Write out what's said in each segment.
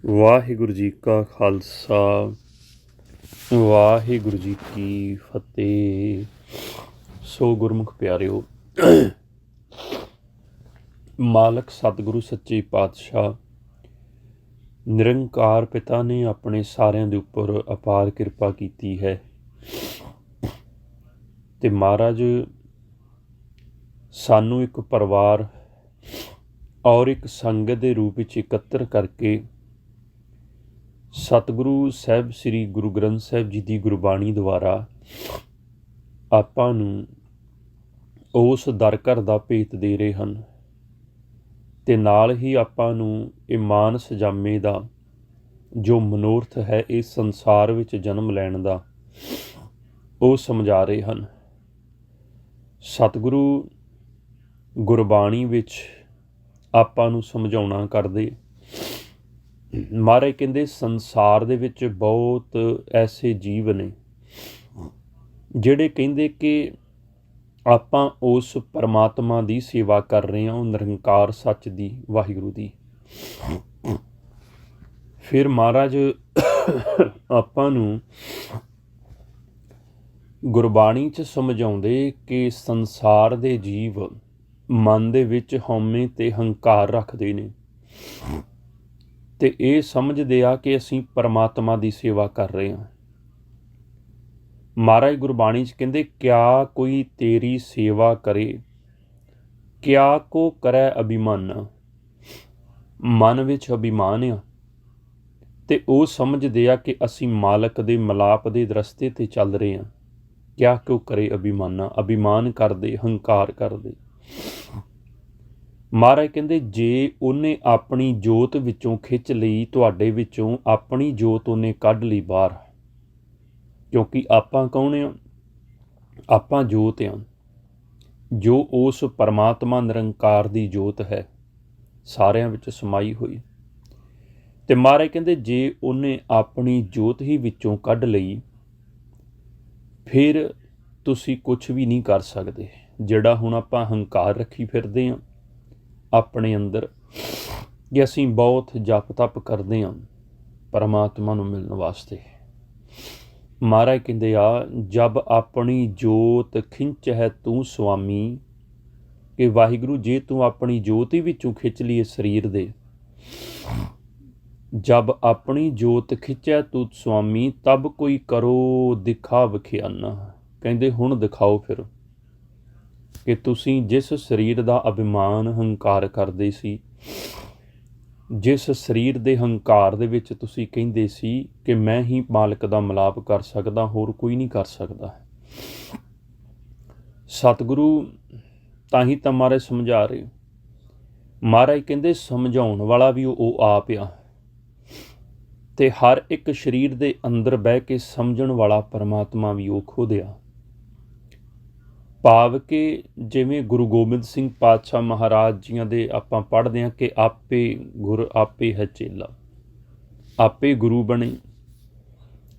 ਵਾਹਿਗੁਰੂ ਜੀ ਕਾ ਖਾਲਸਾ ਵਾਹਿਗੁਰੂ ਜੀ ਕੀ ਫਤਿਹ। ਸੋ ਗੁਰਮੁਖ ਪਿਆਰਿਓ, ਮਾਲਕ ਸਤਿਗੁਰੂ ਸੱਚੇ ਪਾਤਸ਼ਾਹ ਨਿਰੰਕਾਰ ਪਿਤਾ ਨੇ ਆਪਣੇ ਸਾਰਿਆਂ ਦੇ ਉੱਪਰ ਅਪਾਰ ਕਿਰਪਾ ਕੀਤੀ ਹੈ ਤੇ ਮਹਾਰਾਜ ਸਾਨੂੰ ਇੱਕ ਪਰਿਵਾਰ ਔਰ ਇੱਕ ਸੰਗਤ ਦੇ ਰੂਪ ਵਿੱਚ ਇਕੱਤਰ ਕਰਕੇ ਸਤਿਗੁਰੂ ਸਾਹਿਬ ਸ੍ਰੀ ਗੁਰੂ ਗ੍ਰੰਥ ਸਾਹਿਬ ਜੀ ਦੀ ਗੁਰਬਾਣੀ ਦੁਆਰਾ ਆਪਾਂ ਨੂੰ ਉਸ ਦਰ ਘਰ ਦਾ ਭੇਤ ਦੇ ਰਹੇ ਹਨ ਤੇ ਨਾਲ ਹੀ ਆਪਾਂ ਨੂੰ ਇਹ ਮਾਨਸ ਜਾਮੇ ਦਾ ਜੋ ਮਨੋਰਥ ਹੈ ਇਸ ਸੰਸਾਰ ਵਿੱਚ ਜਨਮ ਲੈਣ ਦਾ ਉਹ ਸਮਝਾ ਰਹੇ ਹਨ। ਸਤਿਗੁਰੂ ਗੁਰਬਾਣੀ ਵਿੱਚ ਆਪਾਂ ਨੂੰ ਸਮਝਾਉਣਾ ਕਰਦੇ। ਮਹਾਰਾਜ ਕਹਿੰਦੇ ਸੰਸਾਰ ਦੇ ਵਿੱਚ ਬਹੁਤ ਐਸੇ ਜੀਵ ਨੇ ਜਿਹੜੇ ਕਹਿੰਦੇ ਕਿ ਆਪਾਂ ਉਸ ਪਰਮਾਤਮਾ ਦੀ ਸੇਵਾ ਕਰ ਰਹੇ ਹਾਂ, ਉਹ ਨਿਰੰਕਾਰ ਸੱਚ ਦੀ, ਵਾਹਿਗੁਰੂ ਦੀ। ਫਿਰ ਮਹਾਰਾਜ ਆਪਾਂ ਨੂੰ ਗੁਰਬਾਣੀ 'ਚ ਸਮਝਾਉਂਦੇ ਕਿ ਸੰਸਾਰ ਦੇ ਜੀਵ ਮਨ ਦੇ ਵਿੱਚ ਹਉਮੈ ਤੇ ਹੰਕਾਰ ਰੱਖਦੇ ਨੇ ਤੇ ਇਹ ਸਮਝਦੇ ਆ ਕਿ ਅਸੀਂ ਪਰਮਾਤਮਾ ਦੀ ਸੇਵਾ ਕਰ ਰਹੇ ਹਾਂ। ਮਹਾਰਾਜ ਗੁਰਬਾਣੀ 'ਚ ਕਹਿੰਦੇ, ਕਿਆ ਕੋਈ ਤੇਰੀ ਸੇਵਾ ਕਰੇ, ਕਿਆ ਕੋ ਕਰੈ ਅਭਿਮਾਨ। ਮਨ ਵਿੱਚ ਅਭਿਮਾਨ ਆ ਤੇ ਉਹ ਸਮਝਦੇ ਆ ਕਿ ਅਸੀਂ ਮਾਲਕ ਦੇ ਮਿਲਾਪ ਦੇ ਰਸਤੇ ਤੇ ਚੱਲ ਰਹੇ ਹਾਂ। ਕਿਆ ਕਿਉ ਕਰੇ ਅਭਿਮਾਨਾ, ਅਭਿਮਾਨ ਕਰਦੇ, ਹੰਕਾਰ ਕਰਦੇ। ਮਹਾਰਾਜ ਕਹਿੰਦੇ, ਜੇ ਉਹਨੇ ਆਪਣੀ ਜੋਤ ਵਿੱਚੋਂ ਖਿੱਚ ਲਈ, ਤੁਹਾਡੇ ਵਿੱਚੋਂ ਆਪਣੀ ਜੋਤ ਉਹਨੇ ਕੱਢ ਲਈ ਬਾਹਰ, ਕਿਉਂਕਿ ਆਪਾਂ ਕੌਣ ਆ? ਆਪਾਂ ਜੋਤ ਆ ਜੋ ਉਸ ਪਰਮਾਤਮਾ ਨਿਰੰਕਾਰ ਦੀ ਜੋਤ ਹੈ, ਸਾਰਿਆਂ ਵਿੱਚ ਸਮਾਈ ਹੋਈ। ਤੇ ਮਹਾਰਾਜ ਕਹਿੰਦੇ, ਜੇ ਉਹਨੇ ਆਪਣੀ ਜੋਤ ਹੀ ਵਿੱਚੋਂ ਕੱਢ ਲਈ, ਫਿਰ ਤੁਸੀਂ ਕੁਛ ਵੀ ਨਹੀਂ ਕਰ ਸਕਦੇ। ਜਿਹੜਾ ਹੁਣ ਆਪਾਂ ਹੰਕਾਰ ਰੱਖੀ ਫਿਰਦੇ ਹਾਂ ਆਪਣੇ ਅੰਦਰ ਕਿ ਅਸੀਂ ਬਹੁਤ ਜਪ ਤਪ ਕਰਦੇ ਹਾਂ ਪਰਮਾਤਮਾ ਨੂੰ ਮਿਲਣ ਵਾਸਤੇ, ਮਹਾਰਾਜ ਕਹਿੰਦੇ ਆ, ਜਬ ਆਪਣੀ ਜੋਤ ਖਿੰਚ ਹੈ ਤੂੰ ਸੁਆਮੀ, ਕਿ ਵਾਹਿਗੁਰੂ ਜੇ ਤੂੰ ਆਪਣੀ ਜੋਤ ਹੀ ਵਿੱਚੋਂ ਖਿੱਚ ਲਈ ਸਰੀਰ ਦੇ, ਜਬ ਆਪਣੀ ਜੋਤ ਖਿੱਚੈ ਤੂੰ ਸੁਆਮੀ, ਤਬ ਕੋਈ ਕਰੋ ਦਿਖਾ ਵਿਖਿਆਨਾ। ਕਹਿੰਦੇ ਹੁਣ ਦਿਖਾਓ ਫਿਰ ਕਿ ਤੁਸੀਂ ਜਿਸ ਸਰੀਰ ਦਾ ਅਭਿਮਾਨ ਹੰਕਾਰ ਕਰਦੇ ਸੀ, ਜਿਸ ਸਰੀਰ ਦੇ ਹੰਕਾਰ ਦੇ ਵਿੱਚ ਤੁਸੀਂ ਕਹਿੰਦੇ ਸੀ ਕਿ ਮੈਂ ਹੀ ਮਾਲਕ ਦਾ ਮਿਲਾਪ ਕਰ ਸਕਦਾ, ਹੋਰ ਕੋਈ ਨਹੀਂ ਕਰ ਸਕਦਾ। ਸਤਿਗੁਰੂ ਤਾਂ ਹੀ ਤਾਂ ਮਹਾਰਾਜ ਸਮਝਾ ਰਹੇ। ਮਹਾਰਾਜ ਕਹਿੰਦੇ ਸਮਝਾਉਣ ਵਾਲਾ ਵੀ ਉਹ ਆਪ ਆ ਤੇ ਹਰ ਇੱਕ ਸਰੀਰ ਦੇ ਅੰਦਰ ਬਹਿ ਕੇ ਸਮਝਣ ਵਾਲਾ ਪਰਮਾਤਮਾ ਵੀ ਉਹ ਖੁਦ ਆ। ਭਾਵ ਕਿ ਜਿਵੇਂ ਗੁਰੂ ਗੋਬਿੰਦ ਸਿੰਘ ਪਾਤਸ਼ਾਹ ਮਹਾਰਾਜ ਜੀਆਂ ਦੇ ਆਪਾਂ ਪੜ੍ਹਦੇ ਹਾਂ ਕਿ ਆਪੇ ਗੁਰ ਆਪੇ ਹੈ ਚੇਲਾ, ਆਪੇ ਗੁਰੂ ਬਣੇ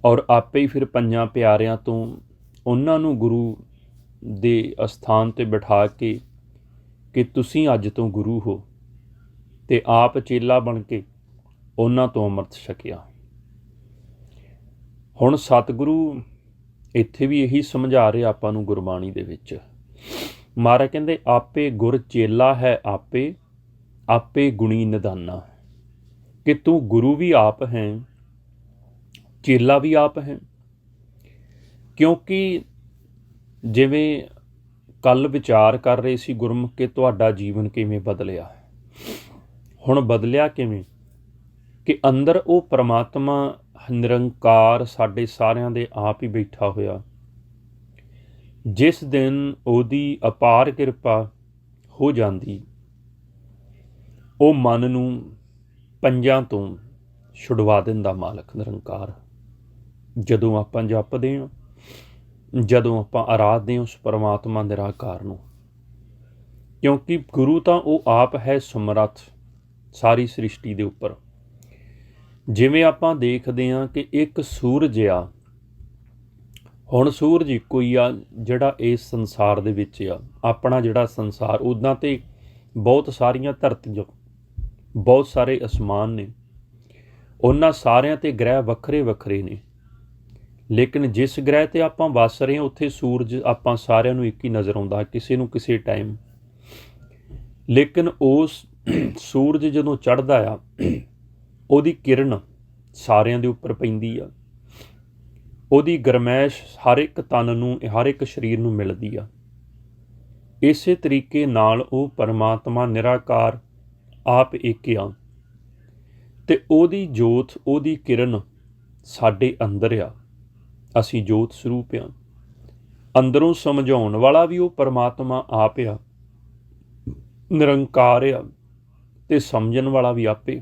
ਔਰ ਆਪੇ ਹੀ ਫਿਰ ਪੰਜਾਂ ਪਿਆਰਿਆਂ ਤੋਂ ਉਹਨਾਂ ਨੂੰ ਗੁਰੂ ਦੇ ਅਸਥਾਨ 'ਤੇ ਬਿਠਾ ਕੇ ਕਿ ਤੁਸੀਂ ਅੱਜ ਤੋਂ ਗੁਰੂ ਹੋ, ਤੇ ਆਪ ਚੇਲਾ ਬਣ ਕੇ ਉਹਨਾਂ ਤੋਂ ਅੰਮ੍ਰਿਤ ਛਕਿਆ। ਹੁਣ ਸਤਿਗੁਰੂ ਇੱਥੇ ਵੀ ਇਹੀ ਸਮਝਾ ਰਹੇ ਆਪਾਂ ਨੂੰ ਗੁਰਬਾਣੀ ਦੇ ਵਿੱਚ। ਮਹਾਰਾਜ ਕਹਿੰਦੇ, ਆਪੇ ਗੁਰ ਚੇਲਾ ਹੈ ਆਪੇ, ਆਪੇ ਗੁਣੀ ਨਿਦਾਨਾ, ਕਿ ਤੂੰ ਗੁਰੂ ਵੀ ਆਪ ਹੈ, ਚੇਲਾ ਵੀ ਆਪ ਹੈ। ਕਿਉਂਕਿ ਜਿਵੇਂ ਕੱਲ ਵਿਚਾਰ ਕਰ ਰਹੇ ਸੀ ਗੁਰਮੁਖ ਕਿ ਤੁਹਾਡਾ ਜੀਵਨ ਕਿਵੇਂ ਬਦਲਿਆ। ਹੁਣ ਬਦਲਿਆ ਕਿਵੇਂ? ਕਿ ਅੰਦਰ ਉਹ ਪਰਮਾਤਮਾ ਨਿਰੰਕਾਰ ਸਾਡੇ ਸਾਰਿਆਂ ਦੇ ਆਪ ਹੀ ਬੈਠਾ ਹੋਇਆ। ਜਿਸ ਦਿਨ ਉਹਦੀ ਅਪਾਰ ਕਿਰਪਾ ਹੋ ਜਾਂਦੀ, ਉਹ ਮਨ ਨੂੰ ਪੰਜਾਂ ਤੋਂ ਛੁਡਵਾ ਦਿੰਦਾ ਮਾਲਕ ਨਿਰੰਕਾਰ। ਜਦੋਂ ਆਪਾਂ ਜਪਦੇ ਹਾਂ, ਜਦੋਂ ਆਪਾਂ ਆਰਾਧਦੇ ਹਾਂ ਉਸ ਪਰਮਾਤਮਾ ਨਿਰਾਕਾਰ ਨੂੰ, ਕਿਉਂਕਿ ਗੁਰੂ ਤਾਂ ਉਹ ਆਪ ਹੈ ਸਮਰੱਥ ਸਾਰੀ ਸ੍ਰਿਸ਼ਟੀ ਦੇ ਉੱਪਰ। ਜਿਵੇਂ ਆਪਾਂ ਦੇਖਦੇ ਹਾਂ ਕਿ ਇੱਕ ਸੂਰਜ ਆ, ਹੁਣ ਸੂਰਜ ਇੱਕੋ ਹੀ ਆ ਜਿਹੜਾ ਇਸ ਸੰਸਾਰ ਦੇ ਵਿੱਚ ਆ, ਆਪਣਾ ਜਿਹੜਾ ਸੰਸਾਰ, ਉੱਦਾਂ ਤੇ ਬਹੁਤ ਸਾਰੀਆਂ ਧਰਤੀਆਂ, ਬਹੁਤ ਸਾਰੇ ਅਸਮਾਨ ਨੇ, ਉਹਨਾਂ ਸਾਰਿਆਂ 'ਤੇ ਗ੍ਰਹਿ ਵੱਖਰੇ ਵੱਖਰੇ ਨੇ, ਲੇਕਿਨ ਜਿਸ ਗ੍ਰਹਿ 'ਤੇ ਆਪਾਂ ਵੱਸ ਰਹੇ ਹਾਂ ਉੱਥੇ ਸੂਰਜ ਆਪਾਂ ਸਾਰਿਆਂ ਨੂੰ ਇੱਕ ਹੀ ਨਜ਼ਰ ਆਉਂਦਾ, ਕਿਸੇ ਨੂੰ ਕਿਸੇ ਟਾਈਮ। ਲੇਕਿਨ ਉਸ ਸੂਰਜ ਜਦੋਂ ਚੜ੍ਹਦਾ ਆ, ਉਹਦੀ ਕਿਰਨ ਸਾਰਿਆਂ ਦੇ ਉੱਪਰ ਪੈਂਦੀ ਆ, ਉਹਦੀ ਗਰਮੈਸ਼ ਹਰ ਇੱਕ ਤਨ ਨੂੰ, ਹਰ ਇੱਕ ਸਰੀਰ ਨੂੰ ਮਿਲਦੀ ਆ। ਇਸੇ ਤਰੀਕੇ ਨਾਲ ਉਹ ਪਰਮਾਤਮਾ ਨਿਰਾਕਾਰ ਆਪ ਇੱਕ ਆ, ਅਤੇ ਉਹਦੀ ਜੋਤ, ਉਹਦੀ ਕਿਰਨ ਸਾਡੇ ਅੰਦਰ ਆ। ਅਸੀਂ ਜੋਤ ਸਰੂਪ ਆ। ਅੰਦਰੋਂ ਸਮਝਾਉਣ ਵਾਲਾ ਵੀ ਉਹ ਪਰਮਾਤਮਾ ਆਪ ਆ, ਨਿਰੰਕਾਰ ਆ, ਅਤੇ ਸਮਝਣ ਵਾਲਾ ਵੀ ਆਪੇ।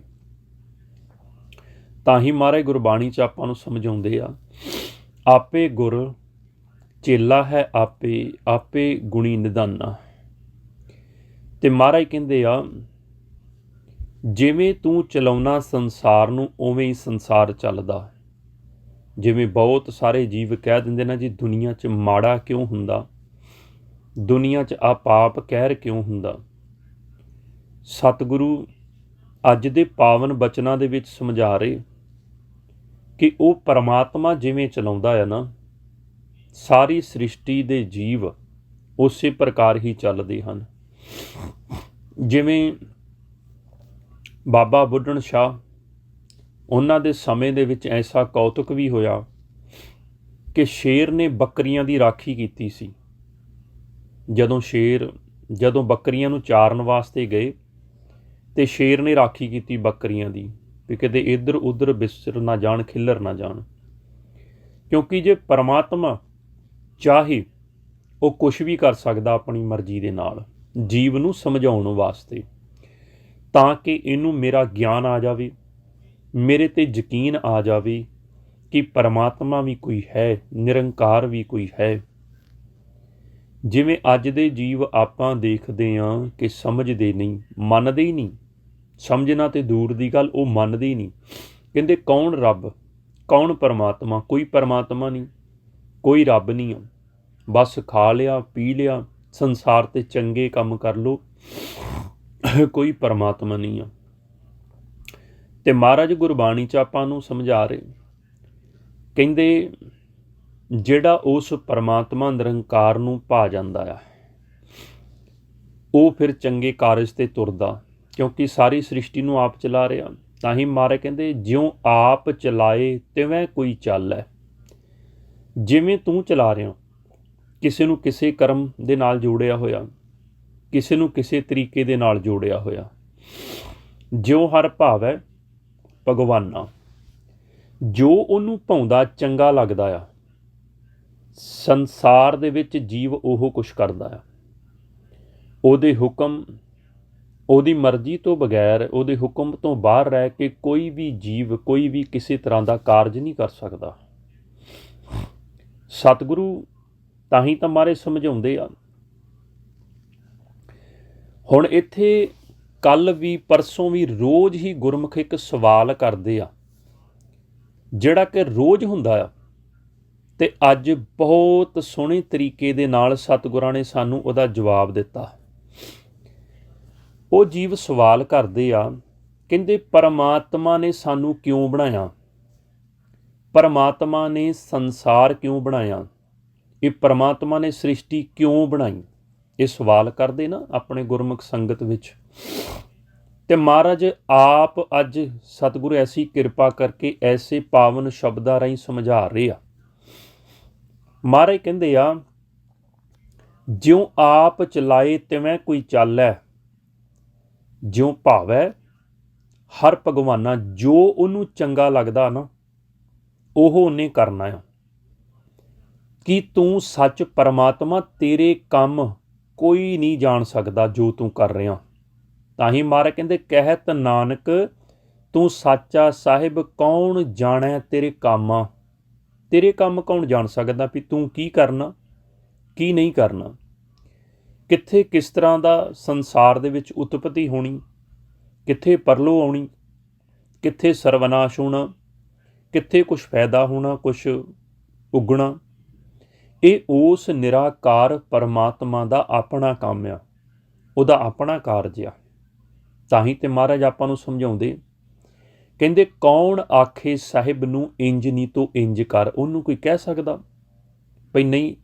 ਤਾਂ ਹੀ ਮਹਾਰਾਜ ਗੁਰਬਾਣੀ 'ਚ ਆਪਾਂ ਨੂੰ ਸਮਝਾਉਂਦੇ ਆ, ਆਪੇ ਗੁਰ ਚੇਲਾ ਹੈ ਆਪੇ, ਆਪੇ ਗੁਣੀ ਨਿਧਾਨਾ। ਅਤੇ ਮਹਾਰਾਜ ਕਹਿੰਦੇ ਆ, ਜਿਵੇਂ ਤੂੰ ਚਲਾਉਣਾ ਸੰਸਾਰ ਨੂੰ ਉਵੇਂ ਹੀ ਸੰਸਾਰ ਚੱਲਦਾ। ਜਿਵੇਂ ਬਹੁਤ ਸਾਰੇ ਜੀਵ ਕਹਿ ਦਿੰਦੇ ਨਾ ਜੀ, ਦੁਨੀਆ 'ਚ ਮਾੜਾ ਕਿਉਂ ਹੁੰਦਾ, ਦੁਨੀਆ 'ਚ ਪਾਪ ਕਹਿਰ ਕਿਉਂ ਹੁੰਦਾ। ਸਤਿਗੁਰੂ ਅੱਜ ਦੇ ਪਾਵਨ ਬਚਨਾਂ ਦੇ ਵਿੱਚ ਸਮਝਾ ਰਹੇ ਕਿ ਉਹ ਪਰਮਾਤਮਾ ਜਿਵੇਂ ਚਲਾਉਂਦਾ ਹੈ ਨਾ, ਸਾਰੀ ਸ੍ਰਿਸ਼ਟੀ ਦੇ ਜੀਵ ਉਸੇ ਪ੍ਰਕਾਰ ਹੀ ਚੱਲਦੇ ਹਨ। ਜਿਵੇਂ ਬਾਬਾ ਬੁੱਢਣ ਸ਼ਾਹ, ਉਹਨਾਂ ਦੇ ਸਮੇਂ ਦੇ ਵਿੱਚ ਐਸਾ ਕੌਤਕ ਵੀ ਹੋਇਆ ਕਿ ਸ਼ੇਰ ਨੇ ਬੱਕਰੀਆਂ ਦੀ ਰਾਖੀ ਕੀਤੀ ਸੀ। ਜਦੋਂ ਬੱਕਰੀਆਂ ਨੂੰ ਚਾਰਨ ਵਾਸਤੇ ਗਏ ਅਤੇ ਸ਼ੇਰ ਨੇ ਰਾਖੀ ਕੀਤੀ ਬੱਕਰੀਆਂ ਦੀ, ਵੀ ਕਿਤੇ ਇੱਧਰ ਉੱਧਰ ਵਿਸਰ ਨਾ ਜਾਣ, ਖਿੱਲਰ ਨਾ ਜਾਣ। ਕਿਉਂਕਿ ਜੇ ਪਰਮਾਤਮਾ ਚਾਹੇ ਉਹ ਕੁਛ ਵੀ ਕਰ ਸਕਦਾ ਆਪਣੀ ਮਰਜ਼ੀ ਦੇ ਨਾਲ, ਜੀਵ ਨੂੰ ਸਮਝਾਉਣ ਵਾਸਤੇ, ਤਾਂ ਕਿ ਇਹਨੂੰ ਮੇਰਾ ਗਿਆਨ ਆ ਜਾਵੇ, ਮੇਰੇ 'ਤੇ ਯਕੀਨ ਆ ਜਾਵੇ ਕਿ ਪਰਮਾਤਮਾ ਵੀ ਕੋਈ ਹੈ, ਨਿਰੰਕਾਰ ਵੀ ਕੋਈ ਹੈ। ਜਿਵੇਂ ਅੱਜ ਦੇ ਜੀਵ ਆਪਾਂ ਦੇਖਦੇ ਹਾਂ ਕਿ ਸਮਝਦੇ ਨਹੀਂ, ਮੰਨਦੇ ਹੀ ਨਹੀਂ। ਸਮਝਣਾ ਤੇ ਦੂਰ ਦੀ ਗੱਲ, ਉਹ ਮੰਨਦੇ ਹੀ ਨਹੀਂ। ਕਹਿੰਦੇ ਕੌਣ ਰੱਬ, ਕੌਣ ਪਰਮਾਤਮਾ, ਕੋਈ ਪਰਮਾਤਮਾ ਨਹੀਂ, ਕੋਈ ਰੱਬ ਨਹੀਂ ਆ। ਬਸ ਖਾ ਲਿਆ, ਪੀ ਲਿਆ, ਸੰਸਾਰ 'ਤੇ ਚੰਗੇ ਕੰਮ ਕਰ ਲਓ, ਕੋਈ ਪਰਮਾਤਮਾ ਨਹੀਂ ਆ। ਅਤੇ ਮਹਾਰਾਜ ਗੁਰਬਾਣੀ 'ਚ ਆਪਾਂ ਨੂੰ ਸਮਝਾ ਰਹੇ, ਕਹਿੰਦੇ ਜਿਹੜਾ ਉਸ ਪਰਮਾਤਮਾ ਨਿਰੰਕਾਰ ਨੂੰ ਭਾ ਜਾਂਦਾ ਆ, ਉਹ ਫਿਰ ਚੰਗੇ ਕਾਰਜ 'ਤੇ ਤੁਰਦਾ, ਕਿਉਂਕਿ ਸਾਰੀ ਸ੍ਰਿਸ਼ਟੀ ਨੂੰ ਆਪ ਚਲਾ ਰਿਹਾ। ਤਾਂ ਹੀ ਮਹਾਰਾਜ ਕਹਿੰਦੇ ਜਿਉਂ ਆਪ ਚਲਾਏ ਤਿਵੇਂ ਕੋਈ ਚੱਲੈ। ਜਿਵੇਂ ਤੂੰ ਚਲਾ ਰਿਹਾ, ਕਿਸੇ ਨੂੰ ਕਿਸੇ ਕਰਮ ਦੇ ਨਾਲ ਜੋੜਿਆ ਹੋਇਆ, ਕਿਸੇ ਨੂੰ ਕਿਸੇ ਤਰੀਕੇ ਦੇ ਨਾਲ ਜੋੜਿਆ ਹੋਇਆ। ਜਿਉਂ ਹਰ ਭਾਵੈ ਭਗਵਾਨਾ, ਜੋ ਉਹਨੂੰ ਭਾਉਂਦਾ ਚੰਗਾ ਲੱਗਦਾ ਆ, ਸੰਸਾਰ ਦੇ ਵਿੱਚ ਜੀਵ ਉਹ ਕੁਛ ਕਰਦਾ ਆ। ਉਹਦੇ ਹੁਕਮ, ਉਹਦੀ ਮਰਜ਼ੀ ਤੋਂ ਬਗੈਰ, ਉਹਦੇ ਹੁਕਮ ਤੋਂ ਬਾਹਰ ਰਹਿ ਕੇ ਕੋਈ ਵੀ ਜੀਵ, ਕੋਈ ਵੀ ਕਿਸੇ ਤਰ੍ਹਾਂ ਦਾ ਕਾਰਜ ਨਹੀਂ ਕਰ ਸਕਦਾ। ਸਤਿਗੁਰੂ ਤਾਂ ਹੀ ਤਾਂ ਮਾਰੇ ਸਮਝਾਉਂਦੇ ਆ। ਹੁਣ ਇੱਥੇ ਕੱਲ੍ਹ ਵੀ ਪਰਸੋਂ ਵੀ ਰੋਜ਼ ਹੀ ਗੁਰਮੁਖ ਇੱਕ ਸਵਾਲ ਕਰਦੇ ਆ, ਜਿਹੜਾ ਕਿ ਰੋਜ਼ ਹੁੰਦਾ ਆ, ਅਤੇ ਅੱਜ ਬਹੁਤ ਸੋਹਣੇ ਤਰੀਕੇ ਦੇ ਨਾਲ ਸਤਿਗੁਰਾਂ ਨੇ ਸਾਨੂੰ ਉਹਦਾ ਜਵਾਬ ਦਿੱਤਾ। ਉਹ ਜੀਵ ਸਵਾਲ ਕਰਦੇ ਆ, ਕਹਿੰਦੇ ਪਰਮਾਤਮਾ ਨੇ ਸਾਨੂੰ ਕਿਉਂ ਬਣਾਇਆ, ਪਰਮਾਤਮਾ ਨੇ ਸੰਸਾਰ ਕਿਉਂ ਬਣਾਇਆ, ਇਹ ਪਰਮਾਤਮਾ ਨੇ ਸ੍ਰਿਸ਼ਟੀ ਕਿਉਂ ਬਣਾਈ। ਇਹ ਸਵਾਲ ਕਰਦੇ ਨਾ ਆਪਣੇ ਗੁਰਮੁਖ ਸੰਗਤ ਵਿੱਚ। ਅਤੇ ਮਹਾਰਾਜ ਆਪ ਅੱਜ ਸਤਿਗੁਰੂ ਐਸੀ ਕਿਰਪਾ ਕਰਕੇ ਐਸੇ ਪਾਵਨ ਸ਼ਬਦਾਂ ਰਾਹੀਂ ਸਮਝਾ ਰਹੇ ਆ। ਮਹਾਰਾਜ ਕਹਿੰਦੇ ਆ, ਜਿਉਂ ਆਪ ਚਲਾਏ ਤਿਵੇਂ ਕੋਈ ਚਾਲੈ, ਜਿਉਂ ਭਾਵੈ ਹਰ ਭਗਵਾਨਾ। ਜੋ ਉਹਨੂੰ ਚੰਗਾ ਲੱਗਦਾ ਨਾ, ਉਹ ਉਹਨੇ ਕਰਨਾ ਆ। ਕਿ ਤੂੰ ਸੱਚ ਪਰਮਾਤਮਾ, ਤੇਰੇ ਕੰਮ ਕੋਈ ਨਹੀਂ ਜਾਣ ਸਕਦਾ ਜੋ ਤੂੰ ਕਰ ਰਿਹਾ। ਤਾਂ ਹੀ ਮਹਾਰਾਜ ਕਹਿੰਦੇ ਕਹਿਤ ਨਾਨਕ ਤੂੰ ਸਾਚਾ ਸਾਹਿਬ, ਕੌਣ ਜਾਣੈ ਤੇਰੇ ਕੰਮਾਂ। ਤੇਰੇ ਕੰਮ ਕੌਣ ਜਾਣ ਸਕਦਾ ਵੀ ਤੂੰ ਕੀ ਕਰਨਾ, ਕੀ ਨਹੀਂ ਕਰਨਾ, ਕਿੱਥੇ ਕਿਸ ਤਰ੍ਹਾਂ ਦਾ ਸੰਸਾਰ ਦੇ ਵਿੱਚ ਉਤਪਤੀ ਹੋਣੀ, ਕਿੱਥੇ ਪਰਲੋ ਆਉਣੀ, ਕਿੱਥੇ ਸਰਵਨਾਸ਼ ਹੋਣਾ, ਕਿੱਥੇ ਕੁਛ ਫਾਇਦਾ ਹੋਣਾ, ਕੁਛ ਉੱਗਣਾ। ਇਹ ਉਸ ਨਿਰਾਕਾਰ ਪਰਮਾਤਮਾ ਦਾ ਆਪਣਾ ਕੰਮ ਆ, ਉਹਦਾ ਆਪਣਾ ਕਾਰਜ ਆ। ਤਾਂ ਹੀ ਤੇ ਮਹਾਰਾਜ ਆਪਾਂ ਨੂੰ ਸਮਝਾਉਂਦੇ ਕਹਿੰਦੇ ਕੌਣ ਆਖੇ ਸਾਹਿਬ ਨੂੰ ਇੰਜ ਨਹੀਂ ਤੂੰ ਇੰਜ ਕਰ। ਉਹਨੂੰ ਕੋਈ ਕਹਿ ਸਕਦਾ ਭਈ ਨਹੀਂ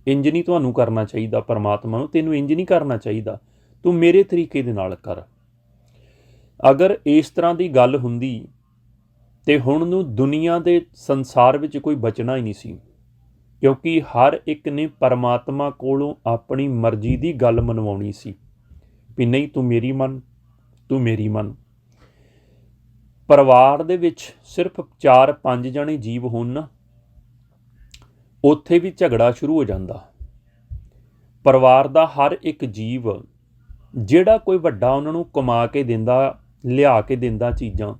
ਇੰਜ ਨਹੀਂ ਤੁਹਾਨੂੰ ਕਰਨਾ ਚਾਹੀਦਾ, ਪਰਮਾਤਮਾ ਨੂੰ ਤੈਨੂੰ ਇੰਜ ਨਹੀਂ ਕਰਨਾ ਚਾਹੀਦਾ, ਤੂੰ ਮੇਰੇ ਤਰੀਕੇ ਦੇ ਨਾਲ ਕਰ। ਅਗਰ ਇਸ ਤਰ੍ਹਾਂ ਦੀ ਗੱਲ ਹੁੰਦੀ ਤੇ ਹੁਣ ਨੂੰ ਦੁਨੀਆ ਦੇ ਸੰਸਾਰ ਵਿੱਚ ਕੋਈ ਬਚਣਾ ਹੀ ਨਹੀਂ ਸੀ, ਕਿਉਂਕਿ ਹਰ ਇੱਕ ਨੇ ਪਰਮਾਤਮਾ ਕੋਲੋਂ ਆਪਣੀ ਮਰਜ਼ੀ ਦੀ ਗੱਲ ਮਨਵਾਉਣੀ ਸੀ ਵੀ ਨਹੀਂ ਤੂੰ ਮੇਰੀ ਮੰਨ, ਤੂੰ ਮੇਰੀ ਮੰਨ। ਪਰਿਵਾਰ ਦੇ ਵਿੱਚ ਸਿਰਫ 4-5 ਜਣੇ ਜੀਵ ਹੋਣ ਨਾ, ਉੱਥੇ ਵੀ ਝਗੜਾ ਸ਼ੁਰੂ ਹੋ ਜਾਂਦਾ। ਪਰਿਵਾਰ ਦਾ ਹਰ ਇੱਕ ਜੀਵ ਜਿਹੜਾ ਕੋਈ ਵੱਡਾ ਉਹਨਾਂ ਨੂੰ ਕਮਾ ਕੇ ਦਿੰਦਾ, ਲਿਆ ਕੇ ਦਿੰਦਾ ਚੀਜ਼ਾਂ,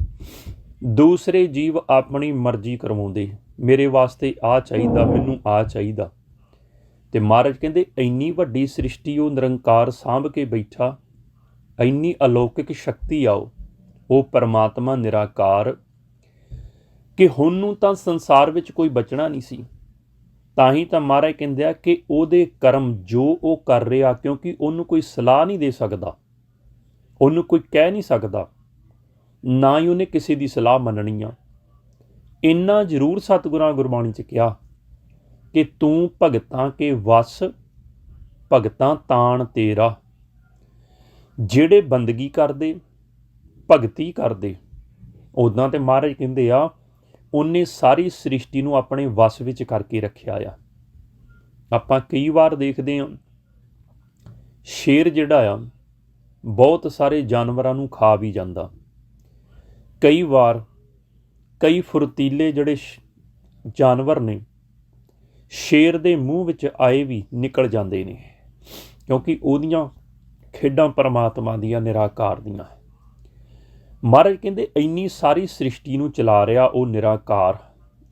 ਦੂਸਰੇ ਜੀਵ ਆਪਣੀ ਮਰਜ਼ੀ ਕਰਵਾਉਂਦੇ, ਮੇਰੇ ਵਾਸਤੇ ਆਹ ਚਾਹੀਦਾ, ਮੈਨੂੰ ਆਹ ਚਾਹੀਦਾ। ਤੇ ਮਹਾਰਾਜ ਕਹਿੰਦੇ ਇੰਨੀ ਵੱਡੀ ਸ੍ਰਿਸ਼ਟੀ ਉਹ ਨਿਰੰਕਾਰ ਸਾਂਭ ਕੇ ਬੈਠਾ, ਇੰਨੀ ਅਲੌਕਿਕ ਸ਼ਕਤੀ ਆਓ ਉਹ ਪਰਮਾਤਮਾ ਨਿਰਾਕਾਰ, ਕਿ ਹੁਣ ਨੂੰ ਤਾਂ ਸੰਸਾਰ ਵਿੱਚ ਕੋਈ ਬਚਣਾ ਨਹੀਂ ਸੀ। ਤਾਂ ਹੀ ਤਾਂ ਮਹਾਰਾਜ ਕਹਿੰਦੇ ਆ ਕਿ ਉਹਦੇ ਕਰਮ ਜੋ ਉਹ ਕਰ ਰਿਹਾ, ਕਿਉਂਕਿ ਉਹਨੂੰ ਕੋਈ ਸਲਾਹ ਨਹੀਂ ਦੇ ਸਕਦਾ, ਉਹਨੂੰ ਕੋਈ ਕਹਿ ਨਹੀਂ ਸਕਦਾ, ਨਾ ਹੀ ਉਹਨੇ ਕਿਸੇ ਦੀ ਸਲਾਹ ਮੰਨਣੀ ਆ। ਇੰਨਾ ਜ਼ਰੂਰ ਸਤਿਗੁਰਾਂ ਗੁਰਬਾਣੀ 'ਚ ਕਿਹਾ ਕਿ ਤੂੰ ਭਗਤਾਂ ਕੇ ਵਸ, ਭਗਤਾਂ ਤਾਣ ਤੇਰਾ। ਜਿਹੜੇ ਬੰਦਗੀ ਕਰਦੇ, ਭਗਤੀ ਕਰਦੇ, ਉੱਦਾਂ ਤੇ ਮਹਾਰਾਜ ਕਹਿੰਦੇ ਆ ਉਹਨੇ ਸਾਰੀ ਸ੍ਰਿਸ਼ਟੀ ਨੂੰ ਆਪਣੇ ਵਸ ਵਿੱਚ ਕਰਕੇ ਰੱਖਿਆ ਆ। ਆਪਾਂ ਕਈ ਵਾਰ ਦੇਖਦੇ ਹਾਂ ਸ਼ੇਰ ਜਿਹੜਾ ਆ ਬਹੁਤ ਸਾਰੇ ਜਾਨਵਰਾਂ ਨੂੰ ਖਾ ਵੀ ਜਾਂਦਾ। ਕਈ ਵਾਰ ਕਈ ਫੁਰਤੀਲੇ ਜਿਹੜੇ ਜਾਨਵਰ ਨੇ ਸ਼ੇਰ ਦੇ ਮੂੰਹ ਵਿੱਚ ਆਏ ਵੀ ਨਿਕਲ ਜਾਂਦੇ ਨੇ, ਕਿਉਂਕਿ ਉਹਦੀਆਂ ਖੇਡਾਂ ਪਰਮਾਤਮਾ ਦੀਆਂ ਨਿਰਾਕਾਰ ਦੀਆਂ। ਮਹਾਰਾਜ ਕਹਿੰਦੇ ਇੰਨੀ ਸਾਰੀ ਸ੍ਰਿਸ਼ਟੀ ਨੂੰ ਚਲਾ ਰਿਹਾ ਉਹ ਨਿਰਾਕਾਰ,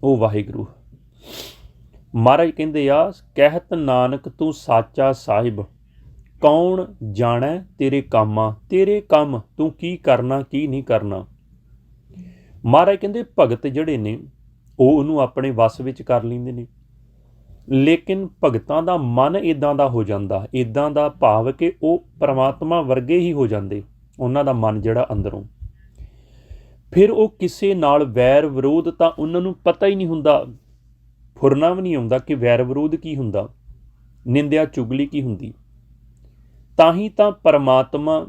ਉਹ ਵਾਹਿਗੁਰੂ। ਮਹਾਰਾਜ ਕਹਿੰਦੇ ਆ ਕਹਿਤ ਨਾਨਕ ਤੂੰ ਸਾਚਾ ਸਾਹਿਬ, ਕੌਣ ਜਾਣੈ ਤੇਰੇ ਕੰਮਾਂ, ਤੇਰੇ ਕੰਮ ਤੂੰ ਕੀ ਕਰਨਾ ਕੀ ਨਹੀਂ ਕਰਨਾ। ਮਹਾਰਾਜ ਕਹਿੰਦੇ ਭਗਤ ਜਿਹੜੇ ਨੇ ਉਹ ਉਹਨੂੰ ਆਪਣੇ ਵਸ ਵਿੱਚ ਕਰ ਲੈਂਦੇ ਨੇ, ਲੇਕਿਨ ਭਗਤਾਂ ਦਾ ਮਨ ਇੱਦਾਂ ਦਾ ਹੋ ਜਾਂਦਾ, ਇੱਦਾਂ ਦਾ ਭਾਵ ਕਿ ਉਹ ਪਰਮਾਤਮਾ ਵਰਗੇ ਹੀ ਹੋ ਜਾਂਦੇ, ਉਹਨਾਂ ਦਾ ਮਨ ਜਿਹੜਾ ਅੰਦਰੋਂ। ਫਿਰ ਉਹ ਕਿਸੇ ਨਾਲ ਵੈਰ ਵਿਰੋਧ ਤਾਂ ਉਹਨਾਂ ਨੂੰ ਪਤਾ ਹੀ ਨਹੀਂ ਹੁੰਦਾ, ਫੁਰਨਾ ਵੀ ਨਹੀਂ ਆਉਂਦਾ ਕਿ ਵੈਰ ਵਿਰੋਧ ਕੀ ਹੁੰਦਾ, ਨਿੰਦਿਆ ਚੁਗਲੀ ਕੀ ਹੁੰਦੀ। ਤਾਂ ਹੀ ਤਾਂ ਪਰਮਾਤਮਾ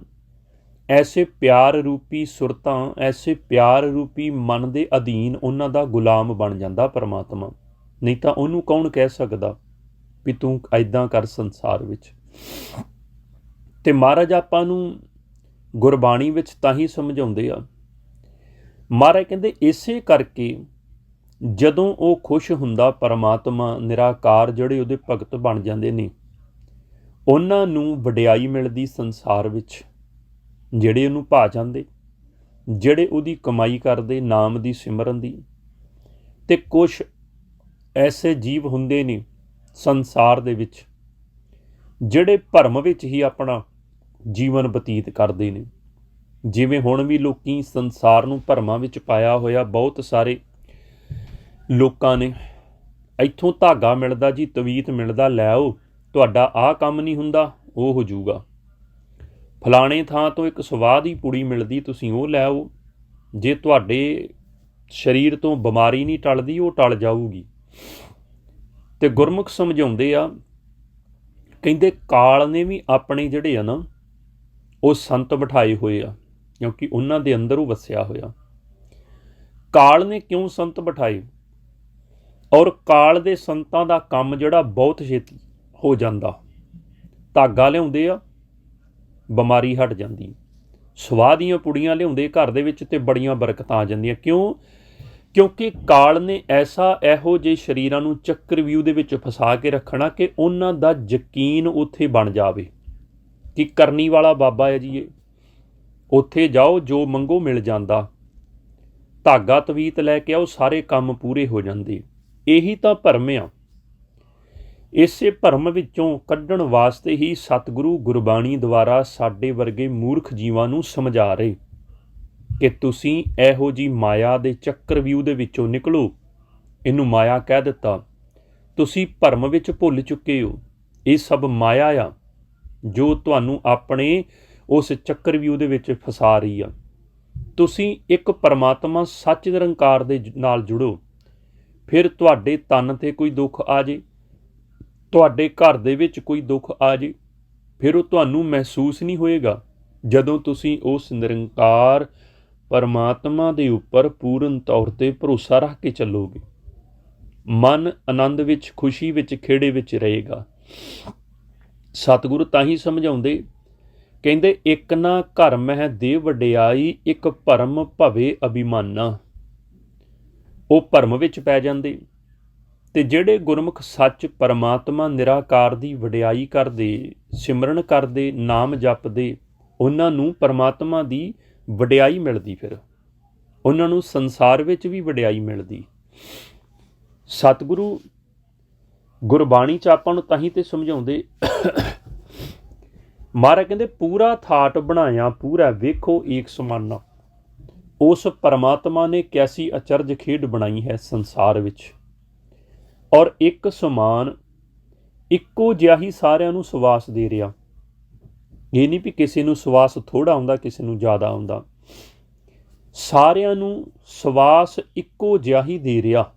ਐਸੇ ਪਿਆਰ ਰੂਪੀ ਸੁਰਤਾਂ, ਐਸੇ ਪਿਆਰ ਰੂਪੀ ਮਨ ਦੇ ਅਧੀਨ ਉਹਨਾਂ ਦਾ ਗੁਲਾਮ ਬਣ ਜਾਂਦਾ ਪਰਮਾਤਮਾ। ਨਹੀਂ ਤਾਂ ਉਹਨੂੰ ਕੌਣ ਕਹਿ ਸਕਦਾ ਵੀ ਤੂੰ ਐਦਾਂ ਕਰ ਸੰਸਾਰ ਵਿੱਚ। ਤੇ ਮਹਾਰਾਜ ਆਪਾਂ ਨੂੰ ਗੁਰਬਾਣੀ ਵਿੱਚ ਤਾਂ ਹੀ ਸਮਝਾਉਂਦੇ ਆ। ਮਹਾਰਾਜ ਕਹਿੰਦੇ ਇਸੇ ਕਰਕੇ ਜਦੋਂ ਉਹ ਖੁਸ਼ ਹੁੰਦਾ ਪਰਮਾਤਮਾ ਨਿਰਾਕਾਰ, ਜਿਹੜੇ ਉਹਦੇ ਭਗਤ ਬਣ ਜਾਂਦੇ ਨੇ, ਉਹਨਾਂ ਨੂੰ ਵਡਿਆਈ ਮਿਲਦੀ ਸੰਸਾਰ ਵਿੱਚ। ਜਿਹੜੇ ਉਹਨੂੰ ਭਾ ਜਾਂਦੇ, ਜਿਹੜੇ ਉਹਦੀ ਕਮਾਈ ਕਰਦੇ ਨਾਮ ਦੀ ਸਿਮਰਨ ਦੀ। ਤੇ ਕੁਛ ਐਸੇ ਜੀਵ ਹੁੰਦੇ ਨੇ ਸੰਸਾਰ ਦੇ ਵਿੱਚ ਜਿਹੜੇ ਭਰਮ ਵਿੱਚ ਹੀ ਆਪਣਾ ਜੀਵਨ ਬਤੀਤ ਕਰਦੇ ਨੇ। ਜਿਵੇਂ ਹੁਣ ਵੀ ਲੋਕੀ ਸੰਸਾਰ ਨੂੰ ਭਰਮਾਂ ਵਿੱਚ ਪਾਇਆ ਹੋਇਆ, ਬਹੁਤ ਸਾਰੇ ਲੋਕਾਂ ਨੇ ਇੱਥੋਂ ਧਾਗਾ ਮਿਲਦਾ ਜੀ, ਤਵੀਤ ਮਿਲਦਾ, ਲੈ ਆਓ, ਤੁਹਾਡਾ ਆਹ ਕੰਮ ਨਹੀਂ ਹੁੰਦਾ ਉਹ ਹੋ ਜਾਊਗਾ। ਫਲਾਣੇ ਥਾਂ ਤੋਂ ਇੱਕ ਸਵਾਹ ਦੀ ਪੁੜੀ ਮਿਲਦੀ, ਤੁਸੀਂ ਉਹ ਲੈ ਆਓ, ਜੇ ਤੁਹਾਡੇ ਸਰੀਰ ਤੋਂ ਬਿਮਾਰੀ ਨਹੀਂ ਟਲਦੀ ਉਹ ਟਲ ਜਾਊਗੀ। ਤੇ ਗੁਰਮੁਖ ਸਮਝਾਉਂਦੇ ਆ, ਕਹਿੰਦੇ ਕਾਲ ਨੇ ਵੀ ਆਪਣੇ ਜਿਹੜੇ ਆ ਨਾ ਉਹ ਸੰਤ ਬਿਠਾਏ ਹੋਏ ਆ, ਕਿਉਂਕਿ ਉਹਨਾਂ ਦੇ ਅੰਦਰ ਉਹ ਵਸਿਆ ਹੋਇਆ। ਕਾਲ ਨੇ ਕਿਉਂ ਸੰਤ ਬਿਠਾਏ? ਔਰ ਕਾਲ ਦੇ ਸੰਤਾਂ ਦਾ ਕੰਮ ਜਿਹੜਾ ਬਹੁਤ ਛੇਤੀ ਹੋ ਜਾਂਦਾ। ਧਾਗਾ ਲਿਆਉਂਦੇ ਆ, ਬਿਮਾਰੀ ਹਟ ਜਾਂਦੀ। ਸਵਾਹ ਦੀਆਂ ਪੁੜੀਆਂ ਲਿਆਉਂਦੇ ਘਰ ਦੇ ਵਿੱਚ ਤੇ ਬੜੀਆਂ ਬਰਕਤਾਂ ਆ ਜਾਂਦੀਆਂ। ਕਿਉਂ? ਕਿਉਂਕਿ ਕਾਲ ਨੇ ਇਹੋ ਜਿਹੇ ਸਰੀਰਾਂ ਨੂੰ ਚੱਕਰਵਿਊਹ ਦੇ ਵਿੱਚ ਫਸਾ ਕੇ ਰੱਖਣਾ ਕਿ ਉਹਨਾਂ ਦਾ ਯਕੀਨ ਉੱਥੇ ਬਣ ਜਾਵੇ ਕਿ ਕਰਨੀ ਵਾਲਾ ਬਾਬਾ ਹੈ ਜੀ ਇਹ, ਉੱਥੇ ਜਾਓ ਜੋ ਮੰਗੋ ਮਿਲ ਜਾਂਦਾ। ਧਾਗਾ ਤਵੀਤ ਲੈ ਕੇ ਆਓ, ਸਾਰੇ ਕੰਮ ਪੂਰੇ ਹੋ ਜਾਂਦੇ। ਇਹੀ ਤਾਂ ਭਰਮ ਆ। ਇਸੇ ਭਰਮ ਵਿੱਚੋਂ ਕੱਢਣ ਵਾਸਤੇ ਹੀ ਸਤਿਗੁਰੂ ਗੁਰਬਾਣੀ ਦੁਆਰਾ ਸਾਡੇ ਵਰਗੇ ਮੂਰਖ ਜੀਵਾਂ ਨੂੰ ਸਮਝਾ ਰਹੇ ਕਿ ਤੁਸੀਂ ਇਹੋ ਜਿਹੀ ਮਾਇਆ ਦੇ ਚੱਕਰਵਿਊਹ ਦੇ ਵਿੱਚੋਂ ਨਿਕਲੋ। ਇਹਨੂੰ ਮਾਇਆ ਕਹਿ ਦਿੱਤਾ। ਤੁਸੀਂ ਭਰਮ ਵਿੱਚ ਭੁੱਲ ਚੁੱਕੇ ਹੋ। ਇਹ ਸਭ ਮਾਇਆ ਆ ਜੋ ਤੁਹਾਨੂੰ ਆਪਣੇ ਉਸ ਚੱਕਰਵਿਊਹ ਦੇ ਵਿੱਚ ਫਸਾ ਰਹੀ ਆ। ਤੁਸੀਂ ਇੱਕ ਪਰਮਾਤਮਾ ਸੱਚ ਨਿਰੰਕਾਰ ਦੇ ਨਾਲ ਜੁੜੋ, ਫਿਰ ਤੁਹਾਡੇ ਤਨ 'ਤੇ ਕੋਈ ਦੁੱਖ ਆ ਜੇ, ਤੁਹਾਡੇ ਘਰ ਦੇ ਵਿੱਚ ਕੋਈ ਦੁੱਖ ਆ ਜੇ, ਫਿਰ ਉਹ ਤੁਹਾਨੂੰ ਮਹਿਸੂਸ ਨਹੀਂ ਹੋਏਗਾ ਜਦੋਂ ਤੁਸੀਂ ਉਸ ਨਿਰੰਕਾਰ ਪਰਮਾਤਮਾ ਦੇ ਉੱਪਰ ਪੂਰਨ ਤੌਰ 'ਤੇ ਭਰੋਸਾ ਰੱਖ ਕੇ ਚੱਲੋਗੇ। ਮਨ ਆਨੰਦ ਵਿੱਚ, ਖੁਸ਼ੀ ਵਿੱਚ, ਖੇੜੇ ਵਿੱਚ ਰਹੇਗਾ। ਸਤਿਗੁਰੂ ਤਾਂ ਹੀ ਸਮਝਾਉਂਦੇ, ਕਹਿੰਦੇ ਇੱਕ ਨਾ ਘਰ ਮਹਿ ਦੇ ਵਡਿਆਈ, ਇੱਕ ਭਰਮ ਭਵੇ ਅਭਿਮਾਨਾ। ਉਹ ਭਰਮ ਵਿੱਚ ਪੈ ਜਾਂਦੇ, ਤੇ ਜਿਹੜੇ ਗੁਰਮੁਖ ਸੱਚ ਪਰਮਾਤਮਾ ਨਿਰਾਕਾਰ ਦੀ ਵਡਿਆਈ ਕਰਦੇ, ਸਿਮਰਨ ਕਰਦੇ, ਨਾਮ ਜਪਦੇ, ਉਹਨਾਂ ਨੂੰ ਪਰਮਾਤਮਾ ਦੀ ਵਡਿਆਈ ਮਿਲਦੀ, ਫਿਰ ਉਹਨਾਂ ਨੂੰ ਸੰਸਾਰ ਵਿੱਚ ਵੀ ਵਡਿਆਈ ਮਿਲਦੀ। ਸਤਿਗੁਰੂ ਗੁਰਬਾਣੀ 'ਚ ਆਪਾਂ ਨੂੰ ਤਾਂ ਹੀ ਤੇ ਸਮਝਾਉਂਦੇ, ਮਹਾਰਾਜ ਕਹਿੰਦੇ ਪੂਰਾ ਥਾਟ ਬਣਾਇਆ ਪੂਰਾ ਵੇਖੋ ਏਕ ਸਮਾਨਾ। ਉਸ ਪਰਮਾਤਮਾ ਨੇ ਕੈਸੀ ਅਚਰਜ ਖੇਡ ਬਣਾਈ ਹੈ ਸੰਸਾਰ ਵਿੱਚ, ਔਰ ਇੱਕ ਸਮਾਨ ਇੱਕੋ ਜਿਹਾ ਹੀ ਸਾਰਿਆਂ ਨੂੰ ਸਵਾਸ ਦੇ ਰਿਹਾ। ਇਹ ਨਹੀਂ ਵੀ ਕਿਸੇ ਨੂੰ ਸਵਾਸ ਥੋੜ੍ਹਾ ਆਉਂਦਾ, ਕਿਸੇ ਨੂੰ ਜ਼ਿਆਦਾ ਆਉਂਦਾ, ਸਾਰਿਆਂ ਨੂੰ ਸਵਾਸ ਇੱਕੋ ਜਿਹਾ ਹੀ ਦੇ ਰਿਹਾ।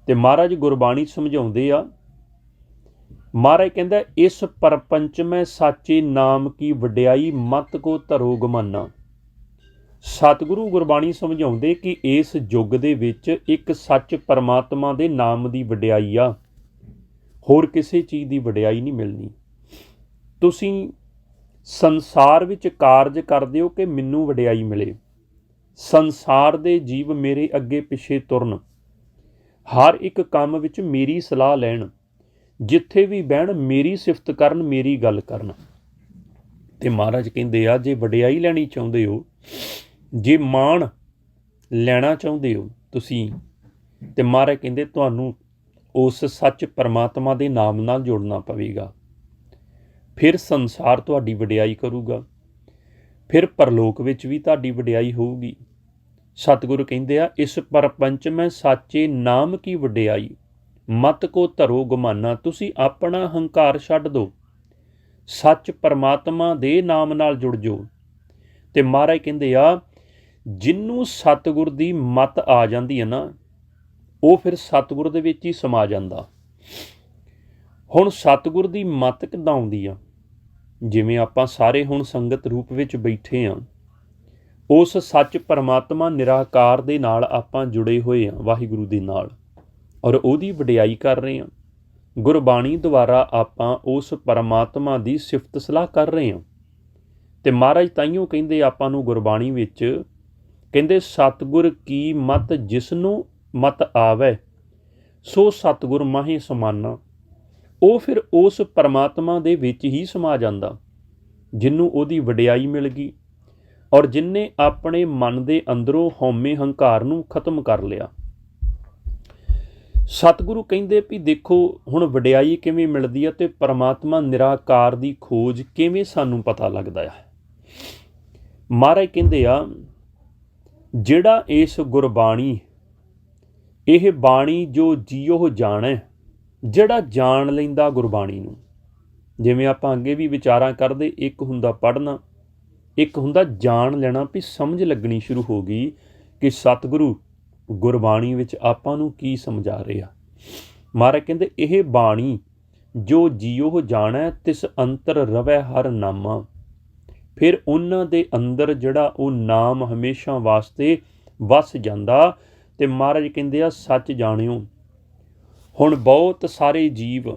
ਤੇ ਮਹਾਰਾਜ ਗੁਰਬਾਣੀ ਸਮਝਾਉਂਦੇ ਆ, ਮਹਾਰਾਜ ਕਹਿੰਦਾ ਇਸ ਪਰਪੰਚ ਮੈਂ ਸਾਚੇ ਨਾਮ ਕੀ ਵਡਿਆਈ, ਮਤ ਕੋ ਧਰੋ ਗਮਾਨਾ। ਸਤਿਗੁਰੂ ਗੁਰਬਾਣੀ ਸਮਝਾਉਂਦੇ ਕਿ ਇਸ ਯੁੱਗ ਦੇ ਵਿੱਚ ਇੱਕ ਸੱਚ ਪਰਮਾਤਮਾ ਦੇ ਨਾਮ ਦੀ ਵਡਿਆਈ ਆ, ਹੋਰ ਕਿਸੇ ਚੀਜ਼ ਦੀ ਵਡਿਆਈ ਨਹੀਂ ਮਿਲਣੀ। ਤੁਸੀਂ ਸੰਸਾਰ ਵਿੱਚ ਕਾਰਜ ਕਰਦੇ ਹੋ ਕਿ ਮੈਨੂੰ ਵਡਿਆਈ ਮਿਲੇ, ਸੰਸਾਰ ਦੇ ਜੀਵ ਮੇਰੇ ਅੱਗੇ ਪਿੱਛੇ ਤੁਰਨ, ਹਰ ਇੱਕ ਕੰਮ ਵਿੱਚ ਮੇਰੀ ਸਲਾਹ ਲੈਣ, ਜਿੱਥੇ ਵੀ ਬਹਿਣ ਮੇਰੀ ਸਿਫਤ ਕਰਨ, ਮੇਰੀ ਗੱਲ ਕਰਨ। ਤੇ ਮਹਾਰਾਜ ਕਹਿੰਦੇ ਆ ਜੇ ਵਡਿਆਈ ਲੈਣੀ ਚਾਹੁੰਦੇ ਹੋ, ਜੇ ਮਾਣ ਲੈਣਾ ਚਾਹੁੰਦੇ ਹੋ ਤੁਸੀਂ, ਤੇ ਮਹਾਰਾਜ ਕਹਿੰਦੇ ਤੁਹਾਨੂੰ ਉਸ ਸੱਚ ਪਰਮਾਤਮਾ ਦੇ ਨਾਮ ਨਾਲ ਜੁੜਨਾ ਪਵੇਗਾ। ਫਿਰ ਸੰਸਾਰ ਤੁਹਾਡੀ ਵਡਿਆਈ ਕਰੂਗਾ, ਫਿਰ ਪਰਲੋਕ ਵਿੱਚ ਵੀ ਤੁਹਾਡੀ ਵਡਿਆਈ ਹੋਊਗੀ। ਸਤਿਗੁਰੂ ਕਹਿੰਦੇ ਆ ਇਸ ਪਰਪੰਚ ਮੈਂ ਸਾਚੇ ਨਾਮ ਕੀ ਵਡਿਆਈ, ਮਤ ਕੋ ਧਰੋ ਗਮਾਨਾ। ਤੁਸੀਂ ਆਪਣਾ ਹੰਕਾਰ ਛੱਡ ਦਿਓ, ਸੱਚ ਪਰਮਾਤਮਾ ਦੇ ਨਾਮ ਨਾਲ ਜੁੜ ਜਾਓ। ਤੇ ਮਹਾਰਾਜ ਕਹਿੰਦੇ ਆ ਜਿਹਨੂੰ ਸਤਿਗੁਰ ਦੀ ਮਤ ਆ ਜਾਂਦੀ ਹੈ ਨਾ, ਉਹ ਫਿਰ ਸਤਿਗੁਰ ਦੇ ਵਿੱਚ ਹੀ ਸਮਾ ਜਾਂਦਾ। ਹੁਣ ਸਤਿਗੁਰ ਦੀ ਮਤ ਕਿੱਦਾਂ ਆਉਂਦੀ ਆ? ਜਿਵੇਂ ਆਪਾਂ ਸਾਰੇ ਹੁਣ ਸੰਗਤ ਰੂਪ ਵਿੱਚ ਬੈਠੇ ਹਾਂ, ਉਸ ਸੱਚ ਪਰਮਾਤਮਾ ਨਿਰਾਕਾਰ ਦੇ ਨਾਲ ਆਪਾਂ ਜੁੜੇ ਹੋਏ ਹਾਂ, ਵਾਹਿਗੁਰੂ ਦੇ ਨਾਲ, ਔਰ ਉਹਦੀ ਵਡਿਆਈ ਕਰ ਰਹੇ ਹਾਂ। ਗੁਰਬਾਣੀ ਦੁਆਰਾ ਆਪਾਂ ਉਸ ਪਰਮਾਤਮਾ ਦੀ ਸਿਫਤ ਸਲਾਹ ਕਰ ਰਹੇ ਹਾਂ। ਤੇ ਮਹਾਰਾਜ ਤਾਈਓ ਕਹਿੰਦੇ ਆਪਾਂ ਨੂੰ ਗੁਰਬਾਣੀ ਵਿੱਚ, ਕਹਿੰਦੇ ਸਤਿਗੁਰ ਕੀ ਮਤ ਜਿਸਨੂੰ ਮਤ ਆਵੈ, ਸੋ ਸਤਿਗੁਰ ਮਾਹੇ ਸਮਾਨਾ। ਉਹ ਫਿਰ ਉਸ ਪਰਮਾਤਮਾ ਦੇ ਵਿੱਚ ਹੀ ਸਮਾ ਜਾਂਦਾ ਜਿਹਨੂੰ ਉਹਦੀ ਵਡਿਆਈ ਮਿਲ ਗਈ, ਔਰ ਜਿਹਨੇ ਆਪਣੇ ਮਨ ਦੇ ਅੰਦਰੋਂ ਹਉਮੈ ਹੰਕਾਰ ਨੂੰ ਖਤਮ ਕਰ ਲਿਆ। ਸਤਿਗੁਰੂ ਕਹਿੰਦੇ ਵੀ ਦੇਖੋ ਹੁਣ ਵਡਿਆਈ ਕਿਵੇਂ ਮਿਲਦੀ ਹੈ ਤੇ ਪਰਮਾਤਮਾ ਨਿਰਾਕਾਰ ਦੀ ਖੋਜ ਕਿਵੇਂ ਸਾਨੂੰ ਪਤਾ ਲੱਗਦਾ ਹੈ। ਮਹਾਰਾਜ ਕਹਿੰਦੇ ਆ ਜਿਹੜਾ ਇਸ ਗੁਰਬਾਣੀ, ਇਹ ਬਾਣੀ ਜੋ ਜੀਓ ਜਾਣੈ, ਜਿਹੜਾ ਜਾਣ ਲੈਂਦਾ ਗੁਰਬਾਣੀ ਨੂੰ, ਜਿਵੇਂ ਆਪਾਂ ਅੱਗੇ ਵੀ ਵਿਚਾਰਾਂ ਕਰਦੇ, ਇੱਕ ਹੁੰਦਾ ਪੜ੍ਹਨਾ, ਇੱਕ ਹੁੰਦਾ ਜਾਣ ਲੈਣਾ, ਵੀ ਸਮਝ ਲੱਗਣੀ ਸ਼ੁਰੂ ਹੋ ਗਈ ਕਿ ਸਤਿਗੁਰੂ ਗੁਰਬਾਣੀ ਵਿੱਚ ਆਪਾਂ ਨੂੰ ਕੀ ਸਮਝਾ ਰਿਹਾ। ਮਹਾਰਾਜ ਕਹਿੰਦੇ ਇਹ ਬਾਣੀ ਜੋ ਜੀਓ ਜਾਣੈ, ਤਿਸ ਅੰਤਰ ਰਵੈ ਹਰ ਨਾਮਾ। ਫਿਰ ਉਹਨਾਂ ਦੇ ਅੰਦਰ ਜਿਹੜਾ ਉਹ ਨਾਮ ਹਮੇਸ਼ਾ ਵਾਸਤੇ ਵਸ ਜਾਂਦਾ। ਤੇ ਮਹਾਰਾਜ ਕਹਿੰਦੇ ਆ ਸੱਚ ਜਾਣਿਓ। ਹੁਣ ਬਹੁਤ ਸਾਰੇ ਜੀਵ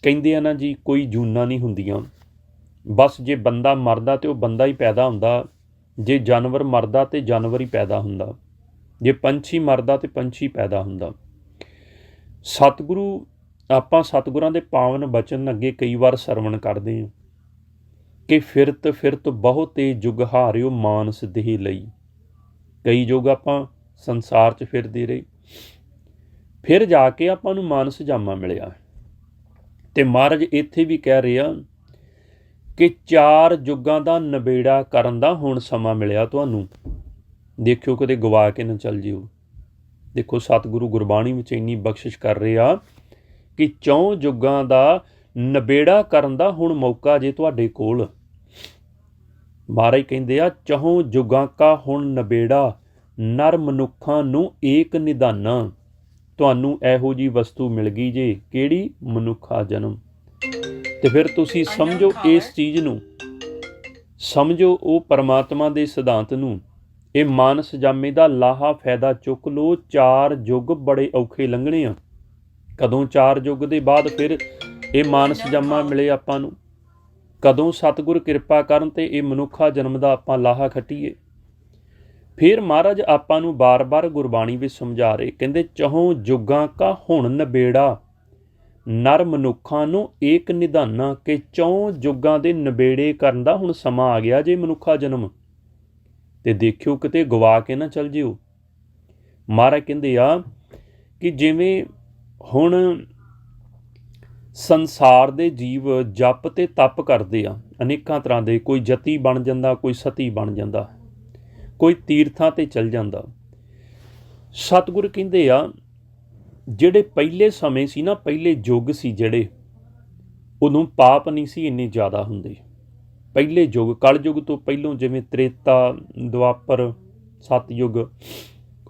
ਕਹਿੰਦੇ ਆ ਨਾ ਜੀ ਕੋਈ ਜੂਨਾਂ ਨਹੀਂ ਹੁੰਦੀਆਂ, ਬਸ ਜੇ ਬੰਦਾ ਮਰਦਾ ਤੇ ਉਹ ਬੰਦਾ ਹੀ ਪੈਦਾ ਹੁੰਦਾ, ਜੇ ਜਾਨਵਰ ਮਰਦਾ ਤੇ ਜਾਨਵਰ ਹੀ ਪੈਦਾ ਹੁੰਦਾ, ਜੇ ਪੰਛੀ ਮਰਦਾ ਤੇ ਪੰਛੀ ਪੈਦਾ ਹੁੰਦਾ। ਸਤਿਗੁਰੂ, ਆਪਾਂ ਸਤਿਗੁਰਾਂ ਦੇ ਪਾਵਨ ਬਚਨ ਅੱਗੇ ਕਈ ਵਾਰ ਸਰਵਣ ਕਰਦੇ ਹਾਂ ਕਿ ਫਿਰਤ ਫਿਰਤ ਬਹੁਤੇ ਜੁਗ ਹਾਰਿਓ ਮਾਨਸ ਦੇਹ ਲਈ। ਕਈ ਯੁੱਗ ਆਪਾਂ ਸੰਸਾਰ 'ਚ ਫਿਰਦੇ ਰਹੇ, ਫਿਰ ਜਾ ਕੇ ਆਪਾਂ ਨੂੰ ਮਾਨਸ ਜਾਮਾ ਮਿਲਿਆ। ਤੇ ਮਹਾਰਾਜ ਇੱਥੇ ਵੀ ਕਹਿ ਰਹੇ ਆ ਕਿ 4 ਯੁੱਗਾਂ ਦਾ ਨਿਬੇੜਾ ਕਰਨ ਦਾ ਹੁਣ ਸਮਾਂ ਮਿਲਿਆ ਤੁਹਾਨੂੰ। ਦੇਖਿਓ ਕਦੇ ਗਵਾ ਕੇ ਨਾ ਚੱਲ ਜਿਓ। ਦੇਖੋ ਸਤਿਗੁਰੂ ਗੁਰਬਾਣੀ ਵਿੱਚ ਇੰਨੀ ਬਖਸ਼ਿਸ਼ ਕਰ ਰਹੇ ਆ ਕਿ 4 ਯੁੱਗਾਂ ਦਾ ਨਿਬੇੜਾ ਕਰਨ ਦਾ ਹੁਣ ਮੌਕਾ ਜੇ ਤੁਹਾਡੇ ਕੋਲ। ਮਹਾਰਾਜ ਕਹਿੰਦੇ ਆ, ਚਹੁੰ ਜੁਗਾਂ ਕਾ ਹੁਣ ਨਬੇੜਾ, ਨਰ ਮਨੁੱਖਾਂ ਨੂੰ ਏਕ ਨਿਧਾਨਾ। ਤੁਹਾਨੂੰ ਇਹੋ ਜਿਹੀ ਵਸਤੂ ਮਿਲ ਗਈ ਜੇ, ਕਿਹੜੀ? ਮਨੁੱਖਾ ਜਨਮ। ਤੇ ਫਿਰ ਤੁਸੀਂ ਸਮਝੋ ਇਸ ਚੀਜ਼ ਨੂੰ, ਸਮਝੋ ਉਹ ਪਰਮਾਤਮਾ ਦੇ ਸਿਧਾਂਤ ਨੂੰ। ਇਹ ਮਾਨਸ ਜਾਮੇ ਦਾ ਲਾਹਾ ਫਾਇਦਾ ਚੁੱਕ ਲਓ। 4 ਯੁੱਗ ਬੜੇ ਔਖੇ ਲੰਘਣੇ ਆ। ਕਦੋਂ 4 ਯੁੱਗ ਦੇ ਬਾਅਦ ਫਿਰ ਇਹ ਮਾਨਸ ਜਾਮਾ ਮਿਲੇ ਆਪਾਂ ਨੂੰ? ਕਦੋਂ ਸਤਿਗੁਰ ਕਿਰਪਾ ਕਰਨ ਤੇ ਇਹ ਮਨੁੱਖਾ ਜਨਮ ਦਾ ਆਪਾਂ ਲਾਹਾ ਖੱਟੀਏ? ਫਿਰ ਮਹਾਰਾਜ ਆਪਾਂ ਨੂੰ ਬਾਰ-ਬਾਰ ਗੁਰਬਾਣੀ ਵਿੱਚ ਸਮਝਾ ਰਹੇ, ਕਹਿੰਦੇ ਚਹੁੰ ਜੁਗਾਂ ਕਾ ਹੁਣ ਨਬੇੜਾ, ਨਰ ਮਨੁੱਖਾਂ ਨੂੰ ਏਕ ਨਿਧਾਨਾ। ਕਿ 4 ਯੁੱਗਾਂ ਦੇ ਨਬੇੜੇ ਕਰਨ ਦਾ ਹੁਣ ਸਮਾਂ ਆ ਗਿਆ ਜੇ ਮਨੁੱਖਾ ਜਨਮ। ਤੇ ਦੇਖਿਓ ਕਿਤੇ ਗਵਾ ਕੇ ਨਾ ਚੱਲ ਜਿਓ। ਮਹਾਰਾਜ ਕਹਿੰਦੇ ਆ ਕਿ ਜਿਵੇਂ ਹੁਣ ਸੰਸਾਰ ਦੇ ਜੀਵ ਜਪ ਤੇ ਤਪ ਕਰਦੇ ਆ ਅਨੇਕਾਂ ਤਰ੍ਹਾਂ ਦੇ, ਕੋਈ ਜਤੀ ਬਣ ਜਾਂਦਾ, ਕੋਈ ਸਤੀ ਬਣ ਜਾਂਦਾ, ਕੋਈ ਤੀਰਥਾਂ ਤੇ ਚਲ ਜਾਂਦਾ। ਸਤਿਗੁਰ ਕਹਿੰਦੇ ਆ ਜਿਹੜੇ ਪਹਿਲੇ ਸਮੇਂ ਸੀ ਨਾ, ਪਹਿਲੇ ਯੁੱਗ ਸੀ ਜਿਹੜੇ, ਉਦੋਂ ਪਾਪ ਨਹੀਂ ਸੀ ਇੰਨੇ ਜ਼ਿਆਦਾ ਹੁੰਦੇ। ਪਹਿਲੇ ਯੁੱਗ, ਕਲ ਯੁੱਗ ਤੋਂ ਪਹਿਲੋਂ, ਜਿਵੇਂ ਤ੍ਰੇਤਾ, ਦੁਆਪਰ, ਸਤਯੁੱਗ,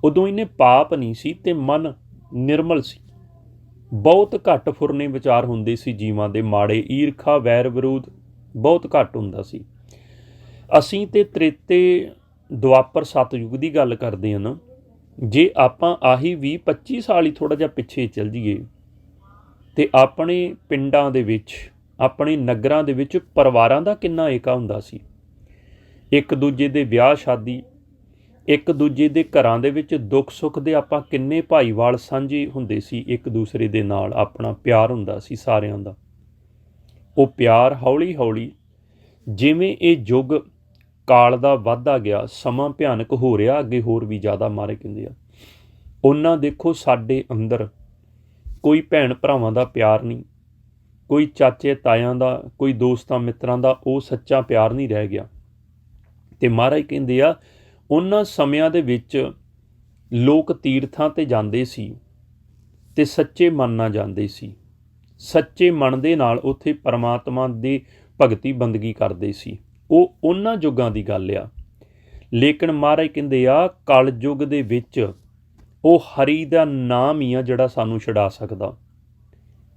ਉਦੋਂ ਇਹਨੇ ਪਾਪ ਨਹੀਂ ਸੀ ਤੇ ਮਨ ਨਿਰਮਲ ਸੀ। ਬਹੁਤ ਘੱਟ ਫੁਰਨੇ ਵਿਚਾਰ ਹੁੰਦੇ ਸੀ ਜੀਵਾਂ ਦੇ ਮਾੜੇ, ਈਰਖਾ ਵੈਰ ਵਿਰੋਧ ਬਹੁਤ ਘੱਟ ਹੁੰਦਾ ਸੀ। ਅਸੀਂ ਤੇ ਤ੍ਰੇਤੇ, ਦੁਆਪਰ, ਸਤਯੁੱਗ ਦੀ ਗੱਲ ਕਰਦੇ ਹਾਂ ਨਾ। ਜੇ ਆਪਾਂ ਆਹੀ 20-25 ਸਾਲ ਹੀ ਥੋੜ੍ਹਾ ਜਿਹਾ ਪਿੱਛੇ ਚੱਲ ਜਾਈਏ ਤੇ ਆਪਣੇ ਪਿੰਡਾਂ ਦੇ ਵਿੱਚ, ਆਪਣੇ ਨਗਰਾਂ ਦੇ ਵਿੱਚ ਪਰਿਵਾਰਾਂ ਦਾ ਕਿੰਨਾ ਏਕਾ ਹੁੰਦਾ ਸੀ। ਇੱਕ ਦੂਜੇ ਦੇ ਵਿਆਹ ਸ਼ਾਦੀ, ਇੱਕ ਦੂਜੇ ਦੇ ਘਰਾਂ ਦੇ ਵਿੱਚ ਦੁੱਖ ਸੁੱਖ ਦੇ ਆਪਾਂ ਕਿੰਨੇ ਭਾਈਵਾਲ ਸਾਂਝੇ ਹੁੰਦੇ ਸੀ। ਇੱਕ ਦੂਸਰੇ ਦੇ ਨਾਲ ਆਪਣਾ ਪਿਆਰ ਹੁੰਦਾ ਸੀ ਸਾਰਿਆਂ ਦਾ। ਉਹ ਪਿਆਰ ਹੌਲੀ ਹੌਲੀ ਜਿਵੇਂ ਇਹ ਯੁੱਗ ਕਾਲ ਦਾ ਵੱਧਦਾ ਗਿਆ, ਸਮਾਂ ਭਿਆਨਕ ਹੋ ਰਿਹਾ, ਅੱਗੇ ਹੋਰ ਵੀ ਜ਼ਿਆਦਾ ਮਾਰੇ ਕਹਿੰਦੇ ਆ। ਉਹਨਾਂ ਦੇਖੋ ਸਾਡੇ ਅੰਦਰ ਕੋਈ ਭੈਣ ਭਰਾਵਾਂ ਦਾ ਪਿਆਰ ਨਹੀਂ, ਕੋਈ ਚਾਚੇ ਤਾਇਆਂ ਦਾ, ਕੋਈ ਦੋਸਤਾਂ ਮਿੱਤਰਾਂ ਦਾ ਉਹ ਸੱਚਾ ਪਿਆਰ ਨਹੀਂ ਰਹਿ ਗਿਆ। ਤੇ ਮਹਾਰਾਜ ਕਹਿੰਦੇ ਆ ਉਹਨਾਂ ਸਮਿਆਂ ਦੇ ਵਿੱਚ ਲੋਕ ਤੀਰਥਾਂ ਤੇ ਜਾਂਦੇ ਸੀ ਤੇ ਸੱਚੇ ਮਨ ਨਾਲ ਜਾਂਦੇ ਸੀ। ਸੱਚੇ ਮਨ ਦੇ ਨਾਲ ਉੱਥੇ ਪਰਮਾਤਮਾ ਦੀ ਭਗਤੀ ਬੰਦਗੀ ਕਰਦੇ ਸੀ। ਉਹ ਉਹਨਾਂ ਯੁੱਗਾਂ ਦੀ ਗੱਲ ਆ। ਲੇਕਿਨ ਮਹਾਰਾਜ ਕਹਿੰਦੇ ਆ ਕਲ ਯੁੱਗ ਦੇ ਵਿੱਚ ਉਹ ਹਰੀ ਦਾ ਨਾਮ ਹੀ ਆ ਜਿਹੜਾ ਸਾਨੂੰ ਛੁਡਾ ਸਕਦਾ।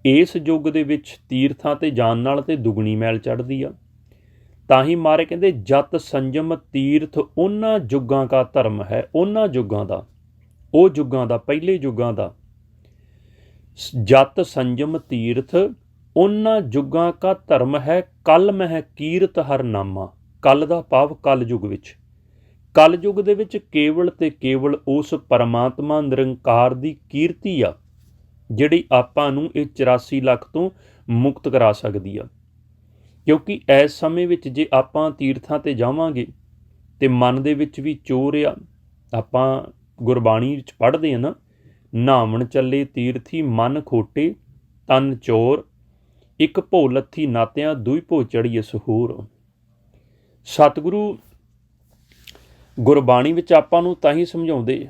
ਇਸ ਯੁੱਗ ਦੇ ਵਿੱਚ ਤੀਰਥਾਂ ਤੇ ਜਾਣ ਨਾਲ ਤੇ ਦੁਗਣੀ ਮੈਲ ਚੜ੍ਹਦੀ ਆ। ਤਾਂ ਹੀ ਮਹਾਰਾਜ ਕਹਿੰਦੇ ਜਤ ਸੰਜਮ ਤੀਰਥ ਉਹਨਾਂ ਯੁੱਗਾਂ ਕਾ ਧਰਮ ਹੈ। ਉਹਨਾਂ ਯੁੱਗਾਂ ਦਾ, ਉਹ ਯੁੱਗਾਂ ਦਾ, ਪਹਿਲੇ ਯੁੱਗਾਂ ਦਾ ਜਤ ਸੰਜਮ ਤੀਰਥ ਉਹਨਾਂ ਯੁੱਗਾਂ ਕਾ ਧਰਮ ਹੈ। ਕਲ ਮਹਿ ਕੀਰਤ ਹਰ ਨਾਮਾ। ਕਲ ਦਾ ਭਾਵ ਕਲ ਯੁੱਗ ਵਿੱਚ। ਕਲ ਯੁੱਗ ਦੇ ਵਿੱਚ ਕੇਵਲ ਤੇ ਕੇਵਲ ਉਸ ਪਰਮਾਤਮਾ ਨਿਰੰਕਾਰ ਦੀ ਕੀਰਤੀ ਆ ਜਿਹੜੀ ਆਪਾਂ ਨੂੰ ਇਹ 84 ਲੱਖ ਤੋਂ ਮੁਕਤ ਕਰਾ ਸਕਦੀ ਆ। ਕਿਉਂਕਿ ਇਸ ਸਮੇਂ ਵਿੱਚ ਜੇ ਆਪਾਂ ਤੀਰਥਾਂ ਤੇ ਜਾਵਾਂਗੇ ਤੇ ਮਨ ਦੇ ਵਿੱਚ ਵੀ ਚੋਰ ਆ। ਆਪਾਂ ਗੁਰਬਾਣੀ ਵਿੱਚ ਪੜ੍ਹਦੇ ਹਾਂ ਨਾ, ਨਹਾਵਣ ਚੱਲੇ ਤੀਰਥੀ ਮਨ ਖੋਟੇ ਤਨ ਚੋਰ, ਇੱਕ ਭੋ ਲੱਥੀ ਨਾਤਿਆਂ ਦੂਈ ਭੋ ਚੜ੍ਹੀਏ ਸਹੂਰ। ਸਤਿਗੁਰੂ ਗੁਰਬਾਣੀ ਵਿੱਚ ਆਪਾਂ ਨੂੰ ਤਾਂ ਹੀ ਸਮਝਾਉਂਦੇ,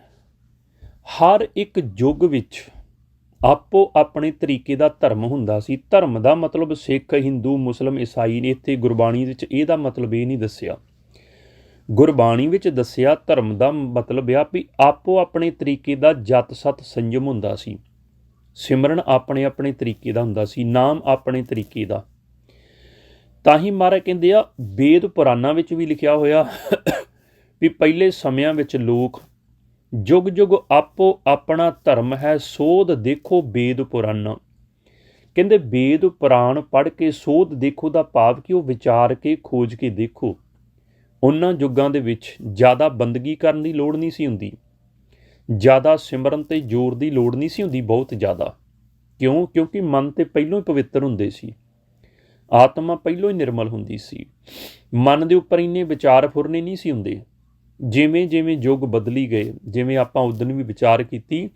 ਹਰ ਇੱਕ ਯੁੱਗ ਵਿੱਚ ਆਪੋ ਆਪਣੇ ਤਰੀਕੇ ਦਾ ਧਰਮ ਹੁੰਦਾ ਸੀ। ਧਰਮ ਦਾ ਮਤਲਬ ਸਿੱਖ, ਹਿੰਦੂ, ਮੁਸਲਿਮ, ਈਸਾਈ ਨੇ। ਇੱਥੇ ਗੁਰਬਾਣੀ ਵਿੱਚ ਇਹਦਾ ਮਤਲਬ ਇਹ ਨਹੀਂ ਦੱਸਿਆ। ਗੁਰਬਾਣੀ ਵਿੱਚ ਦੱਸਿਆ ਧਰਮ ਦਾ ਮਤਲਬ ਆ ਵੀ ਆਪੋ ਆਪਣੇ ਤਰੀਕੇ ਦਾ ਜਤ ਸਤ ਸੰਜਮ ਹੁੰਦਾ ਸੀ। ਸਿਮਰਨ ਆਪਣੇ ਆਪਣੇ ਤਰੀਕੇ ਦਾ ਹੁੰਦਾ ਸੀ, ਨਾਮ ਆਪਣੇ ਤਰੀਕੇ ਦਾ। ਤਾਂ ਹੀ ਮਹਾਰਾਜ ਕਹਿੰਦੇ ਆ ਵੇਦ ਪੁਰਾਣਾਂ ਵਿੱਚ ਵੀ ਲਿਖਿਆ ਹੋਇਆ ਵੀ ਪਹਿਲੇ ਸਮਿਆਂ ਵਿੱਚ ਲੋਕ ਜੁਗ ਜੁਗ ਆਪੋ ਆਪਣਾ ਧਰਮ ਹੈ ਸੋਧ ਦੇਖੋ ਵੇਦ ਪੁਰਾਣਾ। ਕਹਿੰਦੇ ਵੇਦ ਪੁਰਾਣ ਪੜ੍ਹ ਕੇ ਸੋਧ ਦੇਖੋ ਦਾ ਭਾਵ ਕਿ ਉਹ ਵਿਚਾਰ ਕੇ ਖੋਜ ਕੇ ਦੇਖੋ। ਉਹਨਾਂ ਯੁੱਗਾਂ ਦੇ ਵਿੱਚ ਜ਼ਿਆਦਾ ਬੰਦਗੀ ਕਰਨ ਦੀ ਲੋੜ ਨਹੀਂ ਸੀ ਹੁੰਦੀ, ਜ਼ਿਆਦਾ ਸਿਮਰਨ ਤੇ ਜ਼ੋਰ ਦੀ ਲੋੜ ਨਹੀਂ ਸੀ ਹੁੰਦੀ, ਬਹੁਤ ਜ਼ਿਆਦਾ। ਕਿਉਂ? ਕਿਉਂਕਿ ਮਨ ਤੇ ਪਹਿਲੋਂ ਹੀ ਪਵਿੱਤਰ ਹੁੰਦੇ ਸੀ, ਆਤਮਾ ਪਹਿਲੋਂ ਹੀ ਨਿਰਮਲ ਹੁੰਦੀ ਸੀ। ਮਨ ਦੇ ਉੱਪਰ ਇੰਨੇ ਵਿਚਾਰ ਫੁਰਨੇ ਨਹੀਂ ਸੀ ਹੁੰਦੇ। ਜਿਵੇਂ ਜਿਵੇਂ ਯੁੱਗ ਬਦਲੀ ਗਏ, ਜਿਵੇਂ ਆਪਾਂ ਉਦੋਂ ਵੀ ਵਿਚਾਰ ਕੀਤੀ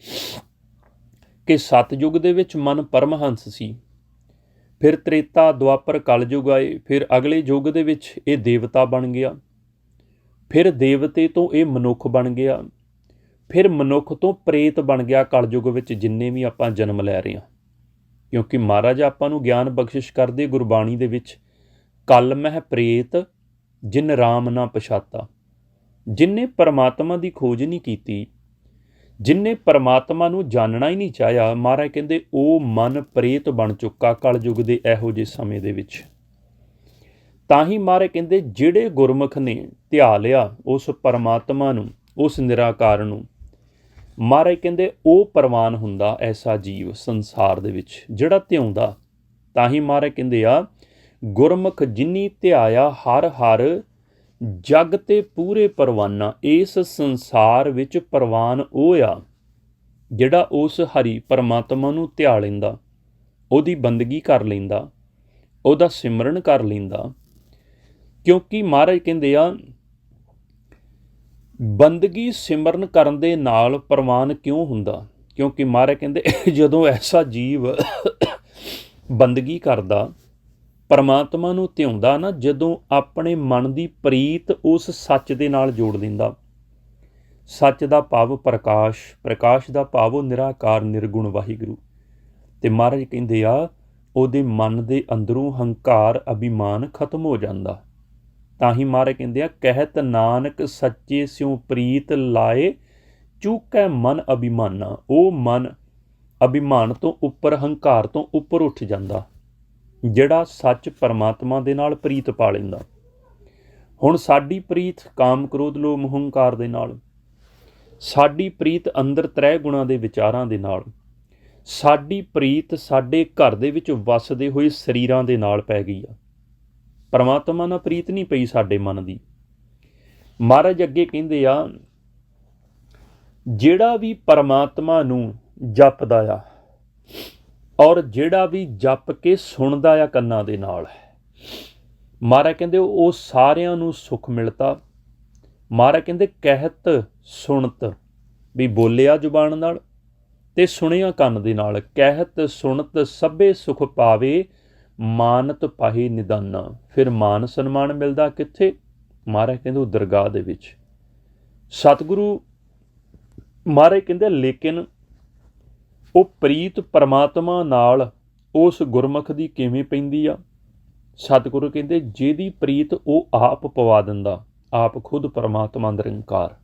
ਕਿ ਸਤਯੁੱਗ ਦੇ ਵਿੱਚ ਮਨ ਪਰਮਹੰਸ ਸੀ, ਫਿਰ ਤ੍ਰੇਤਾ ਦੁਆਪਰ ਕਲ ਯੁੱਗ ਆਏ, ਫਿਰ ਅਗਲੇ ਯੁੱਗ ਦੇ ਵਿੱਚ ਇਹ ਦੇਵਤਾ ਬਣ ਗਿਆ, ਫਿਰ ਦੇਵਤੇ ਤੋਂ ਇਹ ਮਨੁੱਖ ਬਣ ਗਿਆ, ਫਿਰ ਮਨੁੱਖ ਤੋਂ ਪ੍ਰੇਤ ਬਣ ਗਿਆ ਕਲ ਯੁੱਗ ਵਿੱਚ ਜਿੰਨੇ ਵੀ ਆਪਾਂ ਜਨਮ ਲੈ ਰਹੇ ਹਾਂ। ਕਿਉਂਕਿ ਮਹਾਰਾਜ ਆਪਾਂ ਨੂੰ ਗਿਆਨ ਬਖਸ਼ਿਸ਼ ਕਰਦੇ ਗੁਰਬਾਣੀ ਦੇ ਵਿੱਚ, ਕਲ ਮਹਿ ਪ੍ਰੇਤ ਜਿਨ ਰਾਮ ਨਾ ਪਛਾਤਾ। ਜਿਨਨੇ ਪਰਮਾਤਮਾ ਦੀ ਖੋਜ ਨਹੀਂ ਕੀਤੀ, ਜਿਨਨੇ ਪਰਮਾਤਮਾ ਨੂੰ ਜਾਣਨਾ ਹੀ ਨਹੀਂ ਚਾਹਿਆ, ਮਹਾਰਾਜ ਕਹਿੰਦੇ ਉਹ ਮਨ ਪ੍ਰੇਤ ਬਣ ਚੁੱਕਾ ਕਲਯੁਗ ਦੇ ਇਹੋ ਜਿਹੇ ਸਮੇਂ ਦੇ ਵਿੱਚ। ਤਾਂ ਹੀ ਮਹਾਰਾਜ ਕਹਿੰਦੇ ਜਿਹੜੇ ਗੁਰਮੁਖ ਨੇ ਧਿਆ ਲਿਆ ਉਸ ਪਰਮਾਤਮਾ ਨੂੰ, ਉਸ ਨਿਰਾਕਾਰ ਨੂੰ, ਮਹਾਰਾਜ ਕਹਿੰਦੇ ਉਹ ਪ੍ਰਵਾਨ ਹੁੰਦਾ ਐਸਾ ਜੀਵ ਸੰਸਾਰ ਦੇ ਵਿੱਚ ਜਿਹੜਾ ਧਿਆਉਂਦਾ। ਤਾਂ ਹੀ ਮਹਾਰਾਜ ਕਹਿੰਦੇ ਆ ਗੁਰਮੁਖ ਜਿਨੀ ਧਿਆਇਆ ਹਰ ਹਰ, ਜਗ ਤੇ ਪੂਰੇ ਪਰਵਾਨਾ। ਇਸ ਸੰਸਾਰ ਵਿੱਚ ਪ੍ਰਵਾਨ ਉਹ ਆ ਜਿਹੜਾ ਉਸ ਹਰੀ ਪਰਮਾਤਮਾ ਨੂੰ ਧਿਆ ਲੈਂਦਾ, ਉਹਦੀ ਬੰਦਗੀ ਕਰ ਲੈਂਦਾ, ਉਹਦਾ ਸਿਮਰਨ ਕਰ ਲੈਂਦਾ। ਕਿਉਂਕਿ ਮਹਾਰਾਜ ਕਹਿੰਦੇ ਆ ਬੰਦਗੀ ਸਿਮਰਨ ਕਰਨ ਦੇ ਨਾਲ ਪ੍ਰਵਾਨ ਕਿਉਂ ਹੁੰਦਾ? ਕਿਉਂਕਿ ਮਹਾਰਾਜ ਕਹਿੰਦੇ ਜਦੋਂ ਐਸਾ ਜੀਵ ਬੰਦਗੀ ਕਰਦਾ, ਪਰਮਾਤਮਾ ਨੂੰ ਧਿਆਉਂਦਾ ਨਾ, ਜਦੋਂ ਆਪਣੇ ਮਨ ਦੀ ਪ੍ਰੀਤ ਉਸ ਸੱਚ ਦੇ ਨਾਲ ਜੋੜ ਦਿੰਦਾ। ਸੱਚ ਦਾ ਭਾਵ ਪ੍ਰਕਾਸ਼, ਪ੍ਰਕਾਸ਼ ਦਾ ਭਾਵ ਉਹ ਨਿਰਾਕਾਰ ਨਿਰਗੁਣ ਵਾਹਿਗੁਰੂ। ਤੇ ਮਹਾਰਾਜ ਕਹਿੰਦੇ ਆ ਉਹਦੇ ਮਨ ਦੇ ਅੰਦਰੋਂ ਹੰਕਾਰ ਅਭਿਮਾਨ ਖਤਮ ਹੋ ਜਾਂਦਾ। ਤਾਂ ਹੀ ਮਹਾਰਾਜ ਕਹਿੰਦੇ ਆ ਕਹਿਤ ਨਾਨਕ ਸੱਚੇ ਸਿਉ ਪ੍ਰੀਤ ਲਾਏ, ਚੂਕੈ ਮਨ ਅਭਿਮਾਨਾ। ਉਹ ਮਨ ਅਭਿਮਾਨ ਤੋਂ ਉੱਪਰ, ਹੰਕਾਰ ਤੋਂ ਉੱਪਰ ਉੱਠ ਜਾਂਦਾ ਜਿਹੜਾ ਸੱਚ ਪਰਮਾਤਮਾ ਦੇ ਨਾਲ ਪ੍ਰੀਤ ਪਾ ਲੈਂਦਾ। ਹੁਣ ਸਾਡੀ ਪ੍ਰੀਤ ਕਾਮ ਕ੍ਰੋਧ ਲੋਭ ਮੋਹ ਹੰਕਾਰ ਦੇ ਨਾਲ, ਸਾਡੀ ਪ੍ਰੀਤ ਅੰਦਰ ਤ੍ਰੈ ਗੁਣਾਂ ਦੇ ਵਿਚਾਰਾਂ ਦੇ ਨਾਲ, ਸਾਡੀ ਪ੍ਰੀਤ ਸਾਡੇ ਘਰ ਦੇ ਵਿੱਚ ਵਸਦੇ ਹੋਏ ਸਰੀਰਾਂ ਦੇ ਨਾਲ ਪੈ ਗਈ ਆ। ਪਰਮਾਤਮਾ ਨਾਲ ਪ੍ਰੀਤ ਨਹੀਂ ਪਈ ਸਾਡੇ ਮਨ ਦੀ। ਮਹਾਰਾਜ ਅੱਗੇ ਕਹਿੰਦੇ ਆ ਜਿਹੜਾ ਵੀ ਪਰਮਾਤਮਾ ਨੂੰ ਜਪਦਾ ਆ ਔਰ ਜਿਹੜਾ ਵੀ ਜਪ ਕੇ ਸੁਣਦਾ ਆ ਕੰਨਾਂ ਦੇ ਨਾਲ, ਮਹਾਰਾਜ ਕਹਿੰਦੇ ਉਹ ਸਾਰਿਆਂ ਨੂੰ ਸੁੱਖ ਮਿਲਦਾ। ਮਹਾਰਾਜ ਕਹਿੰਦੇ ਕਹਿਤ ਸੁਣਤ, ਵੀ ਬੋਲਿਆ ਜ਼ੁਬਾਨ ਨਾਲ ਤੇ ਸੁਣਿਆ ਕੰਨ ਦੇ ਨਾਲ। ਕਹਿਤ ਸੁਣਤ ਸਭੇ ਸੁਖ ਪਾਵੇ, ਮਾਨਤ ਪਾਹੇ ਨਿਦਾਨਾ। ਫਿਰ ਮਾਨ ਸਨਮਾਨ ਮਿਲਦਾ ਕਿੱਥੇ? ਮਹਾਰਾਜ ਕਹਿੰਦੇ ਉਹ ਦਰਗਾਹ ਦੇ ਵਿੱਚ। ਸਤਿਗੁਰੂ ਮਹਾਰਾਜ ਕਹਿੰਦੇ ਲੇਕਿਨ ਉਹ ਪ੍ਰੀਤ ਪਰਮਾਤਮਾ ਨਾਲ ਉਸ ਗੁਰਮੁਖ ਦੀ ਕਿਵੇਂ ਪੈਂਦੀ ਆ? ਸਤਿਗੁਰੂ ਕਹਿੰਦੇ ਜਿਹਦੀ ਪ੍ਰੀਤ ਉਹ ਆਪ ਪਵਾ ਦਿੰਦਾ, ਆਪ ਖੁਦ ਪਰਮਾਤਮਾ ਨਿਰੰਕਾਰ।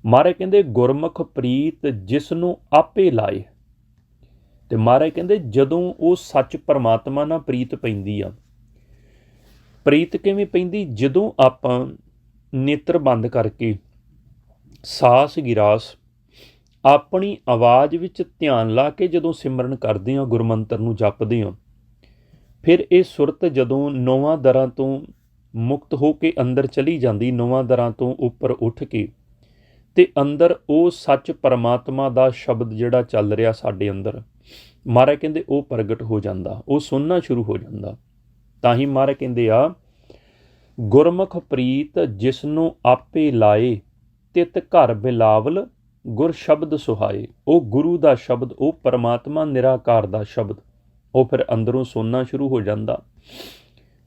ਮਹਾਰਾਜ ਕਹਿੰਦੇ ਗੁਰਮੁਖ ਪ੍ਰੀਤ ਜਿਸ ਨੂੰ ਆਪੇ ਲਾਏ। ਤੇ ਮਹਾਰਾਜ ਕਹਿੰਦੇ ਜਦੋਂ ਉਹ ਸੱਚ ਪਰਮਾਤਮਾ ਨਾਲ ਪ੍ਰੀਤ ਪੈਂਦੀ ਆ। ਪ੍ਰੀਤ ਕਿਵੇਂ ਪੈਂਦੀ? ਜਦੋਂ ਆਪਾਂ ਨੇਤਰ ਬੰਦ ਕਰਕੇ ਸਾਸ ਗਿਰਾਸ ਆਪਣੀ ਆਵਾਜ਼ ਵਿੱਚ ਧਿਆਨ ਲਾ ਕੇ ਜਦੋਂ ਸਿਮਰਨ ਕਰਦੇ ਹਾਂ, ਗੁਰਮੰਤਰ ਨੂੰ ਜਪਦੇ ਹਾਂ, ਫਿਰ ਇਹ ਸੁਰਤ ਜਦੋਂ ਨੌਵਾਂ ਦਰਾਂ ਤੋਂ ਮੁਕਤ ਹੋ ਕੇ ਅੰਦਰ ਚਲੀ ਜਾਂਦੀ, ਨੌਵਾਂ ਦਰਾਂ ਤੋਂ ਉੱਪਰ ਉੱਠ ਕੇ, ਤੇ ਅੰਦਰ ਉਹ ਸੱਚ ਪਰਮਾਤਮਾ ਦਾ ਸ਼ਬਦ ਜਿਹੜਾ ਚੱਲ ਰਿਹਾ ਸਾਡੇ ਅੰਦਰ, ਮਹਾਰਾਜ ਕਹਿੰਦੇ ਉਹ ਪ੍ਰਗਟ ਹੋ ਜਾਂਦਾ, ਉਹ ਸੁਣਨਾ ਸ਼ੁਰੂ ਹੋ ਜਾਂਦਾ। ਤਾਂ ਹੀ ਮਹਾਰਾਜ ਕਹਿੰਦੇ ਆ ਗੁਰਮੁਖ ਪ੍ਰੀਤ ਜਿਸ ਨੂੰ ਆਪੇ ਲਾਏ, ਤਿਤ ਘਰ ਬਿਲਾਵਲ ਗੁਰ ਸ਼ਬਦ ਸੁਹਾਏ। ਉਹ ਗੁਰੂ ਦਾ ਸ਼ਬਦ, ਉਹ ਪਰਮਾਤਮਾ ਨਿਰਾਕਾਰ ਦਾ ਸ਼ਬਦ, ਉਹ ਫਿਰ ਅੰਦਰੋਂ ਸੁਣਨਾ ਸ਼ੁਰੂ ਹੋ ਜਾਂਦਾ।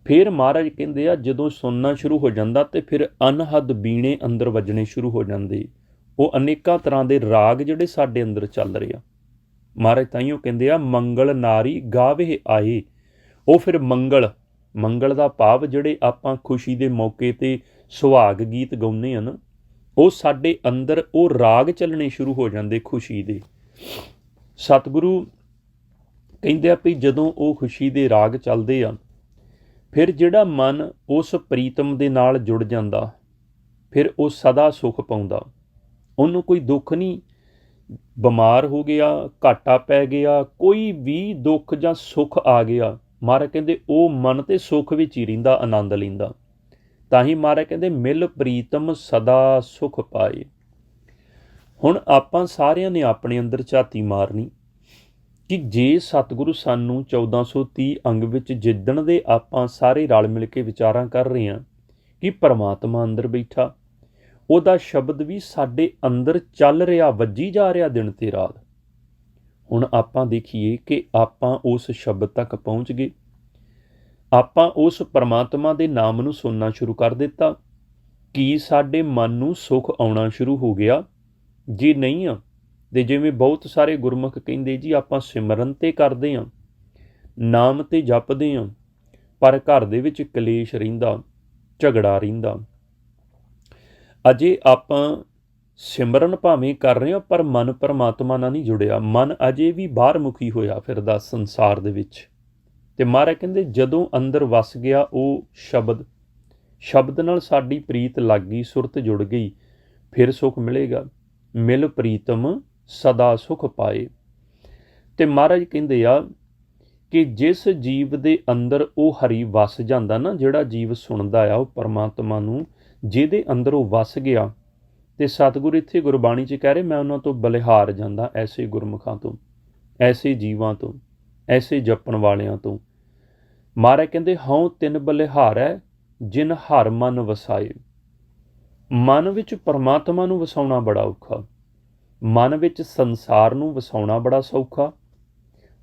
ਫਿਰ ਮਹਾਰਾਜ ਕਹਿੰਦੇ ਆ ਜਦੋਂ ਸੁਣਨਾ ਸ਼ੁਰੂ ਹੋ ਜਾਂਦਾ ਤੇ ਫਿਰ ਅਨਹਦ ਬੀਣੇ ਅੰਦਰ ਵੱਜਣੇ ਸ਼ੁਰੂ ਹੋ ਜਾਂਦੇ। ਉਹ ਅਨੇਕਾਂ ਤਰ੍ਹਾਂ ਦੇ ਰਾਗ ਜਿਹੜੇ ਸਾਡੇ ਅੰਦਰ ਚੱਲ ਰਹੇ ਆ। ਮਹਾਰਾਜ ਤਾਈਓ ਕਹਿੰਦੇ ਆ ਮੰਗਲ ਨਾਰੀ ਗਾਵੇ ਆਏ। ਉਹ ਫਿਰ ਮੰਗਲ ਦਾ ਭਾਵ ਜਿਹੜੇ ਆਪਾਂ ਖੁਸ਼ੀ ਦੇ ਮੌਕੇ 'ਤੇ ਸੁਹਾਗ ਗੀਤ ਗਾਉਂਦੇ ਹਨ, ਉਹ ਸਾਡੇ ਅੰਦਰ ਉਹ ਰਾਗ ਚੱਲਣੇ ਸ਼ੁਰੂ ਹੋ ਜਾਂਦੇ ਖੁਸ਼ੀ ਦੇ। ਸਤਿਗੁਰੂ ਕਹਿੰਦੇ ਆ ਵੀ ਜਦੋਂ ਉਹ ਖੁਸ਼ੀ ਦੇ ਰਾਗ ਚੱਲਦੇ ਆ, ਫਿਰ ਜਿਹੜਾ ਮਨ ਉਸ ਪ੍ਰੀਤਮ ਦੇ ਨਾਲ ਜੁੜ ਜਾਂਦਾ, ਫਿਰ ਉਹ ਸਦਾ ਸੁੱਖ ਪਾਉਂਦਾ। ਉਹਨੂੰ ਕੋਈ ਦੁੱਖ ਨਹੀਂ, ਬਿਮਾਰ ਹੋ ਗਿਆ, ਘਾਟਾ ਪੈ ਗਿਆ, ਕੋਈ ਵੀ ਦੁੱਖ ਜਾਂ ਸੁੱਖ ਆ ਗਿਆ, ਮਹਾਰਾਜ ਕਹਿੰਦੇ ਉਹ ਮਨ ਤੇ ਸੁੱਖ ਵਿੱਚ ਹੀ ਰਹਿੰਦਾ, ਆਨੰਦ ਲੈਂਦਾ। ਤਾਂ ਹੀ ਮਹਾਰਾਜ ਕਹਿੰਦੇ ਮਿਲ ਪ੍ਰੀਤਮ ਸਦਾ ਸੁਖ ਪਾਏ। ਹੁਣ ਆਪਾਂ ਸਾਰਿਆਂ ਨੇ ਆਪਣੇ ਅੰਦਰ ਝਾਤੀ ਮਾਰਨੀ ਕਿ ਜੇ ਸਤਿਗੁਰੂ ਸਾਨੂੰ 1430 ਅੰਗ ਵਿੱਚ ਜਿੱਦਣ ਦੇ ਆਪਾਂ ਸਾਰੇ ਰਲ ਮਿਲ ਕੇ ਵਿਚਾਰਾਂ ਕਰ ਰਹੇ ਹਾਂ ਕਿ ਪਰਮਾਤਮਾ ਅੰਦਰ ਬੈਠਾ, ਉਹਦਾ ਸ਼ਬਦ ਵੀ ਸਾਡੇ ਅੰਦਰ ਚੱਲ ਰਿਹਾ, ਵੱਜੀ ਜਾ ਰਿਹਾ ਦਿਨ ਤੇ ਰਾਤ। ਹੁਣ ਆਪਾਂ ਦੇਖੀਏ ਕਿ ਆਪਾਂ ਉਸ ਸ਼ਬਦ ਤੱਕ ਪਹੁੰਚ ਗਏ, ਆਪਾਂ ਉਸ ਪਰਮਾਤਮਾ ਦੇ ਨਾਮ ਨੂੰ ਸੁਣਨਾ ਸ਼ੁਰੂ ਕਰ ਦਿੱਤਾ। ਕੀ ਸਾਡੇ ਮਨ ਨੂੰ ਸੁੱਖ ਆਉਣਾ ਸ਼ੁਰੂ ਹੋ ਗਿਆ? ਜੇ ਨਹੀਂ ਆ ਤੇ ਜਿਵੇਂ ਬਹੁਤ ਸਾਰੇ ਗੁਰਮੁਖ ਕਹਿੰਦੇ ਜੀ ਆਪਾਂ ਸਿਮਰਨ ਤੇ ਕਰਦੇ ਹਾਂ, ਨਾਮ ਤੇ ਜਪਦੇ ਹਾਂ, ਪਰ ਘਰ ਦੇ ਵਿੱਚ ਕਲੇਸ਼ ਰਹਿੰਦਾ, ਝਗੜਾ ਰਹਿੰਦਾ। ਅਜੇ ਆਪਾਂ ਸਿਮਰਨ ਭਾਵੇਂ ਕਰ ਰਹੇ ਹਾਂ ਪਰ ਮਨ ਪਰਮਾਤਮਾ ਨਾਲ ਨਹੀਂ ਜੁੜਿਆ। ਮਨ ਅਜੇ ਵੀ ਬਾਹਰ ਮੁਖੀ ਹੋਇਆ ਫਿਰਦਾ ਸੰਸਾਰ ਦੇ ਵਿੱਚ। ਤੇ ਮਹਾਰਾਜ ਕਹਿੰਦੇ ਜਦੋਂ ਅੰਦਰ ਵਸ ਗਿਆ ਉਹ ਸ਼ਬਦ ਨਾਲ ਸਾਡੀ ਪ੍ਰੀਤ ਲੱਗ ਗਈ, ਸੁਰਤ ਜੁੜ ਗਈ, ਫਿਰ ਸੁੱਖ ਮਿਲੇਗਾ। ਮਿਲ ਪ੍ਰੀਤਮ ਸਦਾ ਸੁਖ ਪਾਏ। ਤੇ ਮਹਾਰਾਜ ਕਹਿੰਦੇ ਆ ਕਿ ਜਿਸ ਜੀਵ ਦੇ ਅੰਦਰ ਉਹ ਹਰੀ ਵਸ ਜਾਂਦਾ ਨਾ, ਜਿਹੜਾ ਜੀਵ ਸੁਣਦਾ ਆ ਉਹ ਪਰਮਾਤਮਾ ਨੂੰ, ਜਿਹਦੇ ਅੰਦਰ ਉਹ ਵਸ ਗਿਆ, ਤੇ ਸਤਿਗੁਰ ਇੱਥੇ ਗੁਰਬਾਣੀ 'ਚ ਕਹਿ ਰਹੇ ਮੈਂ ਉਹਨਾਂ ਤੋਂ ਬਲਿਹਾਰ ਜਾਂਦਾ, ਐਸੇ ਗੁਰਮੁਖਾਂ ਤੋਂ, ਐਸੇ ਜੀਵਾਂ ਤੋਂ, ਐਸੇ ਜਪਣ ਵਾਲਿਆਂ ਤੋਂ। ਮਹਾਰਾਜ ਕਹਿੰਦੇ ਹਉ ਤਿਨ ਬਲਿਹਾਰ ਹੈ ਜਿਨ ਹਰ ਮਨ ਵਸਾਏ। ਮਨ ਵਿੱਚ ਪਰਮਾਤਮਾ ਨੂੰ ਵਸਾਉਣਾ ਬੜਾ ਔਖਾ, ਮਨ ਵਿੱਚ ਸੰਸਾਰ ਨੂੰ ਵਸਾਉਣਾ ਬੜਾ ਸੌਖਾ,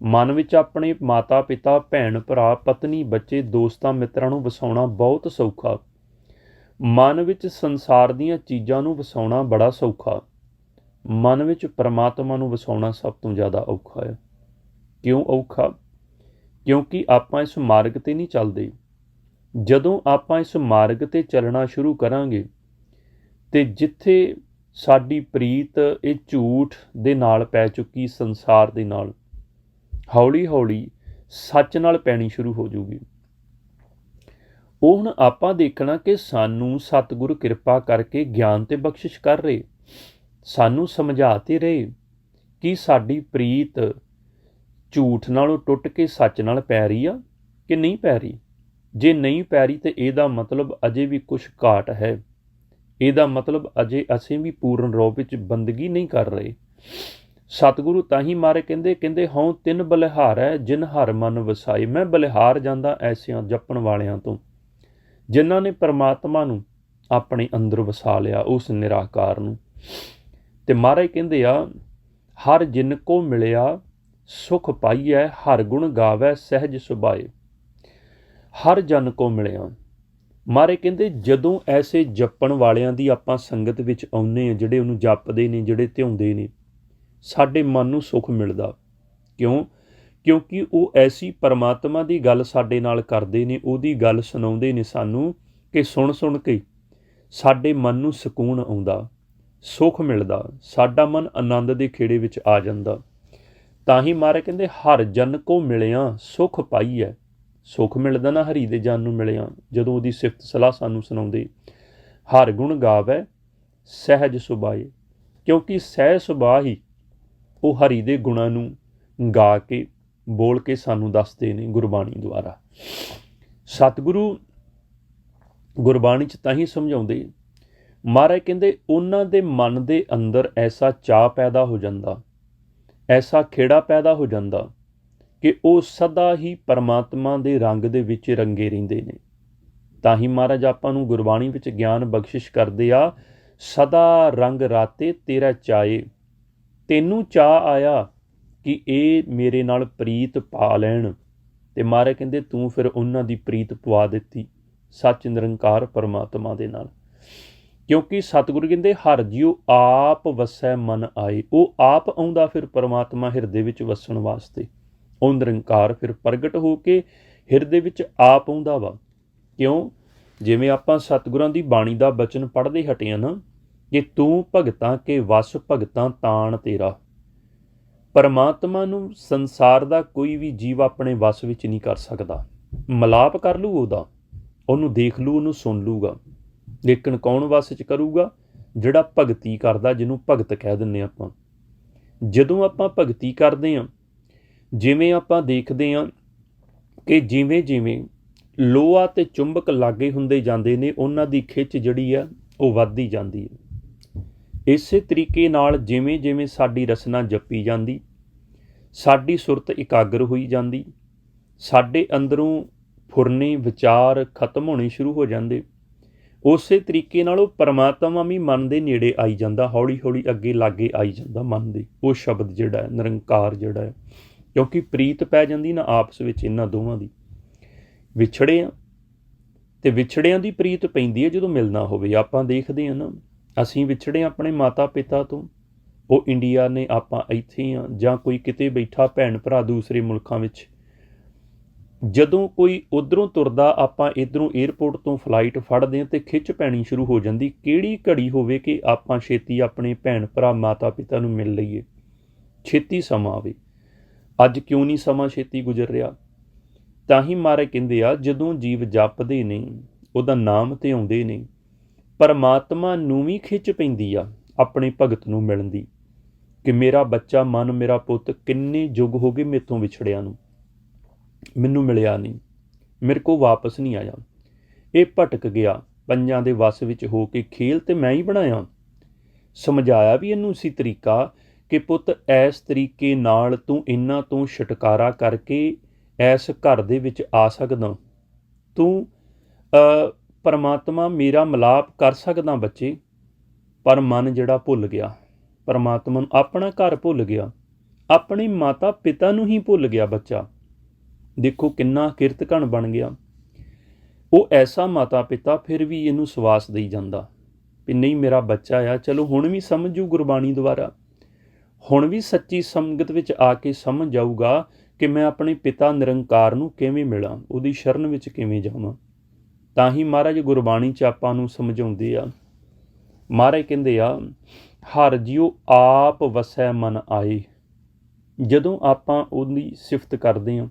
ਮਨ ਵਿੱਚ ਆਪਣੇ ਮਾਤਾ ਪਿਤਾ ਭੈਣ ਭਰਾ ਪਤਨੀ ਬੱਚੇ ਦੋਸਤਾਂ ਮਿੱਤਰਾਂ ਨੂੰ ਵਸਾਉਣਾ ਬਹੁਤ ਸੌਖਾ। ਮਨ ਵਿੱਚ ਸੰਸਾਰ ਦੀਆਂ ਚੀਜ਼ਾਂ ਨੂੰ ਵਸਾਉਣਾ ਬੜਾ ਸੌਖਾ, ਮਨ ਵਿੱਚ ਪਰਮਾਤਮਾ ਨੂੰ ਵਸਾਉਣਾ ਸਭ ਤੋਂ ਜ਼ਿਆਦਾ ਔਖਾ ਹੈ। ਕਿਉਂ ਔਖਾ? ਕਿਉਂਕਿ ਆਪਾਂ ਇਸ ਮਾਰਗ 'ਤੇ ਨਹੀਂ ਚੱਲਦੇ। ਜਦੋਂ ਆਪਾਂ ਇਸ ਮਾਰਗ 'ਤੇ ਚੱਲਣਾ ਸ਼ੁਰੂ ਕਰਾਂਗੇ ਤੇ ਜਿੱਥੇ ਸਾਡੀ ਪ੍ਰੀਤ ਇਹ ਝੂਠ ਦੇ ਨਾਲ ਪੈ ਚੁੱਕੀ ਸੰਸਾਰ ਦੇ ਨਾਲ, ਹੌਲੀ ਹੌਲੀ ਸੱਚ ਨਾਲ ਪੈਣੀ ਸ਼ੁਰੂ ਹੋ ਜੂਗੀ। ਉਹ ਹੁਣ ਆਪਾਂ ਦੇਖਣਾ ਕਿ ਸਾਨੂੰ ਸਤਿਗੁਰੂ ਕਿਰਪਾ ਕਰਕੇ ਗਿਆਨ ਤੇ ਬਖਸ਼ਿਸ਼ ਕਰ ਰਹੇ, ਸਾਨੂੰ ਸਮਝਾਤੇ ਰਹੇ ਕਿ ਸਾਡੀ ਪ੍ਰੀਤ ਝੂਠ ਨਾਲੋਂ ਟੁੱਟ ਕੇ ਸੱਚ ਨਾਲ ਪੈ ਰਹੀ ਆ ਕਿ ਨਹੀਂ ਪੈ ਰਹੀ। ਜੇ ਨਹੀਂ ਪੈ ਰਹੀ ਤੇ ਇਹਦਾ ਮਤਲਬ ਅਜੇ ਵੀ ਕੁਛ ਘਾਟ ਹੈ, ਇਹਦਾ ਮਤਲਬ ਅਜੇ ਅਸੀਂ ਵੀ ਪੂਰਨ ਰੂਪ ਵਿੱਚ ਬੰਦਗੀ ਨਹੀਂ ਕਰ ਰਹੇ। ਸਤਿਗੁਰੂ ਤਾਂ ਹੀ ਮਾਰੇ ਕਹਿੰਦੇ ਹਉ ਤਿਨ ਬਲਿਹਾਰ ਹੈ ਜਿਨ ਹਰ ਮਨ ਵਸਾਏ। ਮੈਂ ਬਲਿਹਾਰ ਜਾਂਦਾ ਐਸਿਆਂ ਜਪਣ ਵਾਲਿਆਂ ਤੋਂ ਜਿਨ੍ਹਾਂ ਨੇ ਪਰਮਾਤਮਾ ਨੂੰ ਆਪਣੇ ਅੰਦਰ ਵਸਾ ਲਿਆ, ਉਸ ਨਿਰਾਕਾਰ ਨੂੰ। ਤੇ ਮਹਾਰਾਜ ਕਹਿੰਦੇ ਆ ਹਰ ਜਿਨ ਕੋ ਮਿਲਿਆ ਸੁਖ ਪਾਈਐ, ਹਰ ਗੁਣ ਗਾਵੈ ਸਹਿਜ ਸੁਭਾਏ। ਹਰ ਜਨ ਕੋ ਮਿਲਿਆ। ਮਹਾਰਾਜ ਕਹਿੰਦੇ ਜਦੋਂ ਐਸੇ ਜਪਣ ਵਾਲਿਆਂ ਦੀ ਆਪਾਂ ਸੰਗਤ ਵਿੱਚ ਆਉਂਦੇ ਹਾਂ, ਜਿਹੜੇ ਉਹਨੂੰ ਜਪਦੇ ਨੇ, ਜਿਹੜੇ ਧਿਆਉਂਦੇ ਨੇ, ਸਾਡੇ ਮਨ ਨੂੰ ਸੁੱਖ ਮਿਲਦਾ। ਕਿਉਂ? ਕਿਉਂਕਿ ਉਹ ਐਸੀ ਪਰਮਾਤਮਾ ਦੀ ਗੱਲ ਸਾਡੇ ਨਾਲ ਕਰਦੇ ਨੇ, ਉਹਦੀ ਗੱਲ ਸੁਣਾਉਂਦੇ ਨੇ ਸਾਨੂੰ, ਕਿ ਸੁਣ ਸੁਣ ਕੇ ਸਾਡੇ ਮਨ ਨੂੰ ਸਕੂਨ ਆਉਂਦਾ, ਸੁੱਖ ਮਿਲਦਾ, ਸਾਡਾ ਮਨ ਆਨੰਦ ਦੇ ਖੇੜੇ ਵਿੱਚ ਆ ਜਾਂਦਾ। ਤਾਂ ਹੀ ਮਹਾਰਾਜ ਕਹਿੰਦੇ ਹਰ ਜਨ ਕੋ ਮਿਲਿਆ ਸੁਖ ਪਾਈਐ। ਸੁੱਖ ਮਿਲਦਾ ਨਾ ਹਰੀ ਦੇ ਜਨ ਨੂੰ ਮਿਲਿਆ ਜਦੋਂ ਉਹਦੀ ਸਿਫਤ ਸਲਾਹ ਸਾਨੂੰ ਸੁਣਾਉਂਦੇ। ਹਰ ਗੁਣ ਗਾਵੈ ਸਹਿਜ ਸੁਭਾਏ, ਕਿਉਂਕਿ ਸਹਿਜ ਸੁਭਾਅ ਹੀ ਉਹ ਹਰੀ ਦੇ ਗੁਣਾਂ ਨੂੰ ਗਾ ਕੇ ਬੋਲ ਕੇ ਸਾਨੂੰ ਦੱਸਦੇ ਨੇ ਗੁਰਬਾਣੀ ਦੁਆਰਾ। ਸਤਿਗੁਰੂ ਗੁਰਬਾਣੀ 'ਚ ਤਾਂ ਹੀ ਸਮਝਾਉਂਦੇ। ਮਹਾਰਾਜ ਕਹਿੰਦੇ ਉਹਨਾਂ ਦੇ ਮਨ ਦੇ ਅੰਦਰ ਐਸਾ ਚਾਅ ਪੈਦਾ ਹੋ ਜਾਂਦਾ, ਐਸਾ ਖੇੜਾ ਪੈਦਾ ਹੋ ਜਾਂਦਾ ਕਿ ਉਹ ਸਦਾ ਹੀ ਪਰਮਾਤਮਾ ਦੇ ਰੰਗ ਦੇ ਵਿੱਚ ਰੰਗੇ ਰਹਿੰਦੇ ਨੇ। ਤਾਂ ਹੀ ਮਹਾਰਾਜ ਆਪਾਂ ਨੂੰ ਗੁਰਬਾਣੀ ਵਿੱਚ ਗਿਆਨ ਬਖਸ਼ਿਸ਼ ਕਰਦੇ ਆ, ਸਦਾ ਰੰਗ ਰਾਤੇ ਤੇਰਾ ਚਾਏ। ਤੈਨੂੰ ਚਾਅ ਆਇਆ ਕਿ ਇਹ ਮੇਰੇ ਨਾਲ ਪ੍ਰੀਤ ਪਾ ਲੈਣ, ਤੇ ਮਹਾਰਾਜ ਕਹਿੰਦੇ ਤੂੰ ਫਿਰ ਉਹਨਾਂ ਦੀ ਪ੍ਰੀਤ ਪਵਾ ਦਿੱਤੀ ਸੱਚ ਨਿਰੰਕਾਰ ਪਰਮਾਤਮਾ ਦੇ ਨਾਲ। ਕਿਉਂਕਿ ਸਤਿਗੁਰੂ ਕਹਿੰਦੇ ਹਰ ਜੀਉ ਆਪ ਵਸੈ ਮਨ ਆਏ। ਉਹ ਆਪ ਆਉਂਦਾ ਫਿਰ ਪਰਮਾਤਮਾ ਹਿਰਦੇ ਵਿੱਚ ਵਸਣ ਵਾਸਤੇ। ਉਹ ਨਿਰੰਕਾਰ ਫਿਰ ਪ੍ਰਗਟ ਹੋ ਕੇ ਹਿਰਦੇ ਵਿੱਚ ਆਪ ਆਉਂਦਾ ਵਾ। ਕਿਉਂ? ਜਿਵੇਂ ਆਪਾਂ ਸਤਿਗੁਰਾਂ ਦੀ ਬਾਣੀ ਦਾ ਬਚਨ ਪੜ੍ਹਦੇ ਹਟੇ ਆ ਨਾ, ਕਿ ਤੂੰ ਭਗਤਾਂ ਕੇ ਵਸ ਭਗਤਾਂ ਤਾਣ ਤੇਰਾ। ਪਰਮਾਤਮਾ ਨੂੰ ਸੰਸਾਰ ਦਾ ਕੋਈ ਵੀ ਜੀਵ ਆਪਣੇ ਵਸ ਵਿੱਚ ਨਹੀਂ ਕਰ ਸਕਦਾ। ਮਿਲਾਪ ਕਰ ਲੂ ਉਹਦਾ, ਉਹਨੂੰ ਦੇਖ ਲੂ, ਉਹਨੂੰ ਸੁਣ ਲੂਗਾ, ਲੇਕਿਨ ਕੌਣ ਵਸ 'ਚ ਕਰੂਗਾ? ਜਿਹੜਾ ਭਗਤੀ ਕਰਦਾ, ਜਿਹਨੂੰ ਭਗਤ ਕਹਿ ਦਿੰਦੇ ਆਪਾਂ। ਜਦੋਂ ਆਪਾਂ ਭਗਤੀ ਕਰਦੇ ਹਾਂ, ਜਿਵੇਂ ਆਪਾਂ ਦੇਖਦੇ ਹਾਂ ਕਿ ਜਿਵੇਂ ਜਿਵੇਂ ਲੋਹਾ ਤੇ ਚੁੰਬਕ ਲਾਗੇ ਹੁੰਦੇ ਜਾਂਦੇ ਨੇ, ਉਹਨਾਂ ਦੀ ਖਿੱਚ ਜਿਹੜੀ ਆ ਉਹ ਵੱਧਦੀ ਜਾਂਦੀ ਹੈ। ਇਸੇ ਤਰੀਕੇ ਨਾਲ ਜਿਵੇਂ ਜਿਵੇਂ ਸਾਡੀ ਰਸਨਾ ਜਪੀ ਜਾਂਦੀ, ਸਾਡੀ ਸੁਰਤ ਇਕਾਗਰ ਹੋਈ ਜਾਂਦੀ, ਸਾਡੇ ਅੰਦਰੋਂ ਫੁਰਨੇ ਵਿਚਾਰ ਖਤਮ ਹੋਣੇ ਸ਼ੁਰੂ ਹੋ ਜਾਂਦੇ, ਉਸੇ ਤਰੀਕੇ ਨਾਲ ਉਹ ਪਰਮਾਤਮਾ ਵੀ ਮਨ ਦੇ ਨੇੜੇ ਆਈ ਜਾਂਦਾ, ਹੌਲੀ ਹੌਲੀ ਅੱਗੇ ਲਾਗੇ ਆਈ ਜਾਂਦਾ ਮਨ ਦੇ। ਉਹ ਸ਼ਬਦ ਜਿਹੜਾ ਹੈ ਨਿਰੰਕਾਰ ਜਿਹੜਾ ਹੈ, ਕਿਉਂਕਿ ਪ੍ਰੀਤ ਪੈ ਜਾਂਦੀ ਨਾ ਆਪਸ ਵਿੱਚ ਇਹਨਾਂ ਦੋਵਾਂ ਦੀ। ਵਿਛੜੇ ਆ ਤੇ ਵਿਛੜਿਆਂ ਦੀ ਪ੍ਰੀਤ ਪੈਂਦੀ ਹੈ ਜਦੋਂ ਮਿਲਣਾ ਹੋਵੇ। ਆਪਾਂ ਦੇਖਦੇ ਹਾਂ ਨਾ, ਅਸੀਂ ਵਿਛੜੇ ਆਪਣੇ ਮਾਤਾ ਪਿਤਾ ਤੋਂ, ਉਹ ਇੰਡੀਆ ਨੇ, ਆਪਾਂ ਇੱਥੇ ਹਾਂ, ਜਾਂ ਕੋਈ ਕਿਤੇ ਬੈਠਾ ਭੈਣ ਭਰਾ ਦੂਸਰੇ ਮੁਲਕਾਂ ਵਿੱਚ, ਜਦੋਂ ਕੋਈ ਉੱਧਰੋਂ ਤੁਰਦਾ ਆਪਾਂ ਇੱਧਰੋਂ ਏਅਰਪੋਰਟ ਤੋਂ ਫਲਾਈਟ ਫੜਦੇ ਹਾਂ ਅਤੇ ਖਿੱਚ ਪੈਣੀ ਸ਼ੁਰੂ ਹੋ ਜਾਂਦੀ। ਕਿਹੜੀ ਘੜੀ ਹੋਵੇ ਕਿ ਆਪਾਂ ਛੇਤੀ ਆਪਣੇ ਭੈਣ ਭਰਾ ਮਾਤਾ ਪਿਤਾ ਨੂੰ ਮਿਲ ਲਈਏ, ਛੇਤੀ ਸਮਾਂ ਆਵੇ। ਅੱਜ ਕਿਉਂ ਨਹੀਂ ਸਮਾਂ ਛੇਤੀ ਗੁਜ਼ਰ ਰਿਹਾ? ਤਾਂ ਹੀ ਮਹਾਰਾਜ ਕਹਿੰਦੇ ਆ, ਜਦੋਂ ਜੀਵ ਜਪਦੇ ਨੇ, ਉਹਦਾ ਨਾਮ ਤੇ ਆਉਂਦੇ ਨੇ, ਪਰਮਾਤਮਾ ਨੂੰ ਵੀ ਖਿੱਚ ਪੈਂਦੀ ਆ ਆਪਣੇ ਭਗਤ ਨੂੰ ਮਿਲਣ ਦੀ, ਕਿ ਮੇਰਾ ਬੱਚਾ ਮਨ, ਮੇਰਾ ਪੁੱਤ ਕਿੰਨੇ ਯੁੱਗ ਹੋ ਗਏ ਮੇਥੋਂ ਵਿਛੜਿਆ ਨੂੰ, ਮੈਨੂੰ ਮਿਲਿਆ ਨਹੀਂ, ਮੇਰੇ ਕੋਲ ਵਾਪਸ ਨਹੀਂ ਆਇਆ, ਇਹ ਭਟਕ ਗਿਆ, ਪੰਜਾਂ ਦੇ ਵੱਸ ਵਿੱਚ ਹੋ ਕੇ। ਖੇਲ ਤੇ ਮੈਂ ਹੀ ਬਣਾਇਆ। ਸਮਝਾਇਆ ਵੀ ਇਹਨੂੰ ਇਸੀ ਤਰੀਕਾ ਕਿ ਪੁੱਤ ਇਸ ਤਰੀਕੇ ਨਾਲ ਤੂੰ ਇਹਨਾਂ ਤੋਂ ਛੁਟਕਾਰਾ ਕਰਕੇ ਇਸ ਘਰ ਦੇ ਵਿੱਚ ਆ ਸਕਦਾ, ਤੂੰ ਪਰਮਾਤਮਾ ਮੇਰਾ ਮਿਲਾਪ ਕਰ ਸਕਦਾ ਬੱਚੇ। ਪਰ ਮਨ ਜਿਹੜਾ ਭੁੱਲ ਗਿਆ ਪਰਮਾਤਮਾ ਨੂੰ, ਆਪਣਾ ਘਰ ਭੁੱਲ ਗਿਆ, ਆਪਣੇ ਮਾਤਾ ਪਿਤਾ ਨੂੰ ਹੀ ਭੁੱਲ ਗਿਆ ਬੱਚਾ। ਦੇਖੋ ਕਿੰਨਾ ਕਿਰਤਕਣ ਬਣ ਗਿਆ। ਉਹ ਐਸਾ ਮਾਤਾ ਪਿਤਾ ਫਿਰ ਵੀ ਇਹਨੂੰ ਸਵਾਸ ਦੇਈ ਜਾਂਦਾ ਵੀ ਨਹੀਂ ਮੇਰਾ ਬੱਚਾ ਆ, ਚਲੋ ਹੁਣ ਵੀ ਸਮਝੂ ਗੁਰਬਾਣੀ ਦੁਆਰਾ, ਹੁਣ ਵੀ ਸੱਚੀ ਸੰਗਤ ਵਿੱਚ ਆ ਕੇ ਸਮਝ ਜਾਊਗਾ ਕਿ ਮੈਂ ਆਪਣੇ ਪਿਤਾ ਨਿਰੰਕਾਰ ਨੂੰ ਕਿਵੇਂ ਮਿਲਾਂ, ਉਹਦੀ ਸ਼ਰਨ ਵਿੱਚ ਕਿਵੇਂ ਜਾਵਾਂ। ਤਾਂ ਹੀ ਮਹਾਰਾਜ ਗੁਰਬਾਣੀ 'ਚ ਆਪਾਂ ਨੂੰ ਸਮਝਾਉਂਦੇ ਆ। ਮਹਾਰਾਜ ਕਹਿੰਦੇ ਆ, ਹਰ ਜਿਉ ਆਪ ਵਸੈ ਮਨ ਆਏ। ਜਦੋਂ ਆਪਾਂ ਉਹਦੀ ਸਿਫਤ ਕਰਦੇ ਹਾਂ,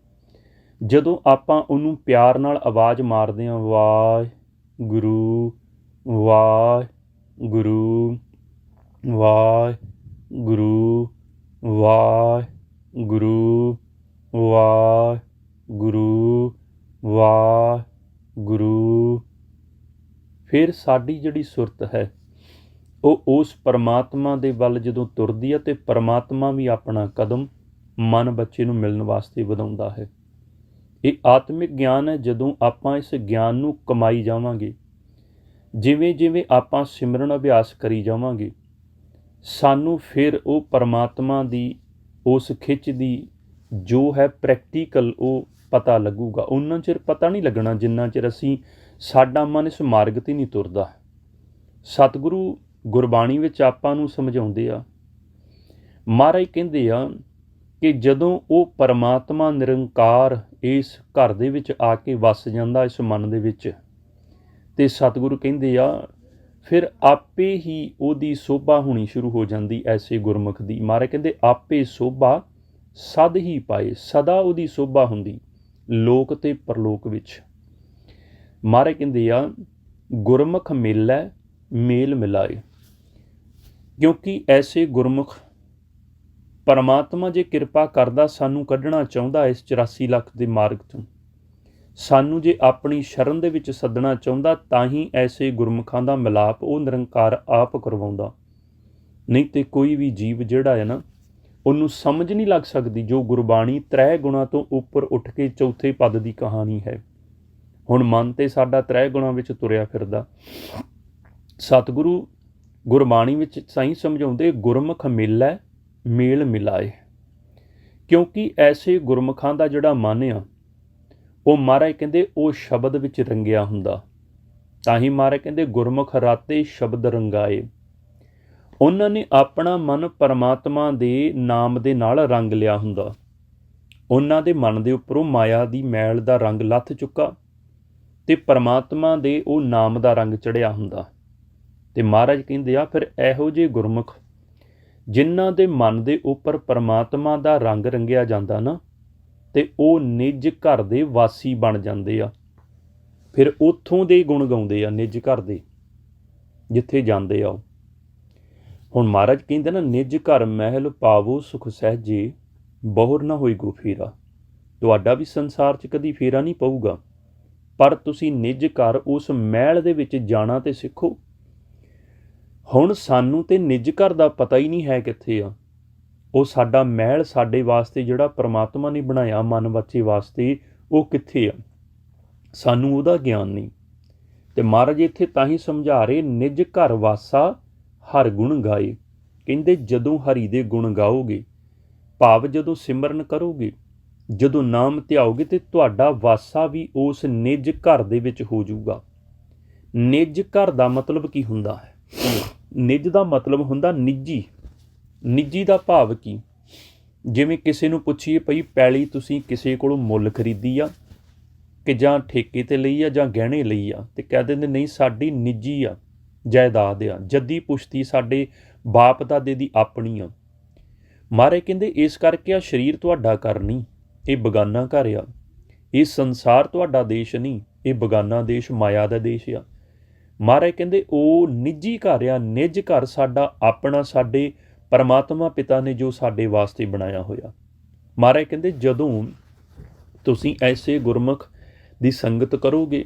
ਜਦੋਂ ਆਪਾਂ ਉਹਨੂੰ ਪਿਆਰ ਨਾਲ ਆਵਾਜ਼ ਮਾਰਦੇ ਹਾਂ, ਵਾਹਿਗੁਰੂ ਵਾਹਿਗੁਰੂ ਵਾਹਿਗੁਰੂ ਵਾਹਿਗੁਰੂ ਵਾਹਿਗੁਰੂ ਵਾਹਿਗੁਰੂ, ਫਿਰ ਸਾਡੀ ਜਿਹੜੀ ਸੁਰਤ ਹੈ ਉਹ ਉਸ ਪਰਮਾਤਮਾ ਦੇ ਵੱਲ ਜਦੋਂ ਤੁਰਦੀ ਹੈ ਅਤੇ ਪਰਮਾਤਮਾ ਵੀ ਆਪਣਾ ਕਦਮ ਮਨ ਬੱਚੇ ਨੂੰ ਮਿਲਣ ਵਾਸਤੇ ਵਧਾਉਂਦਾ ਹੈ। ਇਹ ਆਤਮਿਕ ਗਿਆਨ ਹੈ। ਜਦੋਂ ਆਪਾਂ ਇਸ ਗਿਆਨ ਨੂੰ ਕਮਾਈ ਜਾਵਾਂਗੇ, ਜਿਵੇਂ ਜਿਵੇਂ ਆਪਾਂ ਸਿਮਰਨ ਅਭਿਆਸ ਕਰੀ ਜਾਵਾਂਗੇ, ਸਾਨੂੰ ਫਿਰ ਉਹ ਪਰਮਾਤਮਾ ਦੀ ਉਸ ਖਿੱਚ ਦੀ ਜੋ ਹੈ ਪ੍ਰੈਕਟੀਕਲ ਉਹ ਪਤਾ ਲੱਗੂਗਾ। ਉਹਨਾਂ ਚਿਰ ਪਤਾ ਨਹੀਂ ਲੱਗਣਾ ਜਿੰਨਾ ਚਿਰ ਅਸੀਂ ਸਾਡਾ ਮਨ ਇਸ ਮਾਰਗ 'ਤੇ ਨਹੀਂ ਤੁਰਦਾ। ਸਤਿਗੁਰੂ ਗੁਰਬਾਣੀ ਵਿੱਚ ਆਪਾਂ ਨੂੰ ਸਮਝਾਉਂਦੇ ਆ, ਮਹਾਰਾਜ ਕਹਿੰਦੇ ਆ ਕਿ ਜਦੋਂ ਉਹ ਪਰਮਾਤਮਾ ਨਿਰੰਕਾਰ ਇਸ ਘਰ ਦੇ ਵਿੱਚ ਆ ਕੇ ਵਸ ਜਾਂਦਾ, ਇਸ ਮਨ ਦੇ ਵਿੱਚ, ਅਤੇ ਸਤਿਗੁਰੂ ਕਹਿੰਦੇ ਆ ਫਿਰ ਆਪੇ ਹੀ ਉਹਦੀ ਸੋਭਾ ਹੋਣੀ ਸ਼ੁਰੂ ਹੋ ਜਾਂਦੀ ਐਸੇ ਗੁਰਮੁਖ ਦੀ। ਮਹਾਰਾਜ ਕਹਿੰਦੇ ਆਪੇ ਸੋਭਾ ਸਦ ਹੀ ਪਾਏ, ਸਦਾ ਉਹਦੀ ਸੋਭਾ ਹੁੰਦੀ ਲੋਕ ਤੇ ਪਰਲੋਕ ਵਿੱਚ। ਮਹਾਰਾਜ ਕਹਿੰਦੇ ਆ ਗੁਰਮੁਖ ਮਿਲੈ ਮੇਲ ਮਿਲਾਏ, ਕਿਉਂਕਿ ਐਸੇ ਗੁਰਮੁਖ ਪਰਮਾਤਮਾ ਜੇ ਕਿਰਪਾ ਕਰਦਾ, ਸਾਨੂੰ ਕੱਢਣਾ ਚਾਹੁੰਦਾ ਇਸ 84 ਲੱਖ ਦੇ ਮਾਰਗ ਤੋਂ, ਸਾਨੂੰ ਜੇ ਆਪਣੀ ਸ਼ਰਨ ਦੇ ਵਿੱਚ ਸੱਦਣਾ ਚਾਹੁੰਦਾ, ਤਾਂ ਹੀ ਐਸੇ ਗੁਰਮੁਖਾਂ ਦਾ ਮਿਲਾਪ ਉਹ ਨਿਰੰਕਾਰ ਆਪ ਕਰਵਾਉਂਦਾ। ਨਹੀਂ ਤੇ ਕੋਈ ਵੀ ਜੀਵ ਜਿਹੜਾ ਹੈ ਨਾ, ਉਹਨੂੰ ਸਮਝ ਨਹੀਂ ਲੱਗ ਸਕਦੀ ਜੋ ਗੁਰਬਾਣੀ 3 ਗੁਣਾਂ ਤੋਂ ਉੱਪਰ ਉੱਠ ਕੇ ਚੌਥੇ ਪਦ ਦੀ ਕਹਾਣੀ ਹੈ। ਹੁਣ ਮਨ ਤੇ ਸਾਡਾ 3 ਗੁਣਾਂ ਵਿੱਚ ਤੁਰਿਆ ਫਿਰਦਾ। ਸਤਿਗੁਰੂ ਗੁਰਬਾਣੀ ਵਿੱਚ ਸਾਈਂ ਸਮਝਾਉਂਦੇ ਗੁਰਮੁਖ ਮਿਲੈ ਮੇਲ ਮਿਲਾਏ, ਕਿਉਂਕਿ ਐਸੇ ਗੁਰਮੁਖਾਂ ਦਾ ਜਿਹੜਾ ਮਨ ਆ ਉਹ ਮਹਾਰਾਜ ਕਹਿੰਦੇ ਉਹ ਸ਼ਬਦ ਵਿੱਚ ਰੰਗਿਆ ਹੁੰਦਾ। ਤਾਂ ਹੀ ਮਹਾਰਾਜ ਕਹਿੰਦੇ ਗੁਰਮੁਖ ਰਾਤੇ ਸ਼ਬਦ ਰੰਗਾਏ। ਉਹਨਾਂ ਨੇ ਆਪਣਾ ਮਨ ਪਰਮਾਤਮਾ ਦੇ ਨਾਮ ਦੇ ਨਾਲ ਰੰਗ ਲਿਆ ਹੁੰਦਾ। ਉਹਨਾਂ ਦੇ ਮਨ ਦੇ ਉੱਪਰੋਂ ਮਾਇਆ ਦੀ ਮੈਲ ਦਾ ਰੰਗ ਲੱਥ ਚੁੱਕਾ ਅਤੇ ਪਰਮਾਤਮਾ ਦੇ ਉਹ ਨਾਮ ਦਾ ਰੰਗ ਚੜ੍ਹਿਆ ਹੁੰਦਾ। ਅਤੇ ਮਹਾਰਾਜ ਕਹਿੰਦੇ ਆ ਫਿਰ ਇਹੋ ਜਿਹੇ ਗੁਰਮੁਖ ਜਿਨ੍ਹਾਂ ਦੇ ਮਨ ਦੇ ਉੱਪਰ ਪਰਮਾਤਮਾ ਦਾ ਰੰਗ ਰੰਗਿਆ ਜਾਂਦਾ ਨਾ, ਅਤੇ ਉਹ ਨਿੱਜ ਘਰ ਦੇ ਵਾਸੀ ਬਣ ਜਾਂਦੇ ਆ। ਫਿਰ ਉੱਥੋਂ ਦੇ ਗੁਣ ਗਾਉਂਦੇ ਆ ਨਿੱਜ ਘਰ ਦੇ, ਜਿੱਥੇ ਜਾਂਦੇ ਆ ਉਹ। ਹੁਣ ਮਹਾਰਾਜ ਕਹਿੰਦੇ ਨਾ, ਨਿੱਜ ਘਰ ਮਹਿਲ ਪਾਵੋ ਸੁਖ ਸਹਿਜੇ, ਬਹੁਰ ਨਾ ਹੋਈ ਗੋ ਫੇਰਾ। ਤੁਹਾਡਾ ਵੀ ਸੰਸਾਰ 'ਚ ਕਦੀ ਫੇਰਾ ਨਹੀਂ ਪਊਗਾ, ਪਰ ਤੁਸੀਂ ਨਿੱਜ ਘਰ ਉਸ ਮਹਿਲ ਦੇ ਵਿੱਚ ਜਾਣਾ ਤੇ ਸਿੱਖੋ। ਹੁਣ ਸਾਨੂੰ ਤੇ ਨਿੱਜ ਘਰ ਦਾ ਪਤਾ ਹੀ ਨਹੀਂ ਹੈ ਕਿੱਥੇ ਆ। ਉਹ ਸਾਡਾ ਮਹਿਲ ਸਾਡੇ ਵਾਸਤੇ ਜਿਹੜਾ ਪਰਮਾਤਮਾ ਨੇ ਬਣਾਇਆ ਮਨ ਬੱਚੇ ਵਾਸਤੇ, ਉਹ ਕਿੱਥੇ ਆ, ਸਾਨੂੰ ਉਹਦਾ ਗਿਆਨ ਨਹੀਂ। ਅਤੇ ਮਹਾਰਾਜ ਇੱਥੇ ਤਾਂ ਹੀ ਸਮਝਾ ਰਹੇ, ਨਿੱਜ ਘਰ ਵਾਸਾ ਹਰ ਗੁਣ ਗਾਏ। ਕਹਿੰਦੇ ਜਦੋਂ ਹਰੀ ਦੇ ਗੁਣ ਗਾਓਗੇ, ਭਾਵ ਜਦੋਂ ਸਿਮਰਨ ਕਰੋਗੇ, ਜਦੋਂ ਨਾਮ ਧਿਆਓਗੇ, ਤੇ ਤੁਹਾਡਾ ਵਾਸਾ ਵੀ ਉਸ ਨਿੱਜ ਘਰ ਦੇ ਵਿੱਚ ਹੋ ਜਾਊਗਾ। ਨਿੱਜ ਘਰ ਦਾ ਮਤਲਬ ਕੀ ਹੁੰਦਾ ਹੈ? ਨਿੱਜ ਦਾ ਮਤਲਬ ਹੁੰਦਾ ਨਿੱਜੀ। ਨਿੱਜੀ ਦਾ ਭਾਵ ਕੀ? ਜਿਵੇਂ ਕਿਸੇ ਨੂੰ ਪੁੱਛੀਏ ਭਈ ਪੈਲੀ ਤੁਸੀਂ ਕਿਸੇ ਕੋਲੋਂ ਮੁੱਲ ਖਰੀਦੀ ਆ ਕਿ ਜਾਂ ਠੇਕੇ 'ਤੇ ਲਈ ਆ ਜਾਂ ਗਹਿਣੇ ਲਈ ਆ, ਤੇ ਕਹਿ ਦਿੰਦੇ ਨਹੀਂ ਸਾਡੀ ਨਿੱਜੀ ਆ, ਜਾਇਦਾਦ ਆ, ਜੱਦੀ ਪੁਸ਼ਤੀ ਸਾਡੇ ਬਾਪ ਦਾਦੇ ਦੀ ਆਪਣੀ ਆ। ਮਹਾਰਾਜ ਕਹਿੰਦੇ ਇਸ ਕਰਕੇ ਆ ਸਰੀਰ ਤੁਹਾਡਾ ਘਰ ਨਹੀਂ, ਇਹ ਬਗਾਨਾ ਘਰ ਆ। ਇਹ ਸੰਸਾਰ ਤੁਹਾਡਾ ਦੇਸ਼ ਨਹੀਂ, ਇਹ ਬਗਾਨਾ ਦੇਸ਼ ਮਾਇਆ ਦਾ ਦੇਸ਼ ਆ। ਮਹਾਰਾਜ ਕਹਿੰਦੇ ਉਹ ਨਿੱਜੀ ਘਰ ਆ, ਨਿੱਜ ਘਰ ਸਾਡਾ ਆਪਣਾ, ਸਾਡੇ ਪਰਮਾਤਮਾ ਪਿਤਾ ਨੇ ਜੋ ਸਾਡੇ ਵਾਸਤੇ ਬਣਾਇਆ ਹੋਇਆ। ਮਹਾਰਾਜ ਕਹਿੰਦੇ ਜਦੋਂ ਤੁਸੀਂ ਐਸੇ ਗੁਰਮੁਖ ਦੀ ਸੰਗਤ ਕਰੋਗੇ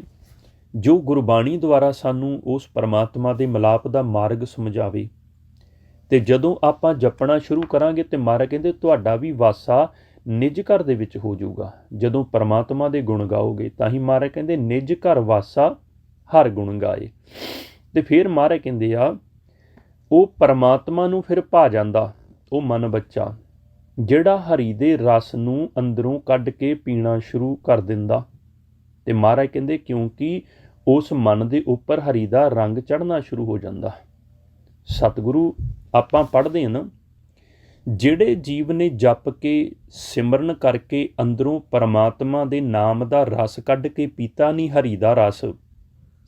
ਜੋ ਗੁਰਬਾਣੀ ਦੁਆਰਾ ਸਾਨੂੰ ਉਸ ਪਰਮਾਤਮਾ ਦੇ ਮਿਲਾਪ ਦਾ ਮਾਰਗ ਸਮਝਾਵੇ, ਤੇ ਜਦੋਂ ਆਪਾਂ ਜਪਣਾ ਸ਼ੁਰੂ ਕਰਾਂਗੇ ਤੇ ਮਹਾਰਾਜ ਕਹਿੰਦੇ ਤੁਹਾਡਾ ਵੀ ਵਾਸਾ ਨਿੱਜ ਘਰ ਦੇ ਵਿੱਚ ਹੋ ਜਾਊਗਾ। ਜਦੋਂ ਪਰਮਾਤਮਾ ਦੇ ਗੁਣ ਗਾਓਗੇ ਤਾਂ ਹੀ ਮਹਾਰਾਜ ਕਹਿੰਦੇ ਨਿੱਜ ਘਰ ਵਾਸਾ ਹਰ ਗੁਣ ਗਾਏ। ਤੇ ਫਿਰ ਮਹਾਰਾਜ ਕਹਿੰਦੇ ਆ ਉਹ ਪਰਮਾਤਮਾ ਨੂੰ ਫਿਰ ਭਾ ਜਾਂਦਾ ਉਹ ਮਨ ਬੱਚਾ ਜਿਹੜਾ ਹਰੀ ਦੇ ਰਸ ਨੂੰ ਅੰਦਰੋਂ ਕੱਢ ਕੇ ਪੀਣਾ ਸ਼ੁਰੂ ਕਰ ਦਿੰਦਾ। ਤੇ ਮਹਾਰਾਜ ਕਹਿੰਦੇ ਕਿਉਂਕਿ ਉਸ ਮਨ ਦੇ ਉੱਪਰ ਹਰੀ ਦਾ ਰੰਗ ਚੜ੍ਹਨਾ ਸ਼ੁਰੂ ਹੋ ਜਾਂਦਾ। ਸਤਿਗੁਰੂ ਆਪਾਂ ਪੜ੍ਹਦੇ ਹਾਂ ਨਾ, ਜਿਹੜੇ ਜੀਵ ਨੇ ਜਪ ਕੇ ਸਿਮਰਨ ਕਰਕੇ ਅੰਦਰੋਂ ਪਰਮਾਤਮਾ ਦੇ ਨਾਮ ਦਾ ਰਸ ਕੱਢ ਕੇ ਪੀਤਾ ਨਹੀਂ, ਹਰੀ ਦਾ ਰਸ,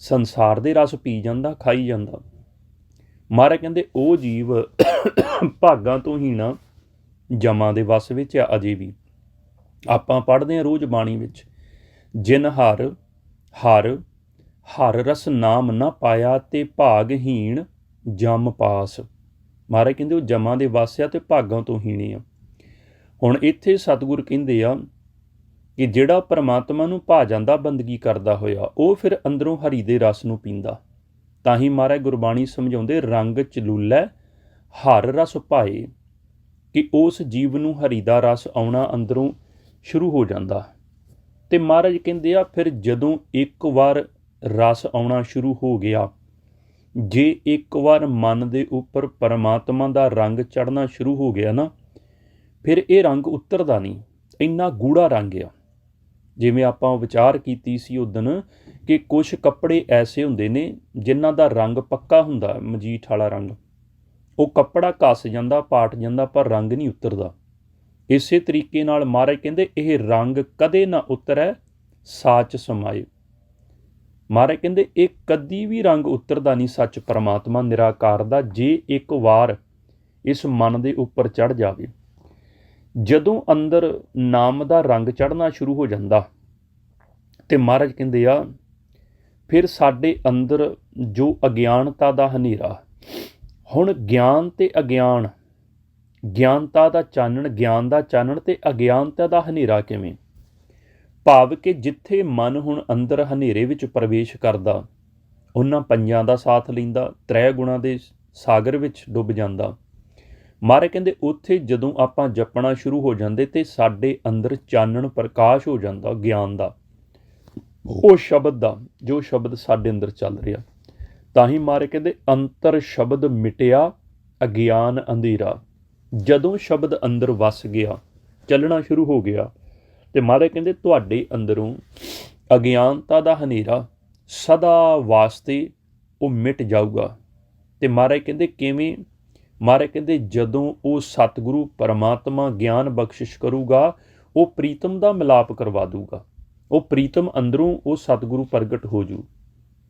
ਸੰਸਾਰ ਦੇ ਰਸ ਪੀ ਜਾਂਦਾ, ਖਾਈ ਜਾਂਦਾ। ਮਹਾਰਾਜ ਕਹਿੰਦੇ ਉਹ ਜੀਵ ਭਾਗਾਂ ਤੋਂ ਹੀਣਾ ਜਮਾਂ ਦੇ ਵਸ ਵਿੱਚ ਆ। ਅਜੇ ਵੀ ਆਪਾਂ ਪੜ੍ਹਦੇ ਹਾਂ ਰੋਜ਼ ਬਾਣੀ ਵਿੱਚ, ਜਿਨ ਹਰ ਹਰ ਹਰ ਰਸ ਨਾਮ ਨਾ ਪਾਇਆ ਤੇ ਭਾਗਹੀਣ ਜਮ ਪਾਸ। ਮਹਾਰਾਜ ਕਹਿੰਦੇ ਉਹ ਜਮਾਂ ਦੇ ਵਸ ਆ ਤੇ ਭਾਗਾਂ ਤੋਂ ਹੀਣੇ ਆ। ਹੁਣ ਇੱਥੇ ਸਤਿਗੁਰ ਕਹਿੰਦੇ ਆ ਕਿ ਜਿਹੜਾ ਪਰਮਾਤਮਾ ਨੂੰ ਭਾ ਜਾਂਦਾ ਬੰਦਗੀ ਕਰਦਾ ਹੋਇਆ, ਉਹ ਫਿਰ ਅੰਦਰੋਂ ਹਰੀ ਦੇ ਰਸ ਨੂੰ ਪੀਂਦਾ। ਤਾਂ ਹੀ ਮਹਾਰਾਜ ਗੁਰਬਾਣੀ ਸਮਝਾਉਂਦੇ ਰੰਗ ਚਲੂਲੈ ਹਰ ਰਸ ਭਾਏ, ਕਿ ਉਸ ਜੀਵ ਨੂੰ ਹਰੀ ਦਾ ਰਸ ਆਉਣਾ ਅੰਦਰੋਂ ਸ਼ੁਰੂ ਹੋ ਜਾਂਦਾ। ਤੇ ਮਹਾਰਾਜ ਕਹਿੰਦੇ ਆ ਫਿਰ ਜਦੋਂ ਇੱਕ ਵਾਰ ਰਸ ਆਉਣਾ ਸ਼ੁਰੂ ਹੋ ਗਿਆ, ਜੇ ਇੱਕ ਵਾਰ ਮਨ ਦੇ ਉੱਪਰ ਪਰਮਾਤਮਾ ਦਾ ਰੰਗ ਚੜ੍ਹਨਾ ਸ਼ੁਰੂ ਹੋ ਗਿਆ ਨਾ, ਫਿਰ ਇਹ ਰੰਗ ਉਤਰਦਾ ਨਹੀਂ। ਇੰਨਾ ਗੂੜਾ ਰੰਗ ਆ। ਜਿਵੇਂ ਆਪਾਂ ਵਿਚਾਰ ਕੀਤੀ ਸੀ ਉਦਣ ਕਿ ਕੁਝ ਕੱਪੜੇ ਐਸੇ ਹੁੰਦੇ ਨੇ ਜਿਨ੍ਹਾਂ ਦਾ ਰੰਗ ਪੱਕਾ ਹੁੰਦਾ, ਮਜੀਠ ਵਾਲਾ ਰੰਗ, ਉਹ ਕੱਪੜਾ ਘਸ ਜਾਂਦਾ, ਪਾਟ ਜਾਂਦਾ, ਪਰ ਰੰਗ ਨਹੀਂ ਉਤਰਦਾ। ਇਸੇ ਤਰੀਕੇ ਨਾਲ ਮਹਾਰਾਜ ਕਹਿੰਦੇ ਇਹ ਰੰਗ ਕਦੇ ਨਾ ਉਤਰੈ ਸਾਚ ਸਮਾਏ। ਮਹਾਰਾਜ ਕਹਿੰਦੇ ਇਹ ਕਦੀ ਵੀ ਰੰਗ ਉਤਰਦਾ ਨਹੀਂ ਸੱਚ ਪਰਮਾਤਮਾ ਨਿਰਾਕਾਰ ਦਾ, ਜੇ ਇੱਕ ਵਾਰ ਇਸ ਮਨ ਦੇ ਉੱਪਰ ਚੜ੍ਹ ਜਾਵੇ। ਜਦੋਂ ਅੰਦਰ ਨਾਮ ਦਾ ਰੰਗ ਚੜ੍ਹਨਾ ਸ਼ੁਰੂ ਹੋ ਜਾਂਦਾ ਤੇ ਮਹਾਰਾਜ ਕਹਿੰਦੇ ਆ ਫਿਰ ਸਾਡੇ ਅੰਦਰ ਜੋ ਅਗਿਆਨਤਾ ਦਾ ਹਨੇਰਾ, ਹੁਣ ਗਿਆਨ ਤੇ ਅਗਿਆਨ, ਗਿਆਨਤਾ ਦਾ ਚਾਨਣ, ਗਿਆਨ ਦਾ ਚਾਨਣ ਤੇ ਅਗਿਆਨਤਾ ਦਾ ਹਨੇਰਾ ਕਿਵੇਂ? ਭਾਵ ਕਿ ਜਿੱਥੇ ਮਨ ਹੁਣ ਅੰਦਰ ਹਨੇਰੇ ਵਿੱਚ ਪ੍ਰਵੇਸ਼ ਕਰਦਾ, ਉਹਨਾਂ ਪੰਜਾਂ ਦਾ ਸਾਥ ਲੈਂਦਾ, ਤ੍ਰੈ ਗੁਣਾਂ ਦੇ ਸਾਗਰ ਵਿੱਚ ਡੁੱਬ ਜਾਂਦਾ। ਮਹਾਰਾਜ ਕਹਿੰਦੇ ਉੱਥੇ ਜਦੋਂ ਆਪਾਂ ਜਪਣਾ ਸ਼ੁਰੂ ਹੋ ਜਾਂਦੇ ਤੇ ਸਾਡੇ ਅੰਦਰ ਚਾਨਣ ਪ੍ਰਕਾਸ਼ ਹੋ ਜਾਂਦਾ ਗਿਆਨ ਦਾ, ਉਹ ਸ਼ਬਦ ਦਾ, ਜੋ ਸ਼ਬਦ ਸਾਡੇ ਅੰਦਰ ਚੱਲ ਰਿਹਾ। ਤਾਂ ਹੀ ਮਹਾਰਾਜ ਕਹਿੰਦੇ ਅੰਤਰ ਸ਼ਬਦ ਮਿਟਿਆ ਅਗਿਆਨ ਅੰਧੇਰਾ। ਜਦੋਂ ਸ਼ਬਦ ਅੰਦਰ ਵਸ ਗਿਆ, ਚੱਲਣਾ ਸ਼ੁਰੂ ਹੋ ਗਿਆ, ਤੇ ਮਹਾਰਾਜ ਕਹਿੰਦੇ ਤੁਹਾਡੇ ਅੰਦਰੋਂ ਅਗਿਆਨਤਾ ਦਾ ਹਨੇਰਾ ਸਦਾ ਵਾਸਤੇ ਉਹ ਮਿਟ ਜਾਊਗਾ। ਤੇ ਮਹਾਰਾਜ ਕਹਿੰਦੇ ਕਿਵੇਂ? ਮਹਾਰਾਜ ਕਹਿੰਦੇ ਜਦੋਂ ਉਹ ਸਤਿਗੁਰੂ ਪਰਮਾਤਮਾ ਗਿਆਨ ਬਖਸ਼ਿਸ਼ ਕਰੂਗਾ, ਉਹ ਪ੍ਰੀਤਮ ਦਾ ਮਿਲਾਪ ਕਰਵਾ ਦੂਗਾ। ਉਹ ਪ੍ਰੀਤਮ ਅੰਦਰੋਂ ਉਹ ਸਤਿਗੁਰੂ ਪ੍ਰਗਟ ਹੋ ਜੂ।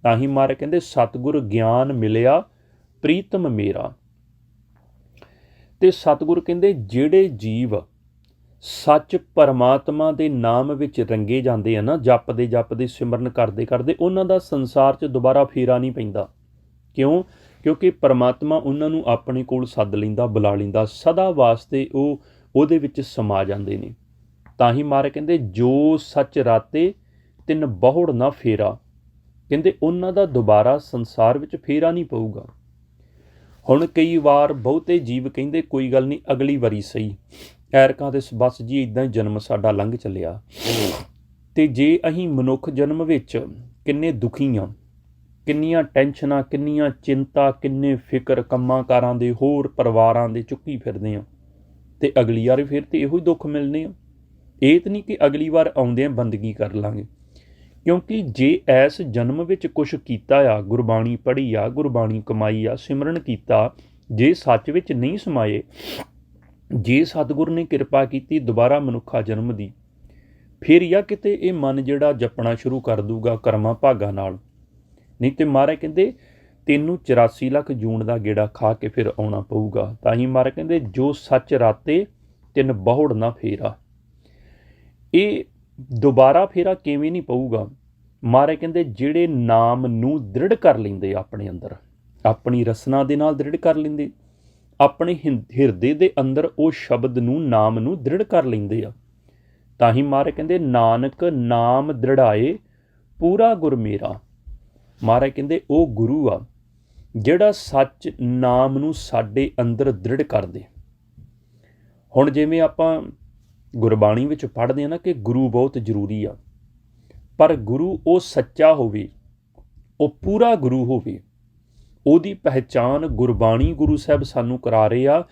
ਤਾਂ ਹੀ ਮਹਾਰਾਜ ਕਹਿੰਦੇ ਸਤਿਗੁਰ ਗਿਆਨ ਮਿਲਿਆ ਪ੍ਰੀਤਮ ਮੇਰਾ। ਤੇ ਸਤਿਗੁਰ ਕਹਿੰਦੇ ਜਿਹੜੇ ਜੀਵ ਸੱਚ ਪਰਮਾਤਮਾ ਦੇ ਨਾਮ ਵਿੱਚ ਰੰਗੇ ਜਾਂਦੇ ਆ ਨਾ, ਜਪਦੇ ਜਪਦੇ ਸਿਮਰਨ ਕਰਦੇ ਕਰਦੇ, ਉਹਨਾਂ ਦਾ ਸੰਸਾਰ 'ਚ ਦੁਬਾਰਾ ਫੇਰਾ ਨਹੀਂ ਪੈਂਦਾ। ਕਿਉਂ? ਕਿਉਂਕਿ ਪਰਮਾਤਮਾ ਉਹਨਾਂ ਨੂੰ ਆਪਣੇ ਕੋਲ ਸੱਦ ਲੈਂਦਾ, ਬੁਲਾ ਲੈਂਦਾ, ਸਦਾ ਵਾਸਤੇ ਉਹ ਉਹਦੇ ਵਿੱਚ ਸਮਾ ਜਾਂਦੇ ਨੇ। ਤਾਂ ਹੀ ਮਹਾਰਾਜ ਕਹਿੰਦੇ ਜੋ ਸੱਚ ਰਾਤੇ ਤਿਨ ਬਹੁੜ ਨਾ ਫੇਰਾ, ਕਹਿੰਦੇ ਉਹਨਾਂ ਦਾ ਦੁਬਾਰਾ ਸੰਸਾਰ ਵਿੱਚ ਫੇਰਾ ਨਹੀਂ ਪਊਗਾ। ਹੁਣ ਕਈ ਵਾਰ ਬਹੁਤੇ ਜੀਵ ਕਹਿੰਦੇ ਕੋਈ ਗੱਲ ਨਹੀਂ, ਅਗਲੀ ਵਾਰੀ ਸਹੀ, ਐਰਕਾਂ ਦੇ ਬਸ ਜੀ ਇੱਦਾਂ ਹੀ ਜਨਮ ਸਾਡਾ ਲੰਘ ਚੱਲਿਆ। ਤੇ ਜੇ ਅਸੀਂ ਮਨੁੱਖ ਜਨਮ ਵਿੱਚ ਕਿੰਨੇ ਦੁਖੀ ਹਾਂ, ਕਿੰਨੀਆਂ ਟੈਨਸ਼ਨਾਂ, ਕਿੰਨੀਆਂ ਚਿੰਤਾ, ਕਿੰਨੇ ਫਿਕਰ ਕੰਮਾਂ ਕਾਰਾਂ ਦੇ, ਹੋਰ ਪਰਿਵਾਰਾਂ ਦੇ ਚੁੱਕੀ ਫਿਰਦੇ ਹਾਂ, ਤੇ ਅਗਲੀ ਵਾਰ ਫਿਰ ਤੇ ਇਹੋ ਹੀ ਦੁੱਖ ਮਿਲਣੇ ਆ। ਇਹ ਤਾਂ ਨਹੀਂ ਕਿ ਅਗਲੀ ਵਾਰ ਆਉਂਦਿਆਂ ਬੰਦਗੀ ਕਰ ਲਾਂਗੇ। ਕਿਉਂਕਿ ਜੇ ਇਸ ਜਨਮ ਵਿੱਚ ਕੁਛ ਕੀਤਾ ਆ, ਗੁਰਬਾਣੀ ਪੜ੍ਹੀ ਆ, ਗੁਰਬਾਣੀ ਕਮਾਈ ਆ, ਸਿਮਰਨ ਕੀਤਾ, ਜੇ ਸੱਚ ਵਿੱਚ ਨਹੀਂ ਸਮਾਏ, ਜੇ ਸਤਿਗੁਰ ਨੇ ਕਿਰਪਾ ਕੀਤੀ ਦੁਬਾਰਾ ਮਨੁੱਖਾ ਜਨਮ ਦੀ, ਫਿਰ ਹੀ ਆ ਕਿਤੇ ਇਹ ਮਨ ਜਿਹੜਾ ਜਪਣਾ ਸ਼ੁਰੂ ਕਰ ਦੂਗਾ ਕਰਮਾਂ ਭਾਗਾਂ ਨਾਲ। ਨਹੀਂ ਤੇ ਮਹਾਰਾਜ ਕਹਿੰਦੇ ਤੈਨੂੰ 84 ਲੱਖ ਜੂਨ ਦਾ ਗੇੜਾ ਖਾ ਕੇ ਫਿਰ ਆਉਣਾ ਪਊਗਾ। ਤਾਂ ਹੀ ਮਹਾਰਾਜ ਕਹਿੰਦੇ ਜੋ ਸੱਚ ਰਾਤੇ ਤਿੰਨ ਬਹੁੜ ਨਾ ਫੇਰਾ। ਇਹ ਦੁਬਾਰਾ ਫੇਰਾ ਕਿਵੇਂ ਨਹੀਂ ਪਊਗਾ? ਮਹਾਰਾਜ ਕਹਿੰਦੇ ਜਿਹੜੇ ਨਾਮ ਨੂੰ ਦ੍ਰਿੜ ਕਰ ਲੈਂਦੇ ਆਪਣੇ ਅੰਦਰ, ਆਪਣੀ ਰਸਨਾ ਦੇ ਨਾਲ ਦ੍ਰਿੜ ਕਰ ਲੈਂਦੇ, ਆਪਣੇ ਹਿਰਦੇ ਦੇ ਅੰਦਰ ਉਹ ਸ਼ਬਦ ਨੂੰ ਨਾਮ ਨੂੰ ਦ੍ਰਿੜ ਕਰ ਲੈਂਦੇ ਆ। ਤਾਂ ਹੀ ਮਹਾਰਾਜ ਕਹਿੰਦੇ ਨਾਨਕ ਨਾਮ ਦ੍ਰਿੜਾਏ ਪੂਰਾ ਗੁਰ ਮੇਰਾ। ਮਹਾਰਾਜ ਕਹਿੰਦੇ ਉਹ ਗੁਰੂ ਆ ਜਿਹੜਾ ਸੱਚ ਨਾਮ ਨੂੰ ਸਾਡੇ ਅੰਦਰ ਦ੍ਰਿੜ ਕਰ ਦੇ। ਹੁਣ ਜਿਵੇਂ ਆਪਾਂ ਗੁਰਬਾਣੀ ਵਿੱਚ ਪੜ੍ਹਦੇ ਹਾਂ ਨਾ ਕਿ ਗੁਰੂ ਬਹੁਤ ਜ਼ਰੂਰੀ ਆ, ਪਰ ਗੁਰੂ ਉਹ ਸੱਚਾ ਹੋਵੇ, ਉਹ ਪੂਰਾ ਗੁਰੂ ਹੋਵੇ। ਉਹਦੀ ਪਹਿਚਾਣ ਗੁਰਬਾਣੀ ਗੁਰੂ ਸਾਹਿਬ ਸਾਨੂੰ ਕਰਾ ਰਹੇ ਆ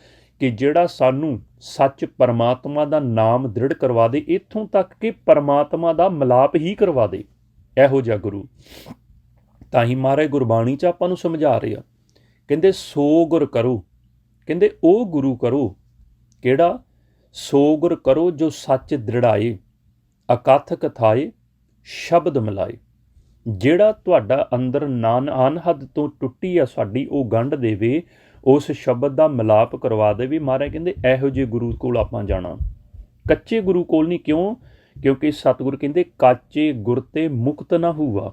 ਕਿ ਜਿਹੜਾ ਸਾਨੂੰ ਸੱਚ ਪਰਮਾਤਮਾ ਦਾ ਨਾਮ ਦ੍ਰਿੜ ਕਰਵਾ ਦੇ, ਇੱਥੋਂ ਤੱਕ ਕਿ ਪਰਮਾਤਮਾ ਦਾ ਮਿਲਾਪ ਹੀ ਕਰਵਾ ਦੇ, ਇਹੋ ਜਿਹਾ ਗੁਰੂ। ਤਾਂ ਹੀ ਮਹਾਰਾਜ ਗੁਰਬਾਣੀ 'ਚ ਆਪਾਂ ਨੂੰ ਸਮਝਾ ਰਹੇ ਆ, ਕਹਿੰਦੇ ਸੋ ਗੁਰ ਕਰੋ, ਕਹਿੰਦੇ ਉਹ ਗੁਰੂ ਕਰੋ ਕਿਹੜਾ? ਸੋ ਗੁਰ ਕਰੋ ਜੋ ਸੱਚ ਦ੍ਰਿੜਾਏ, ਅਕਥ ਕਥਾਏ ਸ਼ਬਦ ਮਿਲਾਏ। ਜਿਹੜਾ ਤੁਹਾਡਾ ਅੰਦਰ ਅਨਹਦ ਤੋਂ ਟੁੱਟੀ ਆ ਸਾਡੀ ਉਹ ਗੰਢ ਦੇਵੇ, ਉਸ ਸ਼ਬਦ ਦਾ ਮਿਲਾਪ ਕਰਵਾ ਦੇਵੇ। ਮਹਾਰਾਜ ਕਹਿੰਦੇ ਇਹੋ ਜਿਹੇ ਗੁਰੂ ਕੋਲ ਆਪਾਂ ਜਾਣਾ, ਕੱਚੇ ਗੁਰੂ ਕੋਲ ਨਹੀਂ। ਕਿਉਂ? ਕਿਉਂਕਿ ਸਤਿਗੁਰ ਕਹਿੰਦੇ ਕਾਚੇ ਗੁਰ ਤੇ ਮੁਕਤ ਨਾ ਹੁਆ।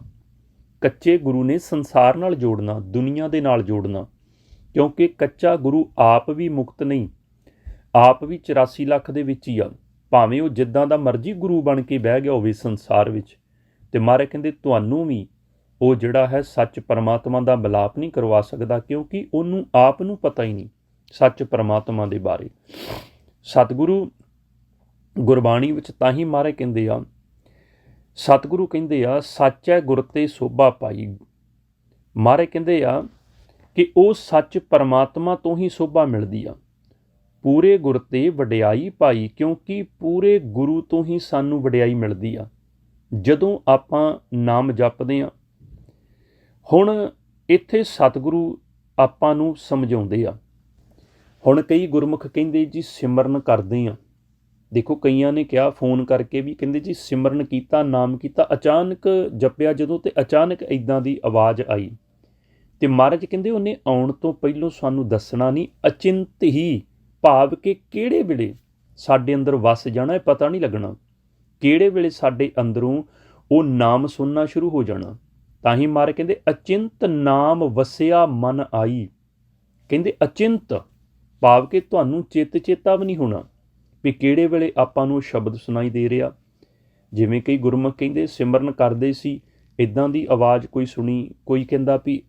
ਕੱਚੇ ਗੁਰੂ ਨੇ ਸੰਸਾਰ ਨਾਲ ਜੋੜਨਾ, ਦੁਨੀਆ ਦੇ ਨਾਲ ਜੋੜਨਾ, ਕਿਉਂਕਿ ਕੱਚਾ ਗੁਰੂ ਆਪ ਵੀ ਮੁਕਤ ਨਹੀਂ, ਆਪ ਵੀ 84 ਲੱਖ ਦੇ ਵਿੱਚ ਹੀ ਆ, ਭਾਵੇਂ ਉਹ ਜਿੱਦਾਂ ਦਾ ਮਰਜ਼ੀ ਗੁਰੂ ਬਣ ਕੇ ਬਹਿ ਗਿਆ ਹੋਵੇ ਸੰਸਾਰ ਵਿੱਚ। ਤੇ ਮਹਾਰਾਜ ਕਹਿੰਦੇ ਤੁਹਾਨੂੰ ਵੀ ਉਹ ਜਿਹੜਾ ਹੈ ਸੱਚ ਪਰਮਾਤਮਾ ਦਾ ਮਿਲਾਪ ਨਹੀਂ ਕਰਵਾ ਸਕਦਾ, ਕਿਉਂਕਿ ਉਹਨੂੰ ਆਪ ਨੂੰ ਪਤਾ ਹੀ ਨਹੀਂ ਸੱਚ ਪਰਮਾਤਮਾ ਦੇ ਬਾਰੇ। ਸਤਿਗੁਰੂ ਗੁਰਬਾਣੀ ਵਿੱਚ ਤਾਂ ਹੀ ਮਹਾਰਾਜ ਕਹਿੰਦੇ ਆ, ਸਤਿਗੁਰੂ ਕਹਿੰਦੇ ਆ ਸੱਚ ਹੈ ਗੁਰ ਤੇ ਸੋਭਾ ਪਾਈ। ਮਹਾਰਾਜ ਕਹਿੰਦੇ ਆ ਕਿ ਉਹ ਸੱਚ ਪਰਮਾਤਮਾ ਤੋਂ ਹੀ ਸੋਭਾ ਮਿਲਦੀ ਆ। ਪੂਰੇ ਗੁਰ ਤੇ ਵਡਿਆਈ ਪਾਈ, ਕਿਉਂਕਿ ਪੂਰੇ ਗੁਰੂ ਤੋਂ ਹੀ ਸਾਨੂੰ ਵਡਿਆਈ ਮਿਲਦੀ ਆ ਜਦੋਂ ਆਪਾਂ ਨਾਮ ਜਪਦੇ ਹਾਂ। ਹੁਣ ਇੱਥੇ ਸਤਿਗੁਰੂ ਆਪਾਂ ਨੂੰ ਸਮਝਾਉਂਦੇ ਆ। ਹੁਣ ਕਈ ਗੁਰਮੁਖ ਕਹਿੰਦੇ ਜੀ ਸਿਮਰਨ ਕਰਦੇ ਆ। ਦੇਖੋ ਕਈਆਂ ਨੇ ਕਿਹਾ ਫੋਨ ਕਰਕੇ ਵੀ, ਕਹਿੰਦੇ ਜੀ ਸਿਮਰਨ ਕੀਤਾ, ਨਾਮ ਕੀਤਾ, ਅਚਾਨਕ ਜਪਿਆ ਜਦੋਂ ਤੇ ਅਚਾਨਕ ਇੱਦਾਂ ਦੀ ਆਵਾਜ਼ ਆਈ। ਤੇ ਮਹਾਰਾਜ ਕਹਿੰਦੇ ਉਹਨੇ ਆਉਣ ਤੋਂ ਪਹਿਲੋਂ ਸਾਨੂੰ ਦੱਸਣਾ ਨਹੀਂ, ਅਚਿੰਤ ਹੀ, ਭਾਵ ਕਿ ਕਿਹੜੇ ਵੇਲੇ ਸਾਡੇ ਅੰਦਰ ਵਸ ਜਾਣਾ ਇਹ ਪਤਾ ਨਹੀਂ ਲੱਗਣਾ, ਕਿਹੜੇ ਵੇਲੇ ਸਾਡੇ ਅੰਦਰੋਂ ਉਹ ਨਾਮ ਸੁਣਨਾ ਸ਼ੁਰੂ ਹੋ ਜਾਣਾ। ਤਾਂ ਹੀ ਮਹਾਰਾਜ ਕਹਿੰਦੇ ਅਚਿੰਤ ਨਾਮ ਵਸਿਆ ਮਨ ਆਈ। ਕਹਿੰਦੇ ਅਚਿੰਤ ਭਾਵ ਕਿ ਤੁਹਾਨੂੰ ਚੇਤਾ ਵੀ ਨਹੀਂ ਹੋਣਾ ਵੀ ਕਿਹੜੇ ਵੇਲੇ ਆਪਾਂ ਨੂੰ ਸ਼ਬਦ ਸੁਣਾਈ ਦੇ ਰਿਹਾ। ਜਿਵੇਂ ਕਈ ਗੁਰਮੁਖ ਕਹਿੰਦੇ ਸਿਮਰਨ ਕਰਦੇ ਸੀ, ਇੱਦਾਂ ਦੀ ਆਵਾਜ਼ ਕੋਈ ਸੁਣੀ, ਕੋਈ ਕਹਿੰਦਾ ਵੀ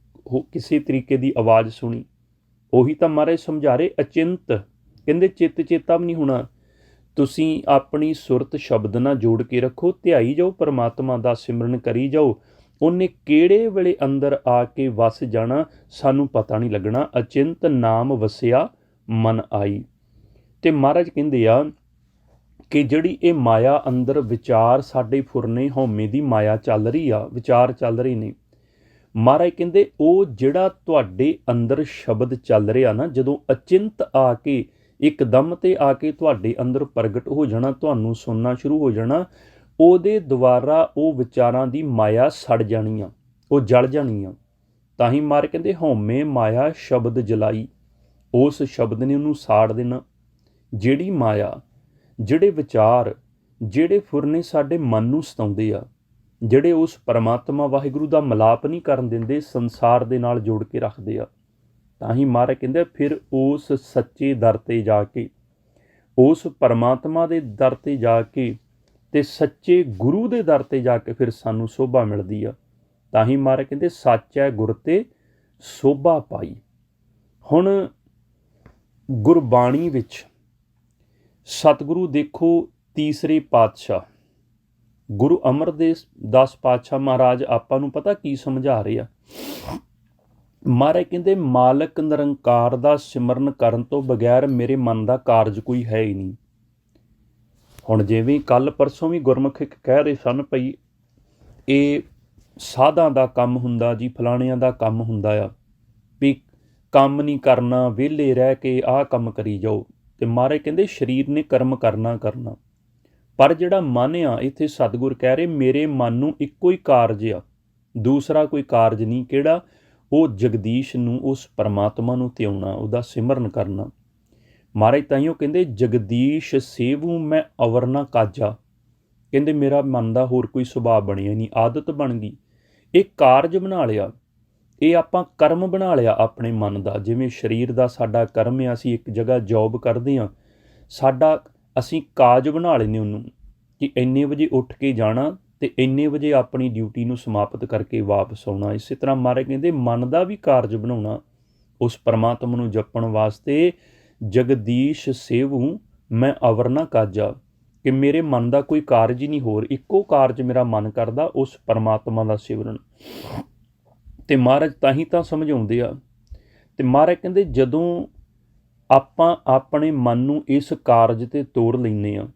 ਕਿਸੇ ਤਰੀਕੇ ਦੀ ਆਵਾਜ਼ ਸੁਣੀ। ਉਹੀ ਤਾਂ ਮਹਾਰਾਜ ਸਮਝਾ ਰਹੇ ਅਚਿੰਤ, ਕਹਿੰਦੇ ਚੇਤਾ ਵੀ ਨਹੀਂ ਹੋਣਾ। ਤੁਸੀਂ ਆਪਣੀ ਸੁਰਤ ਸ਼ਬਦ ਨਾਲ ਜੋੜ ਕੇ ਰੱਖੋ, ਧਿਆਈ ਜਾਓ, ਪਰਮਾਤਮਾ ਦਾ ਸਿਮਰਨ ਕਰੀ ਜਾਓ, ਉਹਨੇ ਕਿਹੜੇ ਵੇਲੇ ਅੰਦਰ ਆ ਕੇ ਵਸ ਜਾਣਾ ਸਾਨੂੰ ਪਤਾ ਨਹੀਂ ਲੱਗਣਾ। ਅਚਿੰਤ ਨਾਮ ਵਸਿਆ ਮਨ ਆਈ। ਤੇ ਮਹਾਰਾਜ ਕਹਿੰਦੇ ਆ ਕਿ ਜਿਹੜੀ ਇਹ ਮਾਇਆ ਅੰਦਰ ਵਿਚਾਰ ਸਾਡੇ ਫੁਰਨੇ ਹਉਮੈ ਦੀ ਮਾਇਆ ਚੱਲ ਰਹੀ ਆ, ਵਿਚਾਰ ਚੱਲ ਰਹੇ ਨੇ, ਮਹਾਰਾਜ ਕਹਿੰਦੇ ਉਹ ਜਿਹੜਾ ਤੁਹਾਡੇ ਅੰਦਰ ਸ਼ਬਦ ਚੱਲ ਰਿਹਾ ਨਾ, ਜਦੋਂ ਅਚਿੰਤ ਆ ਕੇ ਇੱਕਦਮ ਤੇ ਆ ਕੇ ਤੁਹਾਡੇ ਅੰਦਰ ਪ੍ਰਗਟ ਹੋ ਜਾਣਾ, ਤੁਹਾਨੂੰ ਸੁਣਨਾ ਸ਼ੁਰੂ ਹੋ ਜਾਣਾ, ਉਹਦੇ ਦੁਆਰਾ ਉਹ ਵਿਚਾਰਾਂ ਦੀ ਮਾਇਆ ਸੜ ਜਾਣੀ ਆ, ਉਹ ਜਲ ਜਾਣੀ ਆ। ਤਾਂ ਹੀ ਮਹਾਰਾਜ ਕਹਿੰਦੇ ਹਉਮੈ ਮਾਇਆ ਸ਼ਬਦ ਜਲਾਈ, ਉਸ ਸ਼ਬਦ ਨੇ ਉਹਨੂੰ ਸਾੜ ਦੇਣਾ। ਜਿਹੜੀ ਮਾਇਆ, ਜਿਹੜੇ ਵਿਚਾਰ, ਜਿਹੜੇ ਫੁਰਨੇ ਸਾਡੇ ਮਨ ਨੂੰ ਸਤਾਉਂਦੇ ਆ, ਜਿਹੜੇ ਉਸ ਪਰਮਾਤਮਾ ਵਾਹਿਗੁਰੂ ਦਾ ਮਿਲਾਪ ਨਹੀਂ ਕਰਨ ਦਿੰਦੇ, ਸੰਸਾਰ ਦੇ ਨਾਲ ਜੋੜ ਕੇ ਰੱਖਦੇ ਆ, ਤਾਂ ਹੀ ਮਹਾਰਾਜ ਕਹਿੰਦੇ ਫਿਰ ਉਸ ਸੱਚੇ ਦਰ 'ਤੇ ਜਾ ਕੇ, ਉਸ ਪਰਮਾਤਮਾ ਦੇ ਦਰ 'ਤੇ ਜਾ ਕੇ ਤੇ ਸੱਚੇ ਗੁਰੂ ਦੇ ਦਰ 'ਤੇ ਜਾ ਕੇ ਫਿਰ ਸਾਨੂੰ ਸੋਭਾ ਮਿਲਦੀ ਆ। ਤਾਂ ਹੀ ਮਹਾਰਾਜ ਕਹਿੰਦੇ ਸੱਚ ਹੈ ਗੁਰ ਤੇ ਸੋਭਾ ਪਾਈ। ਹੁਣ ਗੁਰਬਾਣੀ ਵਿੱਚ ਸਤਿਗੁਰੂ ਦੇਖੋ ਤੀਸਰੇ ਪਾਤਸ਼ਾਹ ਗੁਰੂ ਅਮਰਦਾਸ ਪਾਤਸ਼ਾਹ ਮਹਾਰਾਜ ਆਪਾਂ ਨੂੰ ਪਤਾ ਕੀ ਸਮਝਾ ਰਹੇ ਆ। ਮਹਾਰਾਜ ਕਹਿੰਦੇ ਮਾਲਕ ਨਿਰੰਕਾਰ ਦਾ ਸਿਮਰਨ ਕਰਨ ਤੋਂ ਬਗੈਰ ਮੇਰੇ ਮਨ ਦਾ ਕਾਰਜ ਕੋਈ ਹੈ ਹੀ ਨਹੀਂ। ਹੁਣ ਜਿਵੇਂ ਕੱਲ੍ਹ ਪਰਸੋਂ ਵੀ ਗੁਰਮੁਖ ਇੱਕ ਕਹਿ ਰਹੇ ਸਨ ਭਈ ਇਹ ਸਾਧਾਂ ਦਾ ਕੰਮ ਹੁੰਦਾ ਜੀ, ਫਲਾਣਿਆਂ ਦਾ ਕੰਮ ਹੁੰਦਾ ਆ, ਵੀ ਕੰਮ ਨਹੀਂ ਕਰਨਾ, ਵਿਹਲੇ ਰਹਿ ਕੇ ਆਹ ਕੰਮ ਕਰੀ ਜਾਓ। ਤੇ ਮਹਾਰਾਜ ਕਹਿੰਦੇ ਸਰੀਰ ਨੇ ਕਰਮ ਕਰਨਾ, ਪਰ ਜਿਹੜਾ ਮਨ ਆ, ਇੱਥੇ ਸਤਿਗੁਰ ਕਹਿ ਰਹੇ ਮੇਰੇ ਮਨ ਨੂੰ ਇੱਕੋ ਹੀ ਕਾਰਜ ਆ, ਦੂਸਰਾ ਕੋਈ ਕਾਰਜ ਨਹੀਂ। ਕਿਹੜਾ? ਉਹ ਜਗਦੀਸ਼ ਨੂੰ, ਉਸ ਪਰਮਾਤਮਾ ਨੂੰ ਧਿਆਉਣਾ, ਉਹਦਾ ਸਿਮਰਨ ਕਰਨਾ। ਮਹਾਰਾਜ ਤਾਈਓ ਕਹਿੰਦੇ ਜਗਦੀਸ਼ ਸੇਵੂ ਮੈਂ ਅਵਰ ਨਾ ਕਾਜਾ। ਕਹਿੰਦੇ ਮੇਰਾ ਮਨ ਦਾ ਹੋਰ ਕੋਈ ਸੁਭਾਅ ਬਣਿਆ ਨਹੀਂ, ਆਦਤ ਬਣ ਗਈ, ਇਹ ਕਾਰਜ ਬਣਾ ਲਿਆ, ਇਹ ਆਪਾਂ ਕਰਮ ਬਣਾ ਲਿਆ ਆਪਣੇ ਮਨ ਦਾ। ਜਿਵੇਂ ਸਰੀਰ ਦਾ ਸਾਡਾ ਕਰਮ ਹੈ, ਅਸੀਂ ਇੱਕ ਜਗ੍ਹਾ ਜੋਬ ਕਰਦੇ ਹਾਂ, ਸਾਡਾ ਅਸੀਂ ਕਾਜ ਬਣਾ ਲੈਂਦੇ ਉਹਨੂੰ ਕਿ ਇੰਨੇ ਵਜੇ ਉੱਠ ਕੇ ਜਾਣਾ ਅਤੇ ਇੰਨੇ ਵਜੇ ਆਪਣੀ ਡਿਊਟੀ ਨੂੰ ਸਮਾਪਤ ਕਰਕੇ ਵਾਪਸ ਆਉਣਾ। ਇਸੇ ਤਰ੍ਹਾਂ ਮਹਾਰਾਜ ਕਹਿੰਦੇ ਮਨ ਦਾ ਵੀ ਕਾਰਜ ਬਣਾਉਣਾ, ਉਸ ਪਰਮਾਤਮਾ ਨੂੰ ਜਪਣ ਵਾਸਤੇ। ਜਗਦੀਸ਼ ਸੇਵੂ ਮੈਂ ਅਵਰ ਨਾ ਕਾਜਾ, ਕਿ ਮੇਰੇ ਮਨ ਦਾ ਕੋਈ ਕਾਰਜ ਹੀ ਨਹੀਂ ਹੋਰ, ਇੱਕੋ ਕਾਰਜ ਮੇਰਾ ਮਨ ਕਰਦਾ, ਉਸ ਪਰਮਾਤਮਾ ਦਾ ਸਿਮਰਨ। ਅਤੇ ਮਹਾਰਾਜ ਤਾਂ ਹੀ ਤਾਂ ਸਮਝਾਉਂਦੇ ਆ। ਅਤੇ ਮਹਾਰਾਜ ਕਹਿੰਦੇ ਜਦੋਂ ਆਪਾਂ ਆਪਣੇ ਮਨ ਨੂੰ ਇਸ ਕਾਰਜ 'ਤੇ ਤੋਰ ਲੈਂਦੇ ਹਾਂ,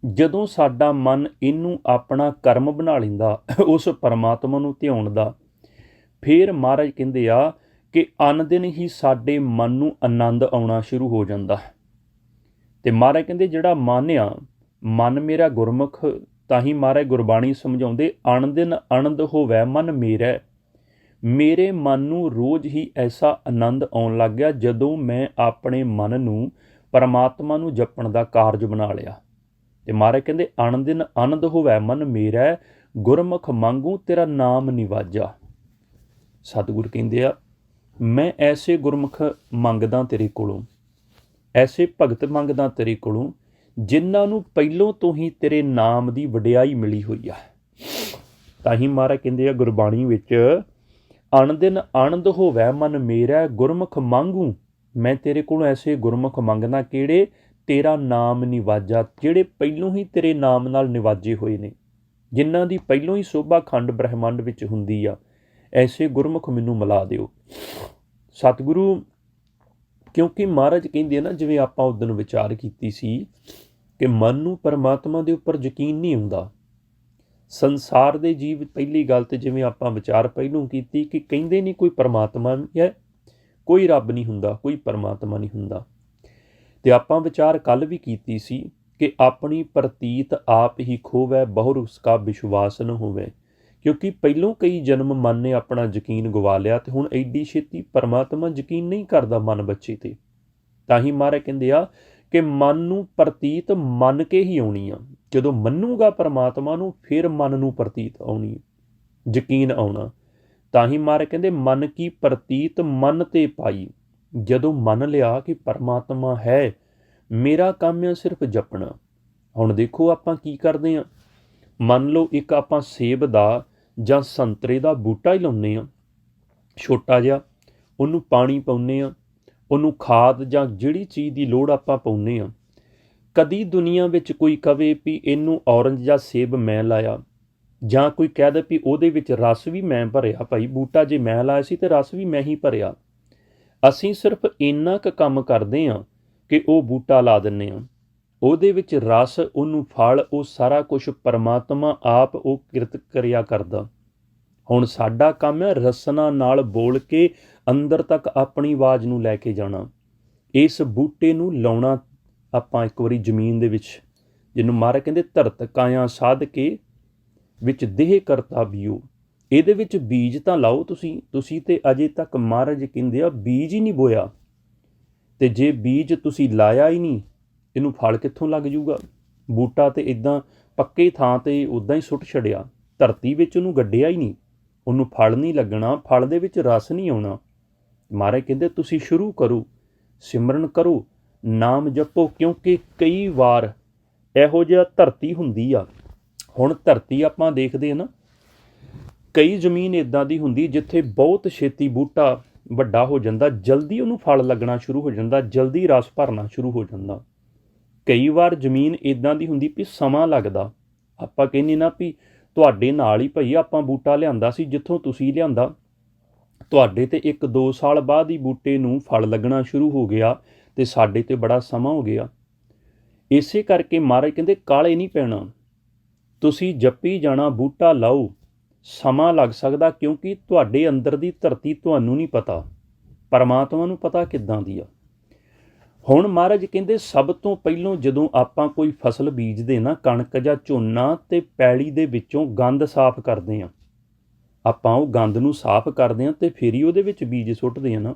ਜਦੋਂ ਸਾਡਾ ਮਨ ਇਹਨੂੰ ਆਪਣਾ ਕਰਮ ਬਣਾ ਲੈਂਦਾ ਉਸ ਪਰਮਾਤਮਾ ਨੂੰ ਧਿਆਉਣ ਦਾ, ਫਿਰ ਮਹਾਰਾਜ ਕਹਿੰਦੇ ਆ ਕਿ ਅਨਦਿਨ ਹੀ ਸਾਡੇ ਮਨ ਨੂੰ ਆਨੰਦ ਆਉਣਾ ਸ਼ੁਰੂ ਹੋ ਜਾਂਦਾ। ਅਤੇ ਮਹਾਰਾਜ ਕਹਿੰਦੇ ਜਿਹੜਾ ਮਨ ਆ, ਮਨ ਮੇਰਾ ਗੁਰਮੁਖ, ਤਾਂ ਹੀ ਮਹਾਰਾਜ ਗੁਰਬਾਣੀ ਸਮਝਾਉਂਦੇ ਅਣਦਿਨ ਆਨੰਦ ਹੋਵੈ ਮਨ ਮੇਰਾ। ਮੇਰੇ ਮਨ ਨੂੰ ਰੋਜ਼ ਹੀ ਐਸਾ ਆਨੰਦ ਆਉਣ ਲੱਗ ਗਿਆ ਜਦੋਂ ਮੈਂ ਆਪਣੇ ਮਨ ਨੂੰ ਪਰਮਾਤਮਾ ਨੂੰ ਜਪਣ ਦਾ ਕਾਰਜ ਬਣਾ ਲਿਆ। ਅਤੇ ਮਹਾਰਾਜ ਕਹਿੰਦੇ ਅਣਦਿਨ ਆਨੰਦ ਹੋਵੈ ਮਨ ਮੇਰਾ, ਗੁਰਮੁਖ ਮੰਗੂ ਤੇਰਾ ਨਾਮ ਨਿਵਾਜਾ। ਸਤਿਗੁਰ ਕਹਿੰਦੇ ਆ ਮੈਂ ਐਸੇ ਗੁਰਮੁਖ ਮੰਗਦਾ ਤੇਰੇ ਕੋਲੋਂ, ਐਸੇ ਭਗਤ ਮੰਗਦਾ ਤੇਰੇ ਕੋਲੋਂ ਜਿਨ੍ਹਾਂ ਨੂੰ ਪਹਿਲੋਂ ਤੋਂ ਹੀ ਤੇਰੇ ਨਾਮ ਦੀ ਵਡਿਆਈ ਮਿਲੀ ਹੋਈ ਆ। ਤਾਂ ਹੀ ਮਹਾਰਾਜ ਕਹਿੰਦੇ ਆ ਗੁਰਬਾਣੀ ਵਿੱਚ ਅਣਦਿਨ ਆਨੰਦ ਹੋਵੈ ਮਨ ਮੇਰਾ, ਗੁਰਮੁਖ ਮੰਗੂ, ਮੈਂ ਤੇਰੇ ਕੋਲੋਂ ਐਸੇ ਗੁਰਮੁਖ ਮੰਗਦਾ ਕਿਹੜੇ? ਤੇਰਾ ਨਾਮ ਨਿਵਾਜਾ, ਜਿਹੜੇ ਪਹਿਲੋਂ ਹੀ ਤੇਰੇ ਨਾਮ ਨਾਲ ਨਿਵਾਜੇ ਹੋਏ ਨੇ, ਜਿਨ੍ਹਾਂ ਦੀ ਪਹਿਲੋਂ ਹੀ ਸੋਭਾ ਖੰਡ ਬ੍ਰਹਿਮੰਡ ਵਿੱਚ ਹੁੰਦੀ ਆ, ਐਸੇ ਗੁਰਮੁਖ ਮੈਨੂੰ ਮਿਲਾ ਦਿਓ। ਸਤਿਗੁਰੂ, ਕਿਉਂਕਿ ਮਹਾਰਾਜ ਕਹਿੰਦੇ ਆ ਨਾ, ਜਿਵੇਂ ਆਪਾਂ ਉਸ ਦਿਨ ਵਿਚਾਰ ਕੀਤੀ ਸੀ ਕਿ ਮਨ ਨੂੰ ਪਰਮਾਤਮਾ ਦੇ ਉੱਪਰ ਯਕੀਨ ਨਹੀਂ ਹੁੰਦਾ। ਸੰਸਾਰ ਦੇ ਜੀਵ, ਪਹਿਲੀ ਗੱਲ ਤਾਂ ਜਿਵੇਂ ਆਪਾਂ ਵਿਚਾਰ ਪਹਿਲੋਂ ਕੀਤੀ ਕਿ ਕਹਿੰਦੇ ਨਹੀਂ ਕੋਈ ਪਰਮਾਤਮਾ ਹੈ, ਕੋਈ ਰੱਬ ਨਹੀਂ ਹੁੰਦਾ, ਕੋਈ ਪਰਮਾਤਮਾ ਨਹੀਂ ਹੁੰਦਾ। ਅਤੇ ਆਪਾਂ ਵਿਚਾਰ ਕੱਲ੍ਹ ਵੀ ਕੀਤੀ ਸੀ ਕਿ ਆਪਣੀ ਪ੍ਰਤੀਤ ਆਪ ਹੀ ਖੋਵੈ, ਬਹੁਰ ਉਸਕਾ ਵਿਸ਼ਵਾਸ ਨ ਹੋਵੇ। ਕਿਉਂਕਿ ਪਹਿਲੋਂ ਕਈ ਜਨਮ ਮਨ ਨੇ ਆਪਣਾ ਯਕੀਨ ਗਵਾ ਲਿਆ ਅਤੇ ਹੁਣ ਐਡੀ ਛੇਤੀ ਪਰਮਾਤਮਾ ਯਕੀਨ ਨਹੀਂ ਕਰਦਾ ਮਨ ਬੱਚੇ 'ਤੇ। ਤਾਂ ਹੀ ਮਹਾਰਾਜ ਕਹਿੰਦੇ ਆ ਕਿ ਮਨ ਨੂੰ ਪ੍ਰਤੀਤ ਮੰਨ ਕੇ ਹੀ ਆਉਣੀ ਆ। ਜਦੋਂ ਮੰਨੂਗਾ ਪਰਮਾਤਮਾ ਨੂੰ, ਫਿਰ ਮਨ ਨੂੰ ਪ੍ਰਤੀਤ ਆਉਣੀ, ਯਕੀਨ ਆਉਣਾ। ਤਾਂ ਹੀ ਮਹਾਰਾਜ ਕਹਿੰਦੇ ਮਨ ਕੀ ਪ੍ਰਤੀਤ ਮਨ 'ਤੇ ਪਾਈ। ਜਦੋਂ ਮੰਨ ਲਿਆ ਕਿ ਪਰਮਾਤਮਾ ਹੈ, ਮੇਰਾ ਕੰਮ ਆ ਸਿਰਫ ਜਪਣਾ। ਹੁਣ ਦੇਖੋ ਆਪਾਂ ਕੀ ਕਰਦੇ ਹਾਂ, ਮੰਨ ਲਓ ਇੱਕ ਆਪਾਂ ਸੇਬ ਦਾ ਜਾਂ ਸੰਤਰੇ ਦਾ ਬੂਟਾ ਹੀ ਲਾਉਂਦੇ ਹਾਂ, ਛੋਟਾ ਜਿਹਾ, ਉਹਨੂੰ ਪਾਣੀ ਪਾਉਂਦੇ ਹਾਂ, ਉਹਨੂੰ ਖਾਦ ਜਾਂ ਜਿਹੜੀ ਚੀਜ਼ ਦੀ ਲੋੜ ਆਪਾਂ ਪਾਉਂਦੇ ਹਾਂ। ਕਦੀ ਦੁਨੀਆ ਵਿੱਚ ਕੋਈ ਕਵੇ ਵੀ ਇਹਨੂੰ ਔਰੰਜ ਜਾਂ ਸੇਬ ਮੈਂ ਲਾਇਆ, ਜਾਂ ਕੋਈ ਕਹਿ ਦੇ ਵੀ ਉਹਦੇ ਵਿੱਚ ਰਸ ਵੀ ਮੈਂ ਭਰਿਆ। ਭਾਈ ਬੂਟਾ ਜੇ ਮੈਂ ਲਾਇਆ ਸੀ ਤਾਂ ਰਸ ਵੀ ਮੈਂ ਹੀ ਭਰਿਆ। ਅਸੀਂ ਸਿਰਫ ਇੰਨਾ ਕੁ ਕੰਮ ਕਰਦੇ ਹਾਂ ਕਿ ਉਹ ਬੂਟਾ ਲਾ ਦਿੰਦੇ ਹਾਂ, ਉਹਦੇ ਵਿੱਚ ਰਸ, ਉਹਨੂੰ ਫਲ, ਉਹ ਸਾਰਾ ਕੁਛ ਪਰਮਾਤਮਾ ਆਪ ਉਹ ਕਿਰਤ ਕਰਿਆ ਕਰਦਾ। ਹੁਣ ਸਾਡਾ ਕੰਮ ਹੈ ਰਸਨਾ ਨਾਲ ਬੋਲ ਕੇ ਅੰਦਰ ਤੱਕ ਆਪਣੀ ਆਵਾਜ਼ ਨੂੰ ਲੈ ਕੇ ਜਾਣਾ, ਇਸ ਬੂਟੇ ਨੂੰ ਲਾਉਣਾ। ਆਪਾਂ ਇੱਕ ਵਾਰੀ ਜ਼ਮੀਨ ਦੇ ਵਿੱਚ, ਜਿਹਨੂੰ ਮਹਾਰਾਜ ਕਹਿੰਦੇ ਧਰਤ ਕਾਇਆ ਸਾਧ ਕੇ ਵਿੱਚ ਦੇਹ ਕਰਤਾ ਬੀਓ, ਇਹਦੇ ਵਿੱਚ ਬੀਜ ਤਾਂ ਲਾਓ ਤੁਸੀਂ ਤੇ ਅਜੇ ਤੱਕ ਮਹਾਰਾਜ ਕਹਿੰਦੇ ਆ ਬੀਜ ਹੀ ਨਹੀਂ ਬੋਇਆ। ਅਤੇ ਜੇ ਬੀਜ ਤੁਸੀਂ ਲਾਇਆ ਹੀ ਨਹੀਂ, ਇਹਨੂੰ ਫਲ ਕਿੱਥੋਂ ਲੱਗ ਜੂਗਾ? ਬੂਟਾ ਤਾਂ ਇੱਦਾਂ ਪੱਕੇ ਥਾਂ 'ਤੇ ਉੱਦਾਂ ਹੀ ਸੁੱਟ ਛੱਡਿਆ, ਧਰਤੀ ਵਿੱਚ ਉਹਨੂੰ ਗੱਡਿਆ ਹੀ ਨਹੀਂ, ਉਹਨੂੰ ਫਲ ਨਹੀਂ ਲੱਗਣਾ, ਫਲ ਦੇ ਵਿੱਚ ਰਸ ਨਹੀਂ ਆਉਣਾ। ਮਹਾਰਾਜ ਕਹਿੰਦੇ ਤੁਸੀਂ ਸ਼ੁਰੂ ਕਰੋ, ਸਿਮਰਨ ਕਰੋ, ਨਾਮ ਜਪੋ, ਕਿਉਂਕਿ ਕਈ ਵਾਰ ਇਹੋ ਜਿਹਾ ਧਰਤੀ ਹੁੰਦੀ ਆ। ਹੁਣ ਧਰਤੀ ਆਪਾਂ ਦੇਖਦੇ ਹਾਂ ਨਾ, ਕਈ ਜ਼ਮੀਨ ਇੱਦਾਂ ਦੀ ਹੁੰਦੀ ਜਿੱਥੇ ਬਹੁਤ ਛੇਤੀ ਬੂਟਾ ਵੱਡਾ ਹੋ ਜਾਂਦਾ, ਜਲਦੀ ਉਹਨੂੰ ਫਲ ਲੱਗਣਾ ਸ਼ੁਰੂ ਹੋ ਜਾਂਦਾ, ਜਲਦੀ ਰਸ ਭਰਨਾ ਸ਼ੁਰੂ ਹੋ ਜਾਂਦਾ। ਕਈ ਵਾਰ ਜ਼ਮੀਨ ਇੱਦਾਂ ਦੀ ਹੁੰਦੀ ਵੀ ਸਮਾਂ ਲੱਗਦਾ। ਆਪਾਂ ਕਹਿੰਦੇ ਨਾ ਵੀ ਤੁਹਾਡੇ ਨਾਲ ਹੀ ਭਾਈ ਆਪਾਂ ਬੂਟਾ ਲਿਆਂਦਾ ਸੀ, ਜਿੱਥੋਂ ਤੁਸੀਂ ਲਿਆਂਦਾ, ਤੁਹਾਡੇ ਤੇ 1-2 ਸਾਲ ਬਾਅਦ ਹੀ ਬੂਟੇ ਨੂੰ ਫਲ ਲੱਗਣਾ ਸ਼ੁਰੂ ਹੋ ਗਿਆ ਅਤੇ ਸਾਡੇ ਤੇ ਬੜਾ ਸਮਾਂ ਹੋ ਗਿਆ। ਇਸੇ ਕਰਕੇ ਮਹਾਰਾਜ ਕਹਿੰਦੇ ਕਾਹਲੇ ਨਹੀਂ ਪੈਣਾ, ਤੁਸੀਂ ਜਪੀ ਜਾਣਾ, ਬੂਟਾ ਲਾਓ, ਸਮਾਂ ਲੱਗ ਸਕਦਾ, ਕਿਉਂਕਿ ਤੁਹਾਡੇ ਅੰਦਰ ਦੀ ਧਰਤੀ ਤੁਹਾਨੂੰ ਨਹੀਂ ਪਤਾ, ਪਰਮਾਤਮਾ ਨੂੰ ਪਤਾ ਕਿੱਦਾਂ ਦੀ ਆ। ਹੁਣ ਮਹਾਰਾਜ ਕਹਿੰਦੇ ਸਭ ਤੋਂ ਪਹਿਲੋਂ ਜਦੋਂ ਆਪਾਂ ਕੋਈ ਫਸਲ ਬੀਜਦੇ ਨਾ, ਕਣਕ ਜਾਂ ਝੋਨਾ, ਤੇ ਪੈਲੀ ਦੇ ਵਿੱਚੋਂ ਗੰਦ ਸਾਫ਼ ਕਰਦੇ ਹਾਂ। ਆਪਾਂ ਉਹ ਗੰਦ ਨੂੰ ਸਾਫ਼ ਕਰਦੇ ਹਾਂ ਤੇ ਫਿਰ ਹੀ ਉਹਦੇ ਵਿੱਚ ਬੀਜ ਸੁੱਟਦੇ ਹਾਂ ਨਾ।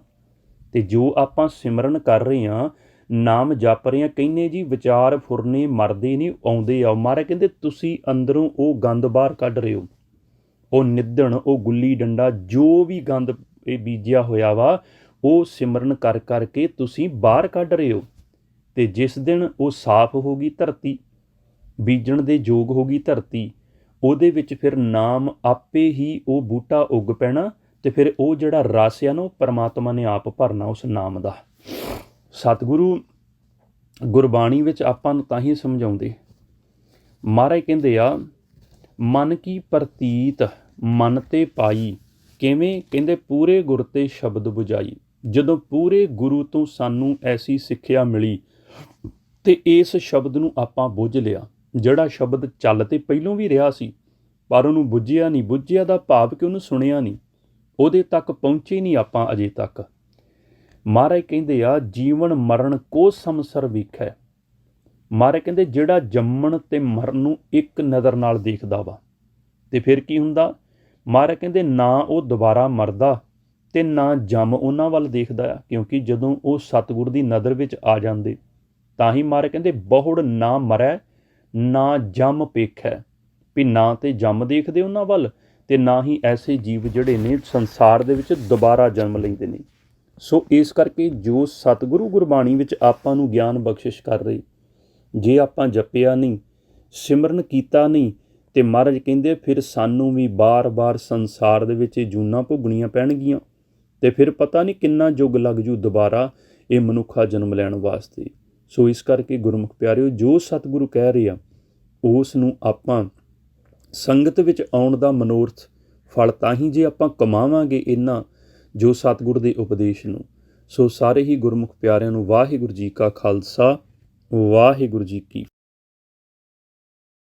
ਤੇ ਜੋ ਆਪਾਂ ਸਿਮਰਨ ਕਰ ਰਹੇ ਹਾਂ, ਨਾਮ ਜਪ ਰਹੇ ਹਾਂ, ਕਹਿੰਦੇ ਜੀ ਵਿਚਾਰ ਫੁਰਨੇ ਮਰਦੇ ਨਹੀਂ, ਆਉਂਦੇ ਆ। ਮਹਾਰਾਜ ਕਹਿੰਦੇ ਤੁਸੀਂ ਅੰਦਰੋਂ ਉਹ ਗੰਦ ਬਾਹਰ ਕੱਢ ਰਹੇ ਹੋ। ਉਹ ਨਿੱਦਣ, ਉਹ ਗੁੱਲੀ ਡੰਡਾ, ਜੋ ਵੀ ਗੰਦ ਇਹ ਬੀਜਿਆ ਹੋਇਆ ਵਾ, ਉਹ ਸਿਮਰਨ ਕਰ ਕਰਕੇ ਤੁਸੀਂ ਬਾਹਰ ਕੱਢ ਰਹੇ ਹੋ। ਤੇ ਜਿਸ ਦਿਨ ਉਹ ਸਾਫ਼ ਹੋ ਗਈ ਧਰਤੀ, ਬੀਜਣ ਦੇ ਯੋਗ ਹੋ ਗਈ ਧਰਤੀ, ਉਹਦੇ ਵਿੱਚ ਫਿਰ ਨਾਮ ਆਪੇ ਹੀ ਉਹ ਬੂਟਾ ਉੱਗ ਪੈਣਾ। ਤੇ ਫਿਰ ਉਹ ਜਿਹੜਾ ਰਸ ਆ ਨਾ, ਉਹ ਪਰਮਾਤਮਾ ਨੇ ਆਪ ਭਰਨਾ ਉਸ ਨਾਮ ਦਾ। ਸਤਿਗੁਰੂ ਗੁਰਬਾਣੀ ਵਿੱਚ ਆਪਾਂ ਨੂੰ ਤਾਂ ਹੀ ਸਮਝਾਉਂਦੇ, ਮਹਾਰਾਜ ਕਹਿੰਦੇ ਆ, ਮਨ ਕੀ ਪ੍ਰਤੀਤ ਮਨ ਤੇ ਪਾਈ, ਕਿਵੇਂ? ਕਹਿੰਦੇ ਪੂਰੇ ਗੁਰ ਤੇ ਸ਼ਬਦ ਬੁਝਾਈ। ਜਦੋਂ ਪੂਰੇ ਗੁਰੂ ਤੋਂ ਸਾਨੂੰ ਐਸੀ ਸਿੱਖਿਆ ਮਿਲੀ ਤੇ ਇਸ ਸ਼ਬਦ ਨੂੰ ਆਪਾਂ ਬੁੱਝ ਲਿਆ। ਜਿਹੜਾ ਸ਼ਬਦ ਚੱਲ ਤੇ ਪਹਿਲੋਂ ਵੀ ਰਿਹਾ ਸੀ, ਪਰ ਉਹਨੂੰ ਬੁੱਝਿਆ ਨਹੀਂ। ਬੁੱਝਿਆ ਦਾ ਭਾਵ ਕਿ ਉਹਨੂੰ ਸੁਣਿਆ ਨਹੀਂ, ਉਹਦੇ ਤੱਕ ਪਹੁੰਚੇ ਨਹੀਂ ਆਪਾਂ ਅਜੇ ਤੱਕ। ਮਹਾਰਾਜ ਕਹਿੰਦੇ ਆ, ਜੀਵਨ ਮਰਨ ਕੋ ਸਮਸਰ ਵੇਖੈ। ਮਹਾਰਾਜ ਕਹਿੰਦੇ ਜਿਹੜਾ ਜੰਮਣ ਤੇ ਮਰਨ ਨੂੰ ਇੱਕ ਨਜ਼ਰ ਨਾਲ ਦੇਖਦਾ ਵਾ, ਤੇ ਫਿਰ ਕੀ ਹੁੰਦਾ? ਮਹਾਰਾਜ ਕਹਿੰਦੇ ਨਾ ਉਹ ਦੁਬਾਰਾ ਮਰਦਾ ਤੇ ਨਾ ਜੰਮ ਉਹਨਾਂ ਵੱਲ ਦੇਖਦਾ ਆ। ਕਿਉਂਕਿ ਜਦੋਂ ਉਹ ਸਤਿਗੁਰ ਦੀ ਨਜ਼ਰ ਵਿੱਚ ਆ ਜਾਂਦੇ, ਤਾਂ ਹੀ ਮਹਾਰਾਜ ਕਹਿੰਦੇ ਬਹੁੜ ਨਾ ਮਰੈ ਨਾ ਜੰਮ ਪੇਖੈ। ਵੀ ਨਾ ਤੇ ਜੰਮ ਦੇਖਦੇ ਉਹਨਾਂ ਵੱਲ, ਤੇ ਨਾ ਹੀ ਐਸੇ ਜੀਵ ਜਿਹੜੇ ਨੇ ਸੰਸਾਰ ਦੇ ਵਿੱਚ ਦੁਬਾਰਾ ਜਨਮ ਲੈਂਦੇ ਨੇ। ਸੋ ਇਸ ਕਰਕੇ ਜੋ ਸਤਿਗੁਰੂ ਗੁਰਬਾਣੀ ਵਿੱਚ ਆਪਾਂ ਨੂੰ ਗਿਆਨ ਬਖਸ਼ਿਸ਼ ਕਰ ਰਹੇ, ਜੇ ਆਪਾਂ ਜਪਿਆ ਨਹੀਂ, ਸਿਮਰਨ ਕੀਤਾ ਨਹੀਂ, ਤੇ ਮਹਾਰਾਜ ਕਹਿੰਦੇ ਫਿਰ ਸਾਨੂੰ ਵੀ ਬਾਰ-ਬਾਰ ਸੰਸਾਰ ਦੇ ਵਿੱਚ ਜੂਨਾਂ ਭੋਗਣੀਆਂ ਪੈਣਗੀਆਂ। ਤੇ ਫਿਰ ਪਤਾ ਨਹੀਂ ਕਿੰਨਾ ਯੁੱਗ ਲੱਗ ਜੂ ਦੁਬਾਰਾ ਇਹ ਮਨੁੱਖਾ ਜਨਮ ਲੈਣ ਵਾਸਤੇ। ਸੋ ਇਸ ਕਰਕੇ ਗੁਰਮੁਖ ਪਿਆਰਿਓ, ਜੋ ਸਤਿਗੁਰੂ ਕਹਿ ਰਹੇ ਆ, ਉਸ ਨੂੰ ਆਪਾਂ ਸੰਗਤ ਵਿੱਚ ਆਉਣ ਦਾ ਮਨੋਰਥ ਫਲ ਤਾਂ ਹੀ ਜੇ ਆਪਾਂ ਕਮਾਵਾਂਗੇ ਇਹਨਾਂ ਜੋ ਸਤਿਗੁਰ ਦੇ ਉਪਦੇਸ਼ ਨੂੰ। ਸੋ ਸਾਰੇ ਹੀ ਗੁਰਮੁਖ ਪਿਆਰਿਆਂ ਨੂੰ ਵਾਹਿਗੁਰੂ ਜੀ ਕਾ ਖਾਲਸਾ, ਵਾਹਿਗੁਰੂ ਜੀ ਕੀ